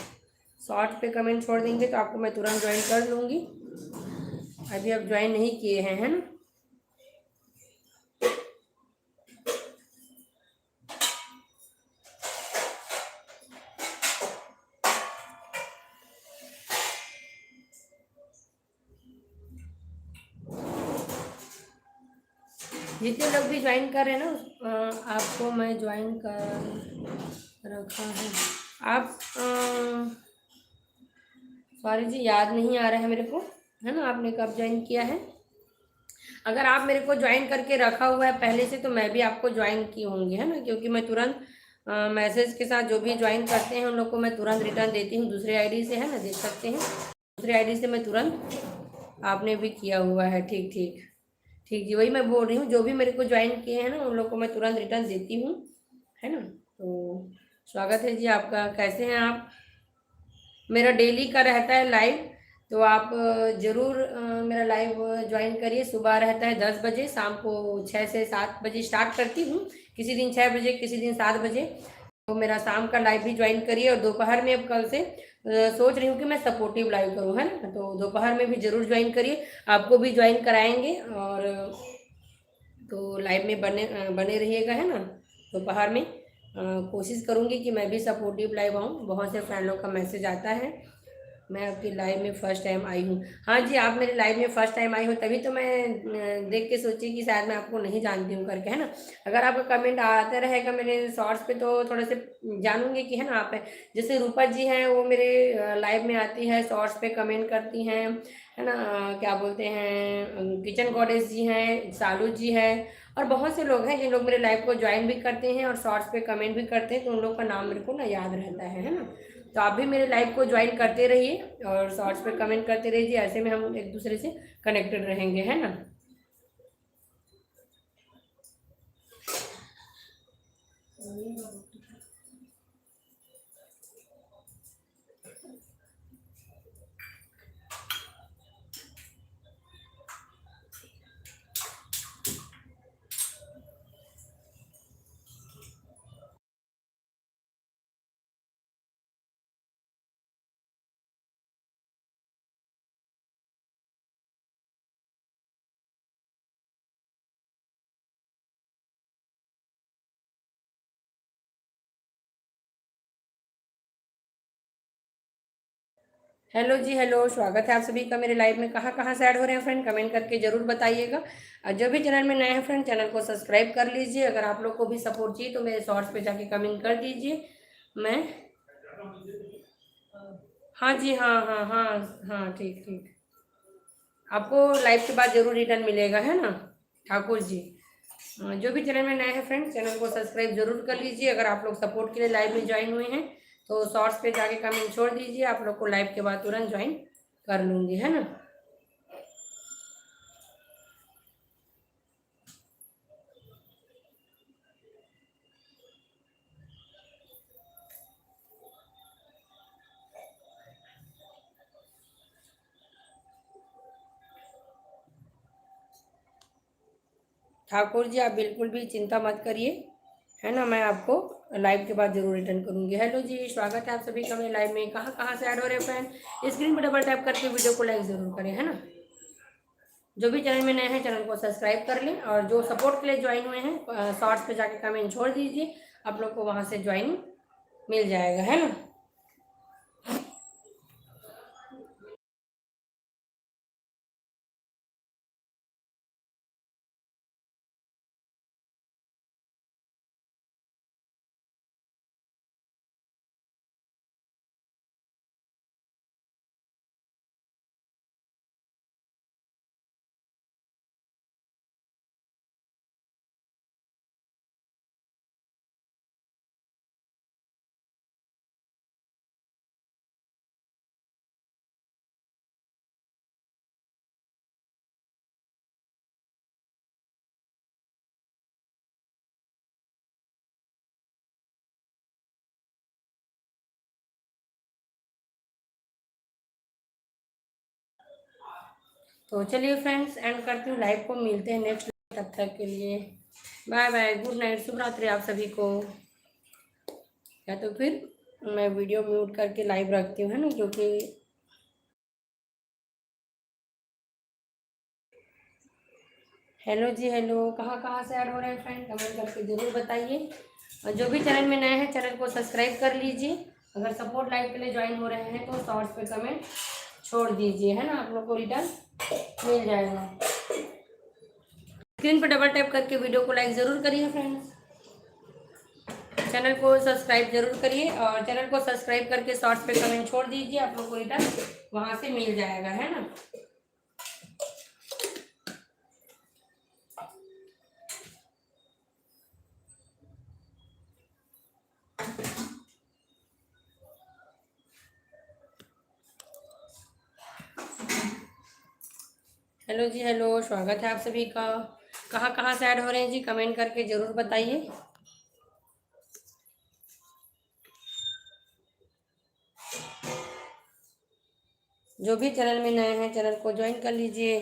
Speaker 1: शॉर्ट पे कमेंट छोड़ देंगे तो आपको मैं तुरंत ज्वाइन कर लूँगी। अभी आप ज्वाइन नहीं किए हैं, है ना। जितने लोग भी ज्वाइन कर रहे हैं ना आपको मैं ज्वाइन कर रखा है। आप सॉरी जी, याद नहीं आ रहा है मेरे को, है ना, आपने कब ज्वाइन किया है। अगर आप मेरे को ज्वाइन करके रखा हुआ है पहले से तो मैं भी आपको ज्वाइन की होंगी, है ना, क्योंकि मैं तुरंत मैसेज के साथ जो भी ज्वाइन करते हैं उन लोग को मैं तुरंत रिटर्न देती हूँ दूसरे ID से, है ना, देख सकते हैं दूसरे ID से मैं तुरंत। आपने भी किया हुआ है, ठीक ठीक ठीक जी, वही मैं बोल रही हूँ, जो भी मेरे को ज्वाइन किए हैं ना उन लोग को मैं तुरंत रिटर्न देती हूँ, है ना। तो स्वागत है जी आपका, कैसे हैं आप। मेरा डेली का रहता है लाइव, तो आप ज़रूर मेरा लाइव ज्वाइन करिए। सुबह रहता है 10 बजे, शाम को 6 से 7 बजे स्टार्ट करती हूँ, किसी दिन 6 बजे किसी दिन 7 बजे। तो मेरा शाम का लाइव भी ज्वाइन करिए। और दोपहर में अब कल से सोच रही हूँ कि मैं सपोर्टिव लाइव करूँ, है ना, तो दोपहर में भी ज़रूर ज्वाइन करिए, आपको भी ज्वाइन कराएंगे। और तो लाइव में बने रहिएगा, है ना। दोपहर में कोशिश करूँगी कि मैं भी सपोर्टिव लाइव आऊँ, बहुत से फ्रेंड लोग का मैसेज आता है। मैं आपकी लाइव में फ़र्स्ट टाइम आई हूँ। हाँ जी, आप मेरे लाइव में फ़र्स्ट टाइम आई हो तभी तो मैं देख के सोची कि शायद मैं आपको नहीं जानती हूँ करके, है ना। अगर आपका कमेंट आता रहेगा मेरे शॉर्ट्स पे तो थोड़े से जानूंगी कि, है ना, आप है। जैसे रूपा जी हैं, वो मेरे लाइव में आती है, शॉर्ट्स पे कमेंट करती हैं, है ना। क्या बोलते हैं, किचन गॉडेस जी हैं, सालू जी हैं, और बहुत से लोग हैं जिन लोग मेरे लाइव को ज्वाइन भी करते हैं और शॉर्ट्स पे कमेंट भी करते हैं, तो उन लोग का नाम मेरे को ना याद रहता है ना। तो आप भी मेरे लाइव को ज्वाइन करते रहिए और शॉर्ट्स पे कमेंट करते रहिए, ऐसे में हम एक दूसरे से कनेक्टेड रहेंगे, है ना। हेलो जी, हेलो, स्वागत है आप सभी का मेरे लाइव में। कहाँ कहाँ से ऐड हो रहे हैं फ्रेंड, कमेंट करके जरूर बताइएगा। और जो भी चैनल में नए हैं फ्रेंड, चैनल को सब्सक्राइब कर लीजिए। अगर आप लोग को भी सपोर्ट चाहिए तो मेरे शॉर्ट्स पे जाके कमेंट कर दीजिए। मैं हाँ जी, हाँ हाँ हाँ। हाँ, ठीक ठीक। आपको लाइव के बाद जरूर रिटर्न मिलेगा, है ना ठाकुर जी। जो भी चैनल में नए हैं फ्रेंड, चैनल को सब्सक्राइब जरूर कर लीजिए। अगर आप लोग सपोर्ट के लिए लाइव में ज्वाइन हुए हैं तो शॉर्ट्स पे जाके कमेंट छोड़ दीजिए, आप लोग को लाइव के बाद तुरंत ज्वाइन कर लूँगी, है ना। ठाकुर जी, आप बिल्कुल भी चिंता मत करिए, है ना। मैं आपको लाइव के बाद जरूर रिटर्न करूंगी। हेलो जी, स्वागत है आप सभी का मेरे लाइव में। कहाँ कहाँ से ऐड हो रहे हैं फ्रेंड, स्क्रीन पर डबल टैप करके वीडियो को लाइक जरूर करें, है ना। जो भी चैनल में नए हैं चैनल को सब्सक्राइब कर लें, और जो सपोर्ट के लिए ज्वाइन हुए हैं शॉर्ट्स पे जाके कमेंट छोड़ दीजिए, आप लोग को वहाँ से ज्वाइन मिल जाएगा, है ना। तो चलिए फ्रेंड्स, एंड करती हूँ लाइव को, मिलते हैं नेक्स्ट। तब तक के लिए बाय बाय, गुड नाइट, शुभ रात्रि आप सभी को। या तो फिर मैं वीडियो म्यूट करके लाइव रखती हूँ, है ना, क्योंकि हेलो जी, हेलो, कहाँ कहाँ से ऐड हो रहे हैं फ्रेंड, कमेंट करके ज़रूर बताइए। और जो भी चैनल में नए हैं चैनल को सब्सक्राइब कर लीजिए। अगर सपोर्ट लाइव के लिए ज्वाइन हो रहे हैं तो शॉर्ट्स पे कमेंट छोड़ दीजिए, है ना, आप लोग को रिटर्न मिल जाएगा। स्क्रीन पर डबल टैप करके वीडियो को लाइक ज़रूर करिए फ्रेंड्स। चैनल को सब्सक्राइब जरूर करिए, और चैनल को सब्सक्राइब करके शॉर्ट्स पे कमेंट छोड़ दीजिए, आप लोग को रिटर्न वहाँ से मिल जाएगा, है ना। हेलो जी, हेलो, स्वागत है आप सभी का। कहाँ कहाँ से ऐड हो रहे हैं जी, कमेंट करके ज़रूर बताइए। जो भी चैनल में नए हैं चैनल को ज्वाइन कर लीजिए।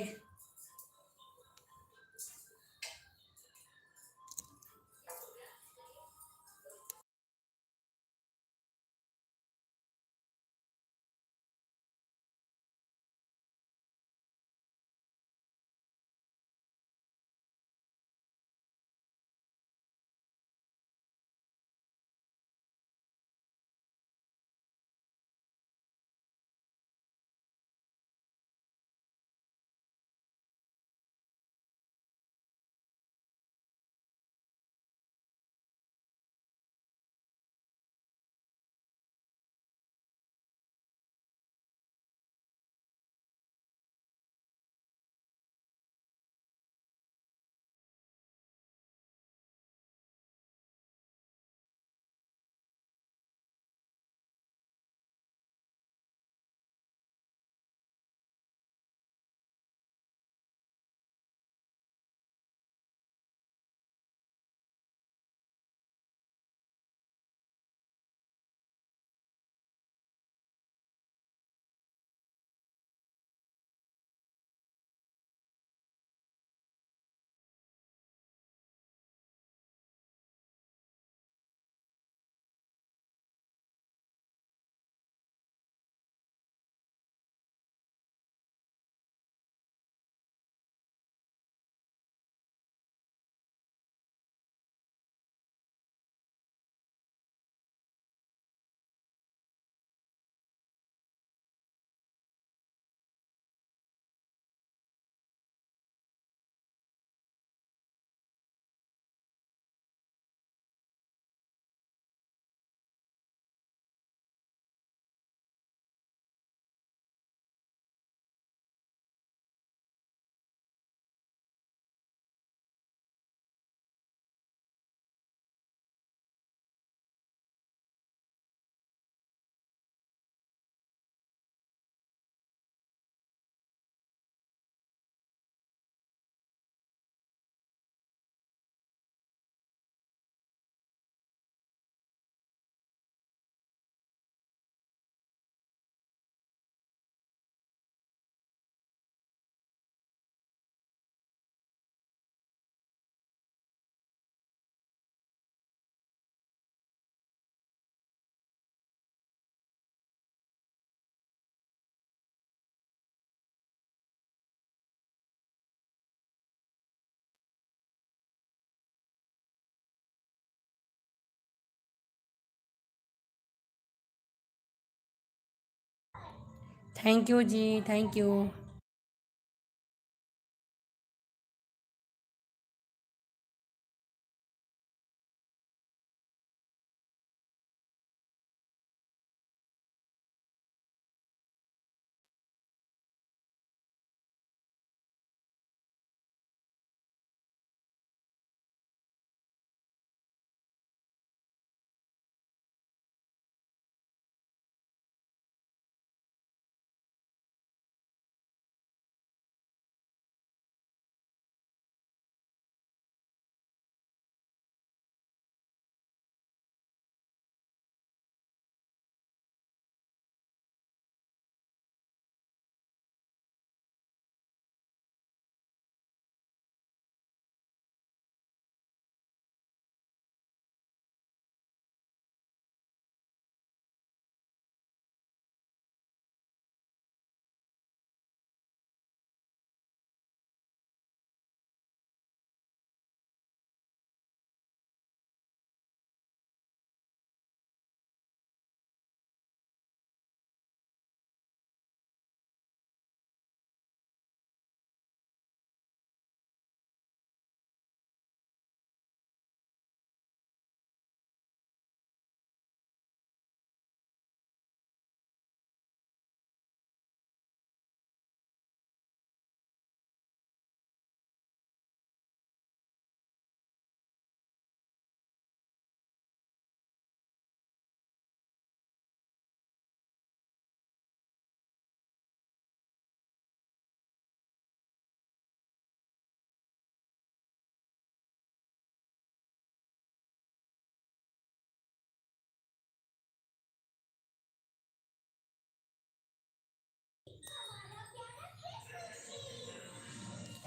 Speaker 1: थैंक यू जी, थैंक यू।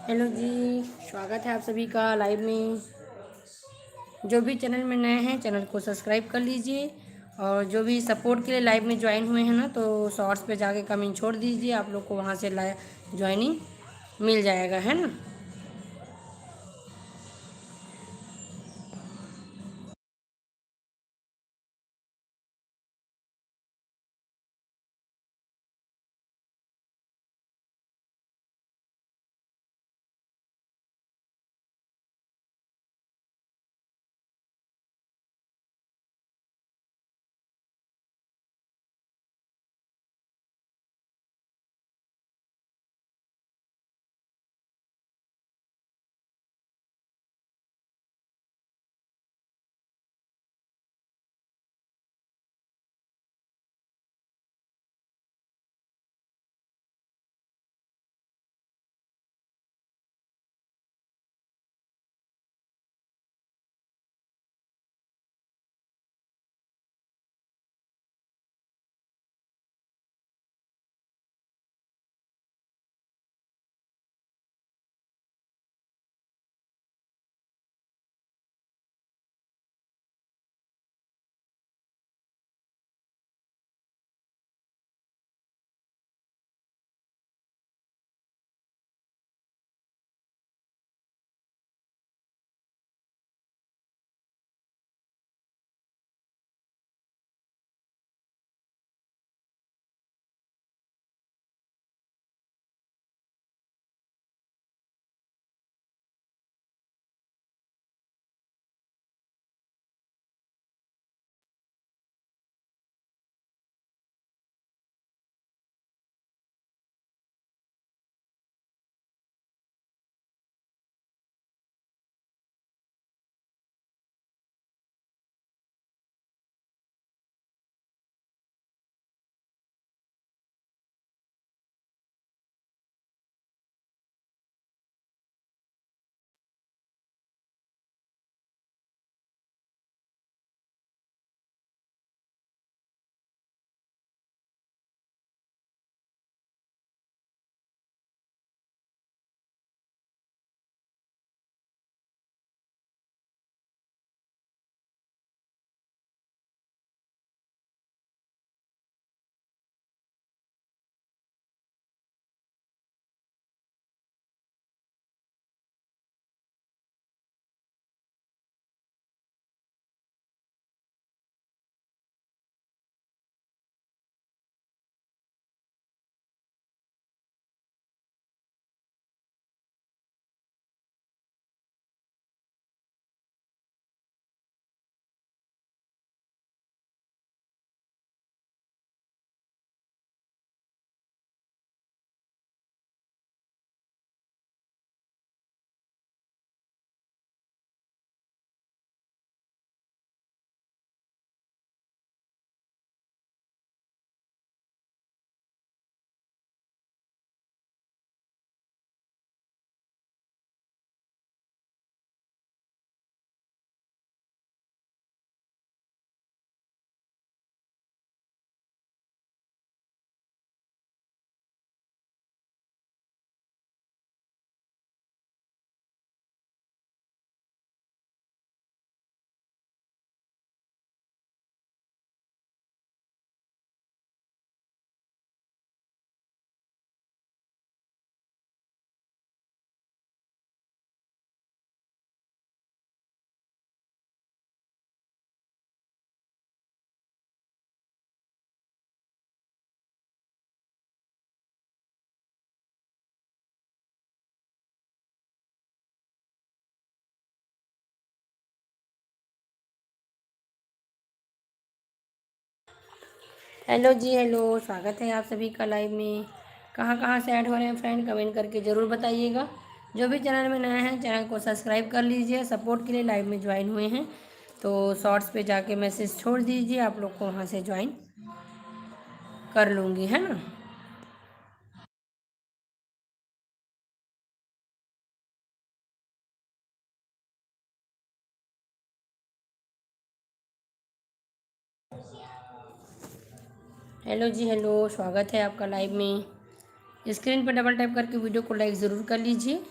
Speaker 1: हेलो जी, स्वागत है आप सभी का लाइव में। जो भी चैनल में नए हैं चैनल को सब्सक्राइब कर लीजिए, और जो भी सपोर्ट के लिए लाइव में ज्वाइन हुए हैं ना, तो शॉर्ट्स पे जाके कमेंट छोड़ दीजिए, आप लोग को वहाँ से ज्वाइनिंग मिल जाएगा, है ना। हेलो जी, हेलो, स्वागत है आप सभी का लाइव में। कहाँ कहाँ से ऐड हो रहे हैं फ्रेंड, कमेंट करके ज़रूर बताइएगा। जो भी चैनल में नया है चैनल को सब्सक्राइब कर लीजिए। सपोर्ट के लिए लाइव में ज्वाइन हुए हैं तो शॉर्ट्स पे जाके मैसेज छोड़ दीजिए, आप लोग को वहाँ से ज्वाइन कर लूँगी, है ना। हेलो जी, हेलो, स्वागत है आपका लाइव में। स्क्रीन पर डबल टैप करके वीडियो को लाइक ज़रूर कर लीजिए।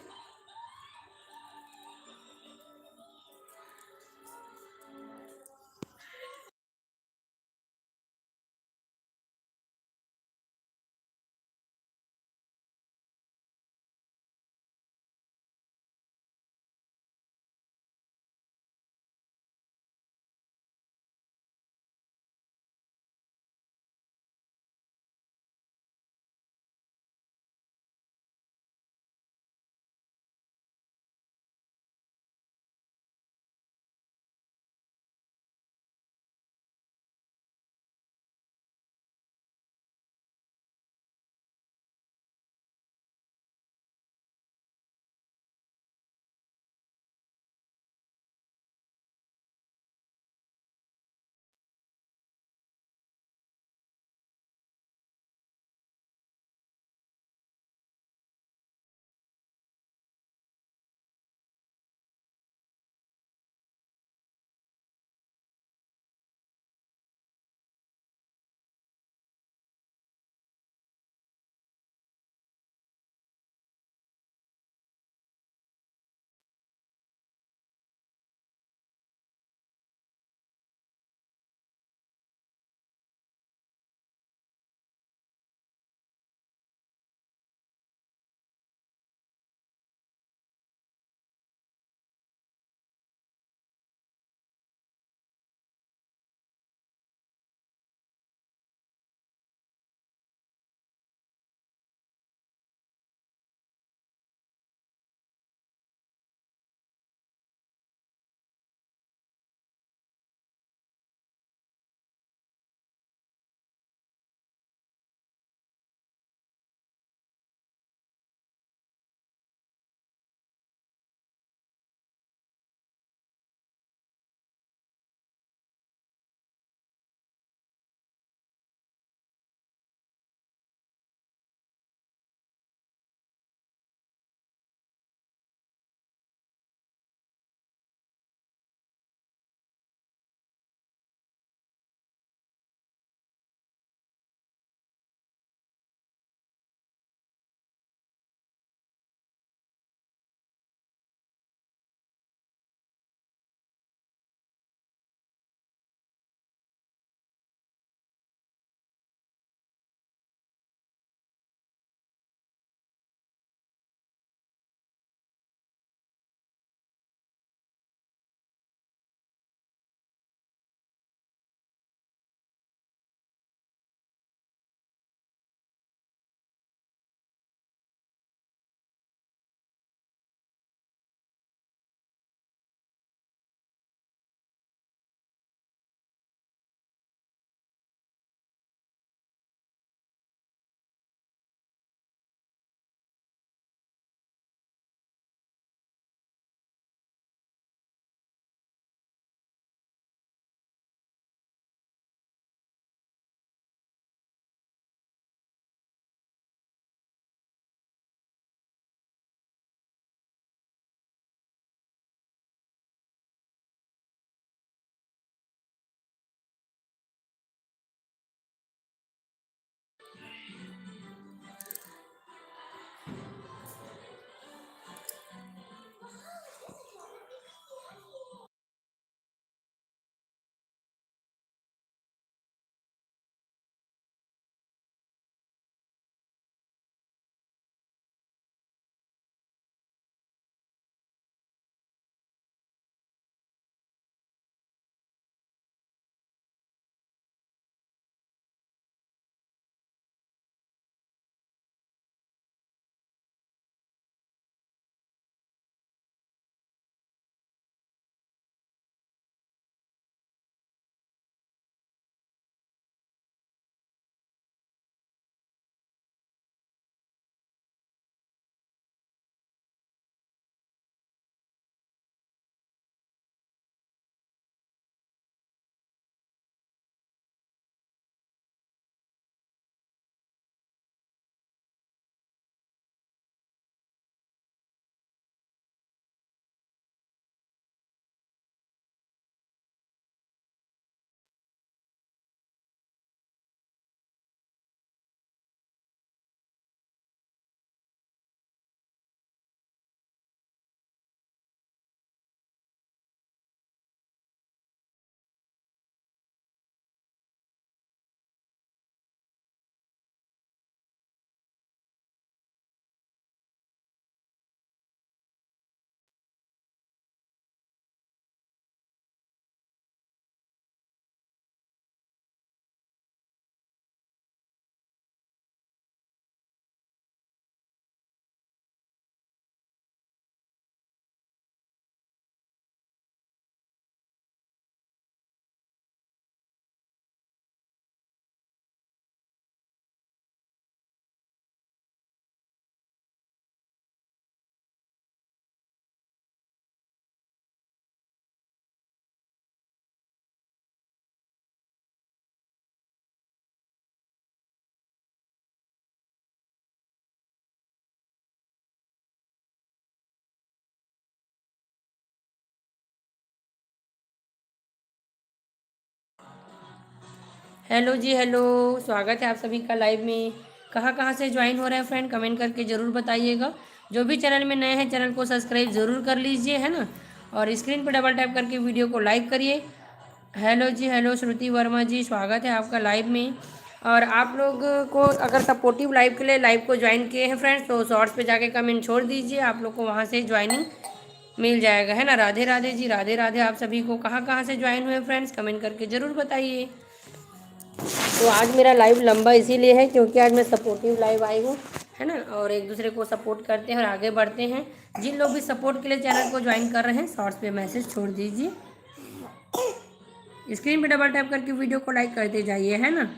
Speaker 1: हेलो जी, हेलो। स्वागत है आप सभी का लाइव में। कहाँ कहाँ से ज्वाइन हो रहे हैं फ्रेंड, कमेंट करके ज़रूर बताइएगा। जो भी चैनल में नए हैं चैनल को सब्सक्राइब ज़रूर कर लीजिए, है ना। और स्क्रीन पर डबल टैप करके वीडियो को लाइक करिए। हेलो जी, हेलो श्रुति वर्मा जी, स्वागत है आपका लाइव में। और आप लोग को अगर सपोर्टिव लाइव के लिए लाइव को ज्वाइन किए हैं फ्रेंड्स, तो शॉर्ट्स पे जाके कमेंट छोड़ दीजिए, आप लोग को वहाँ से ज्वाइनिंग मिल जाएगा, है ना। राधे राधे जी, राधे राधे आप सभी को। कहाँ कहाँ से ज्वाइन हुए फ्रेंड्स, कमेंट करके ज़रूर बताइए। तो आज मेरा लाइव लंबा इसीलिए है क्योंकि आज मैं सपोर्टिव लाइव आई हूँ, है ना। और एक दूसरे को सपोर्ट करते हैं और आगे बढ़ते हैं। जिन लोग भी सपोर्ट के लिए चैनल को ज्वाइन कर रहे हैं, शॉर्ट्स पे मैसेज छोड़ दीजिए, स्क्रीन पे डबल टैप करके वीडियो को लाइक करते जाइए, है ना।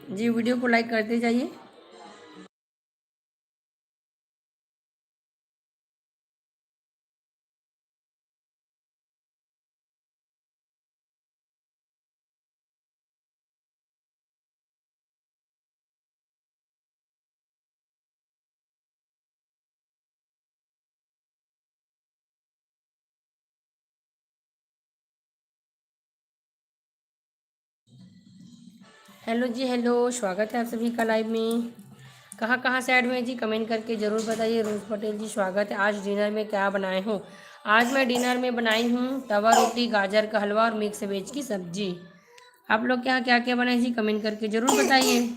Speaker 1: जी, वीडियो को लाइक करते जाइए। हेलो जी, हेलो, स्वागत है आप सभी का लाइव में। कहाँ कहाँ से ऐड हुए जी, कमेंट करके ज़रूर बताइए। रोज पटेल जी, स्वागत है। आज डिनर में क्या बनाए हूँ? आज मैं डिनर में बनाई हूँ तवा रोटी, गाजर का हलवा और मिक्स वेज की सब्जी। आप लोग के यहाँ क्या क्या बनाए जी, कमेंट करके ज़रूर बताइए।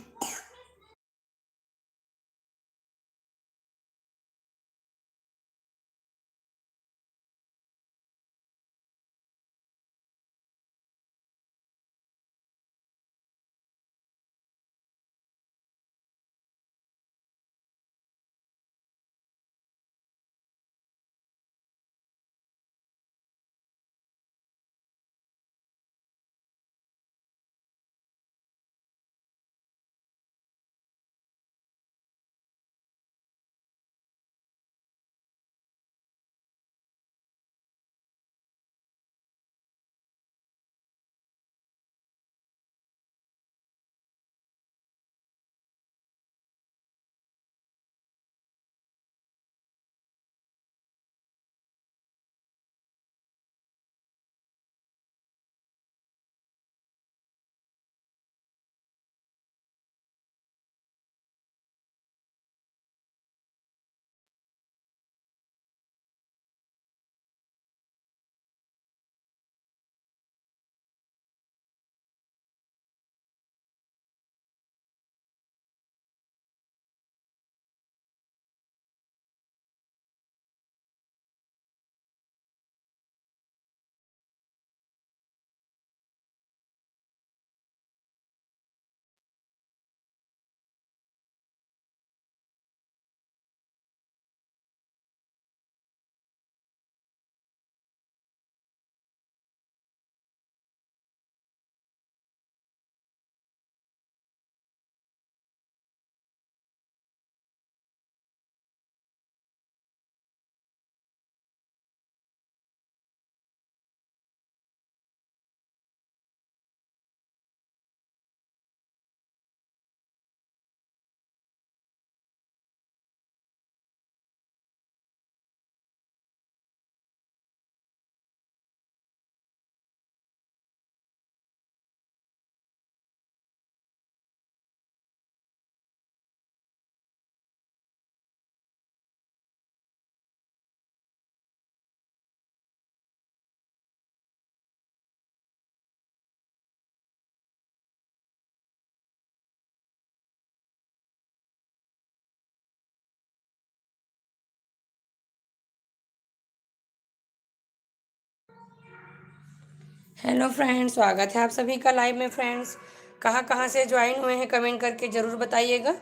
Speaker 1: हेलो फ्रेंड्स, स्वागत है आप सभी का लाइव में फ्रेंड्स। कहाँ कहाँ से ज्वाइन हुए हैं, कमेंट करके ज़रूर बताइएगा।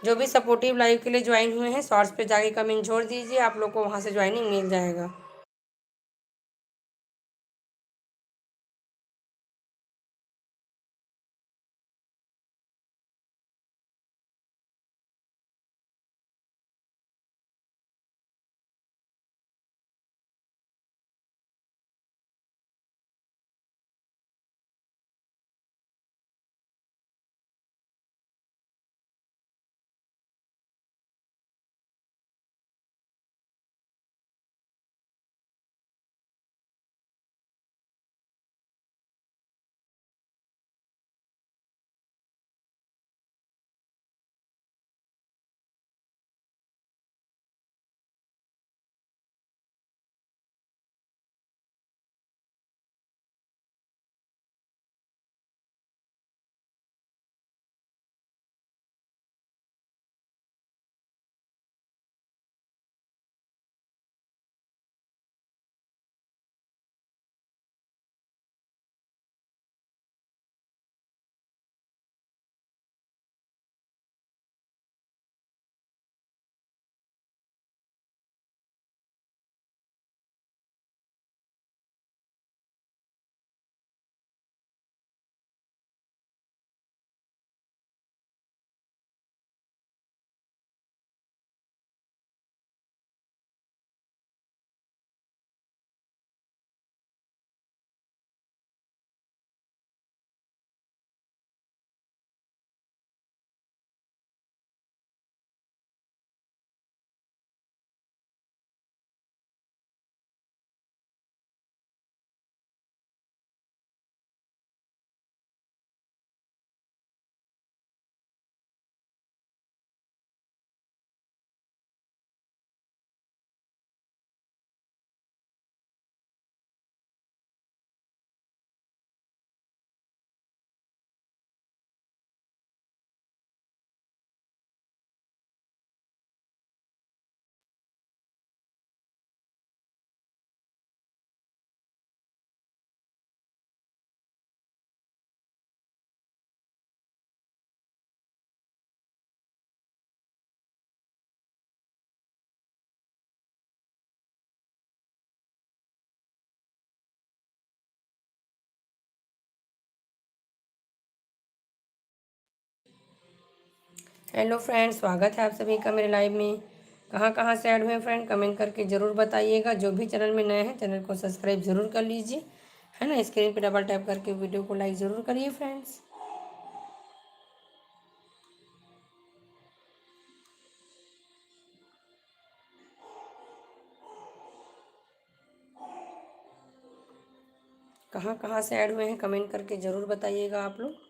Speaker 1: जो भी सपोर्टिव लाइव के लिए ज्वाइन हुए हैं, शॉर्ट्स पे जाके कमेंट छोड़ दीजिए, आप लोग को वहाँ से ज्वाइनिंग मिल जाएगा। हेलो फ्रेंड, स्वागत है आप सभी का मेरे लाइव में। कहाँ कहाँ से ऐड हुए फ्रेंड, कमेंट करके ज़रूर बताइएगा। जो भी चैनल में नए हैं चैनल को सब्सक्राइब ज़रूर कर लीजिए, है ना। स्क्रीन पे डबल टैप करके वीडियो को लाइक ज़रूर करिए फ्रेंड्स। कहाँ कहाँ से ऐड हुए हैं कमेंट करके ज़रूर बताइएगा आप लोग।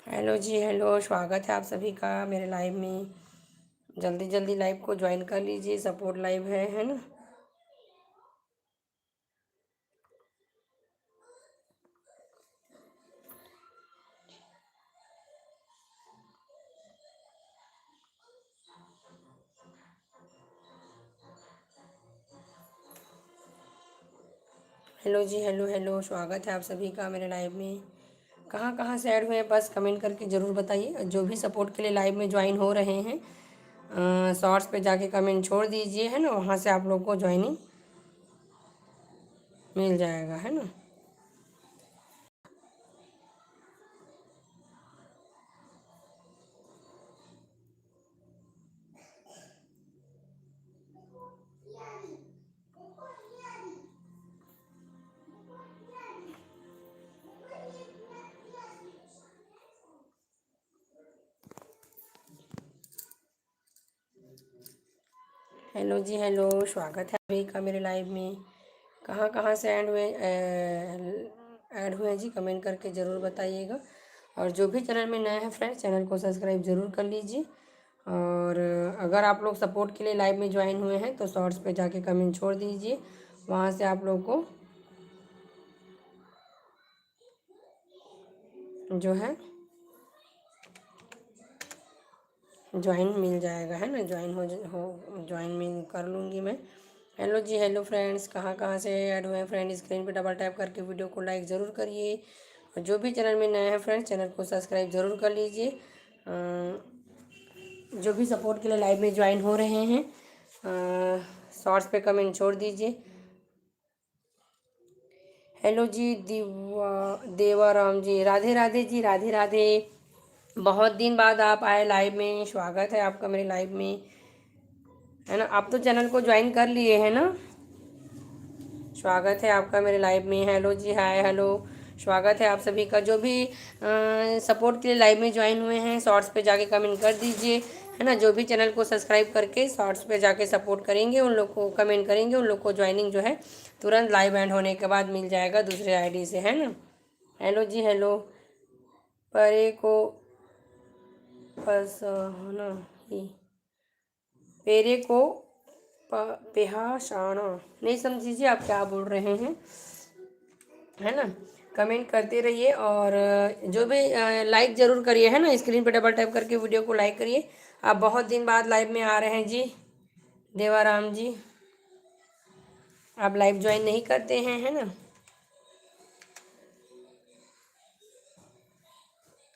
Speaker 1: हेलो जी, हेलो, स्वागत है आप सभी का मेरे लाइव में। जल्दी जल्दी लाइव को ज्वाइन कर लीजिए, सपोर्ट लाइव है ना। हेलो जी, हेलो हेलो, स्वागत है आप सभी का मेरे लाइव में। कहाँ कहाँ से ऐड हुए हैं बस कमेंट करके ज़रूर बताइए। जो भी सपोर्ट के लिए लाइव में ज्वाइन हो रहे हैं शॉर्ट्स पे जाके कमेंट छोड़ दीजिए, है ना। वहाँ से आप लोग को ज्वाइनिंग मिल जाएगा, है ना। हेलो जी, हेलो, स्वागत है सभी का मेरे लाइव में। कहाँ कहाँ से ऐड हुए हैं जी, कमेंट करके ज़रूर बताइएगा। और जो भी चैनल में नए हैं फ्रेंड्स चैनल को सब्सक्राइब ज़रूर कर लीजिए। और अगर आप लोग सपोर्ट के लिए लाइव में ज्वाइन हुए हैं तो शॉर्ट्स पे जाके कमेंट छोड़ दीजिए, वहाँ से आप लोग को जो है ज्वाइन मिल जाएगा, है ना। ज्वाइन हो ज्वाइन में कर लूँगी मैं। हेलो जी, हेलो फ्रेंड्स, कहाँ कहाँ से ऐड हुए हैं फ्रेंड, स्क्रीन पे डबल टैप करके वीडियो को लाइक ज़रूर करिए। और जो भी चैनल में नए हैं फ्रेंड्स चैनल को सब्सक्राइब ज़रूर कर लीजिए। जो भी सपोर्ट के लिए लाइव में ज्वाइन हो रहे हैं शॉर्ट्स पे कमेंट छोड़ दीजिए। हेलो जी, देवाराम जी, राधे राधे जी, राधे राधे। बहुत दिन बाद आप आए लाइव में, स्वागत है आपका मेरे लाइव में, है ना। आप तो चैनल को ज्वाइन कर लिए हैं ना। स्वागत है आपका मेरे लाइव में। हेलो जी, हाय, हेलो। स्वागत है आप सभी का। जो भी सपोर्ट के लिए लाइव में ज्वाइन हुए हैं, शॉर्ट्स पे जाके कमेंट कर दीजिए, है ना। जो भी चैनल को सब्सक्राइब करके शॉर्ट्स पे जाके सपोर्ट करेंगे, उन लोग को कमेंट करेंगे, उन लोग को ज्वाइनिंग जो है तुरंत लाइव एंड होने के बाद मिल जाएगा दूसरे आईडी से, है ना। हेलो जी, हेलो। परे को पस ना ही पेरे को पेहाशाना, नहीं समझिए आप क्या बोल रहे हैं, है ना। कमेंट करते रहिए और जो भी लाइक ज़रूर करिए, है ना। स्क्रीन पे डबल टैप करके वीडियो को लाइक करिए। आप बहुत दिन बाद लाइव में आ रहे हैं जी, देवाराम जी। आप लाइव ज्वाइन नहीं करते हैं, है ना।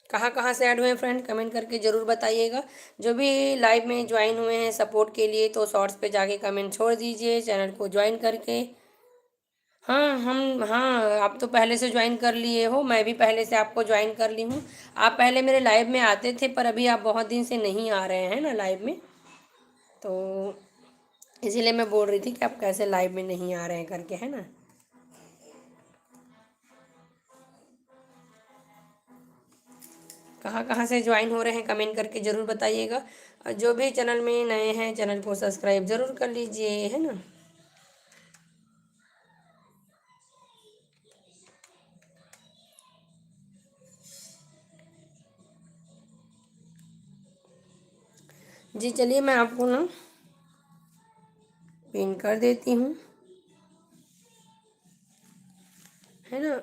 Speaker 1: कहाँ कहाँ से ऐड हुए हैं फ्रेंड, कमेंट करके ज़रूर बताइएगा। जो भी लाइव में ज्वाइन हुए हैं सपोर्ट के लिए, तो शॉर्ट्स पे जाके कमेंट छोड़ दीजिए चैनल को ज्वाइन करके। हाँ, आप तो पहले से ज्वाइन कर लिए हो, मैं भी पहले से आपको ज्वाइन कर ली हूँ। आप पहले मेरे लाइव में आते थे, पर अभी आप बहुत दिन से नहीं आ रहे हैं ना लाइव में, तो इसीलिए मैं बोल रही थी कि आप कैसे लाइव में नहीं आ रहे हैं करके, है ना। कहाँ कहाँ से ज्वाइन हो रहे हैं कमेंट करके ज़रूर बताइएगा। और जो भी चैनल में नए हैं चैनल को सब्सक्राइब ज़रूर कर लीजिए, है ना। जी चलिए, मैं आपको ना पिन कर देती हूँ, है ना।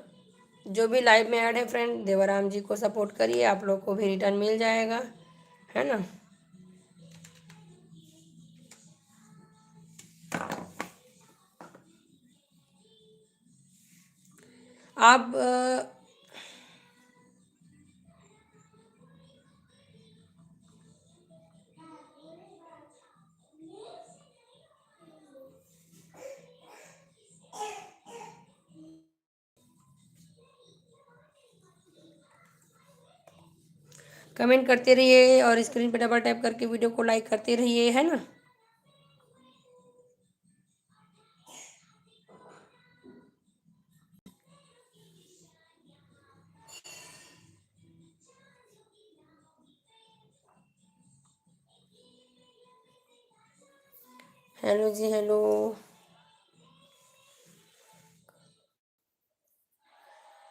Speaker 1: जो भी लाइव में ऐड है फ्रेंड, देवाराम जी को सपोर्ट करिए, आप लोग को भी रिटर्न मिल जाएगा, है ना। आप कमेंट करते रहिए और स्क्रीन पे डबल टैप करके वीडियो को लाइक करते रहिए, है ना। हेलो जी, हेलो।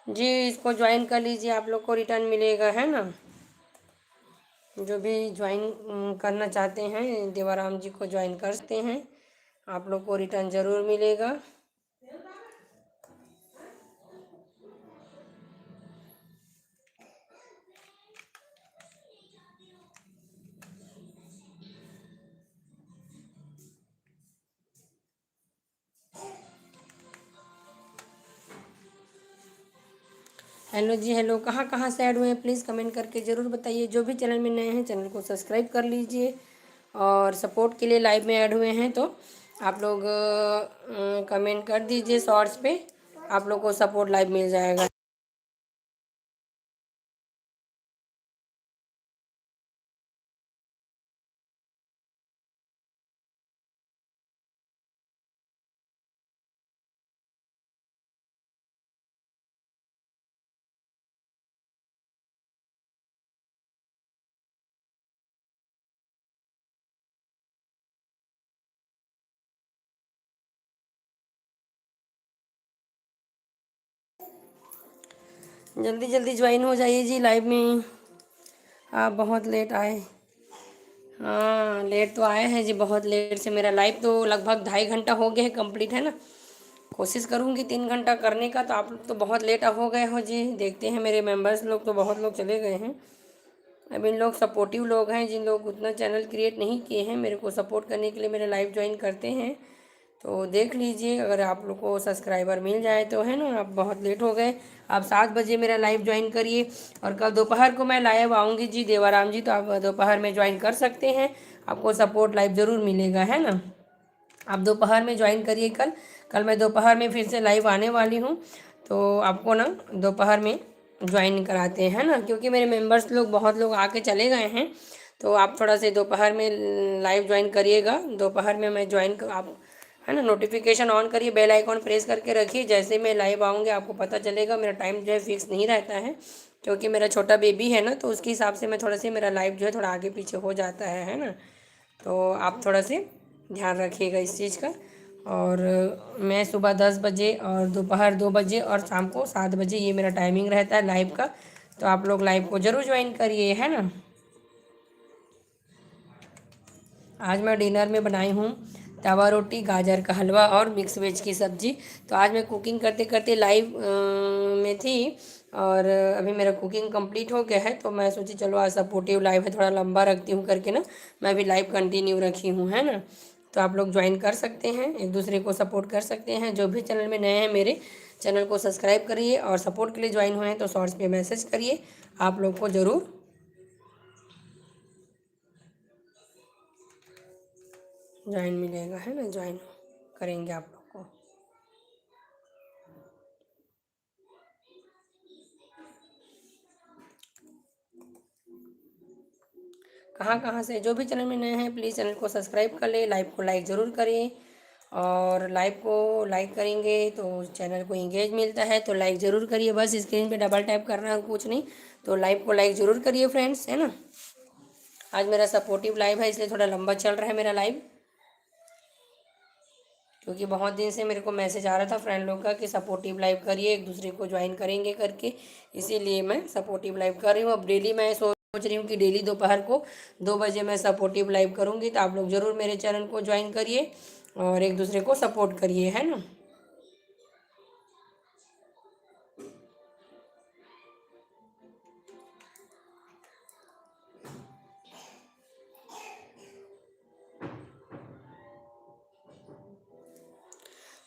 Speaker 1: जी इसको ज्वाइन कर लीजिए, आप लोग को रिटर्न मिलेगा, है ना। जो भी ज्वाइन करना चाहते हैं देवाराम जी को ज्वाइन कर सकते हैं, आप लोग को रिटर्न ज़रूर मिलेगा। हेलो जी, हेलो। कहाँ कहाँ से ऐड हुए हैं प्लीज़ कमेंट करके ज़रूर बताइए। जो भी चैनल में नए हैं चैनल को सब्सक्राइब कर लीजिए और सपोर्ट के लिए लाइव में ऐड हुए हैं तो आप लोग कमेंट कर दीजिए शॉर्ट्स पे, आप लोग को सपोर्ट लाइव मिल जाएगा। जल्दी जल्दी ज्वाइन हो जाइए जी लाइव में। आप बहुत लेट आए। हाँ लेट तो आए हैं जी, बहुत लेट से। मेरा लाइव तो लगभग 2.5 घंटा हो गया है कंप्लीट, है ना। कोशिश करूँगी 3 घंटा करने का, तो आप लोग तो बहुत लेट हो गए हो जी। देखते हैं मेरे मेंबर्स लोग तो बहुत लोग चले गए हैं। अब इन लोग सपोर्टिव लोग हैं, जिन लोग उतना चैनल क्रिएट नहीं किए हैं, मेरे को सपोर्ट करने के लिए मेरे लाइव ज्वाइन करते हैं, तो देख लीजिए अगर आप लोग को सब्सक्राइबर मिल जाए तो, है ना। आप बहुत लेट हो गए। आप 7 बजे मेरा लाइव ज्वाइन करिए और कल दोपहर को मैं लाइव आऊँगी जी देवाराम जी, तो आप दोपहर में ज्वाइन कर सकते हैं, आपको सपोर्ट लाइव ज़रूर मिलेगा, है ना। आप दोपहर में ज्वाइन करिए कल। कल मैं दोपहर में फिर से लाइव आने वाली हूँ, तो आपको ना दोपहर में ज्वाइन कराते हैं ना, क्योंकि मेरे मेंबर्स लोग बहुत लोग आके चले गए हैं, तो आप थोड़ा से दोपहर में लाइव ज्वाइन करिएगा। दोपहर में मैं ज्वाइन आप है ना। नोटिफिकेशन ऑन करिए, बेल आइकॉन प्रेस करके रखिए, जैसे मैं लाइव आऊँगी आपको पता चलेगा। मेरा टाइम जो है फिक्स नहीं रहता है, क्योंकि मेरा छोटा बेबी है ना, तो उसके हिसाब से मैं थोड़ा सा मेरा लाइव जो है थोड़ा आगे पीछे हो जाता है ना। तो आप थोड़ा से ध्यान रखिएगा इस चीज़ का। और मैं सुबह 10 बजे और दोपहर 2 बजे और शाम को 7 बजे ये मेरा टाइमिंग रहता है लाइव का। तो आप लोग लाइव को ज़रूर ज्वाइन करिए, है ना। आज मैं डिनर में बनाई हूँ तवा रोटी, गाजर का हलवा और मिक्स वेज की सब्ज़ी। तो आज मैं कुकिंग करते करते लाइव में थी, और अभी मेरा कुकिंग कंप्लीट हो गया है। तो मैं सोची चलो आज सपोर्टिव लाइव है, थोड़ा लंबा रखती हूँ करके ना, मैं भी लाइव कंटिन्यू रखी हूँ, है ना। तो आप लोग ज्वाइन कर सकते हैं, एक दूसरे को सपोर्ट कर सकते हैं। जो भी चैनल में नए हैं मेरे चैनल को सब्सक्राइब करिए, और सपोर्ट के लिए ज्वाइन हुए हैं तो शॉर्ट्स पे मैसेज करिए, आप लोग को ज़रूर ज्वाइन मिलेगा, है ना। ज्वाइन करेंगे आप लोग को। कहाँ कहाँ से जो भी चैनल में नए हैं प्लीज़ चैनल को सब्सक्राइब कर ले, लाइव को लाइक ज़रूर करें। और लाइव को लाइक करेंगे तो चैनल को इंगेज मिलता है, तो लाइक ज़रूर करिए। बस स्क्रीन पे डबल टैप करना है, कुछ नहीं। तो लाइव को लाइक ज़रूर करिए फ्रेंड्स, है ना। आज मेरा सपोर्टिव लाइव है, इसलिए थोड़ा लंबा चल रहा है मेरा लाइव, क्योंकि बहुत दिन से मेरे को मैसेज आ रहा था फ्रेंड लोग का कि सपोर्टिव लाइव करिए, एक दूसरे को ज्वाइन करेंगे करके, इसीलिए मैं सपोर्टिव लाइव कर रही हूँ। अब डेली मैं सोच रही हूँ कि डेली दोपहर को 2 बजे मैं सपोर्टिव लाइव करूँगी। तो आप लोग ज़रूर मेरे चैनल को ज्वाइन करिए और एक दूसरे को सपोर्ट करिए, है ना।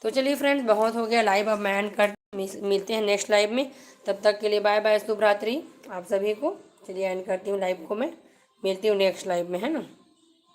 Speaker 1: तो चलिए फ्रेंड्स, बहुत हो गया लाइव, अब मैं एंड कर मिलते हैं नेक्स्ट लाइव में। तब तक के लिए बाय बाय, शुभ रात्रि आप सभी को। चलिए एंड करती हूँ लाइव को, मैं मिलती हूँ नेक्स्ट लाइव में, है ना।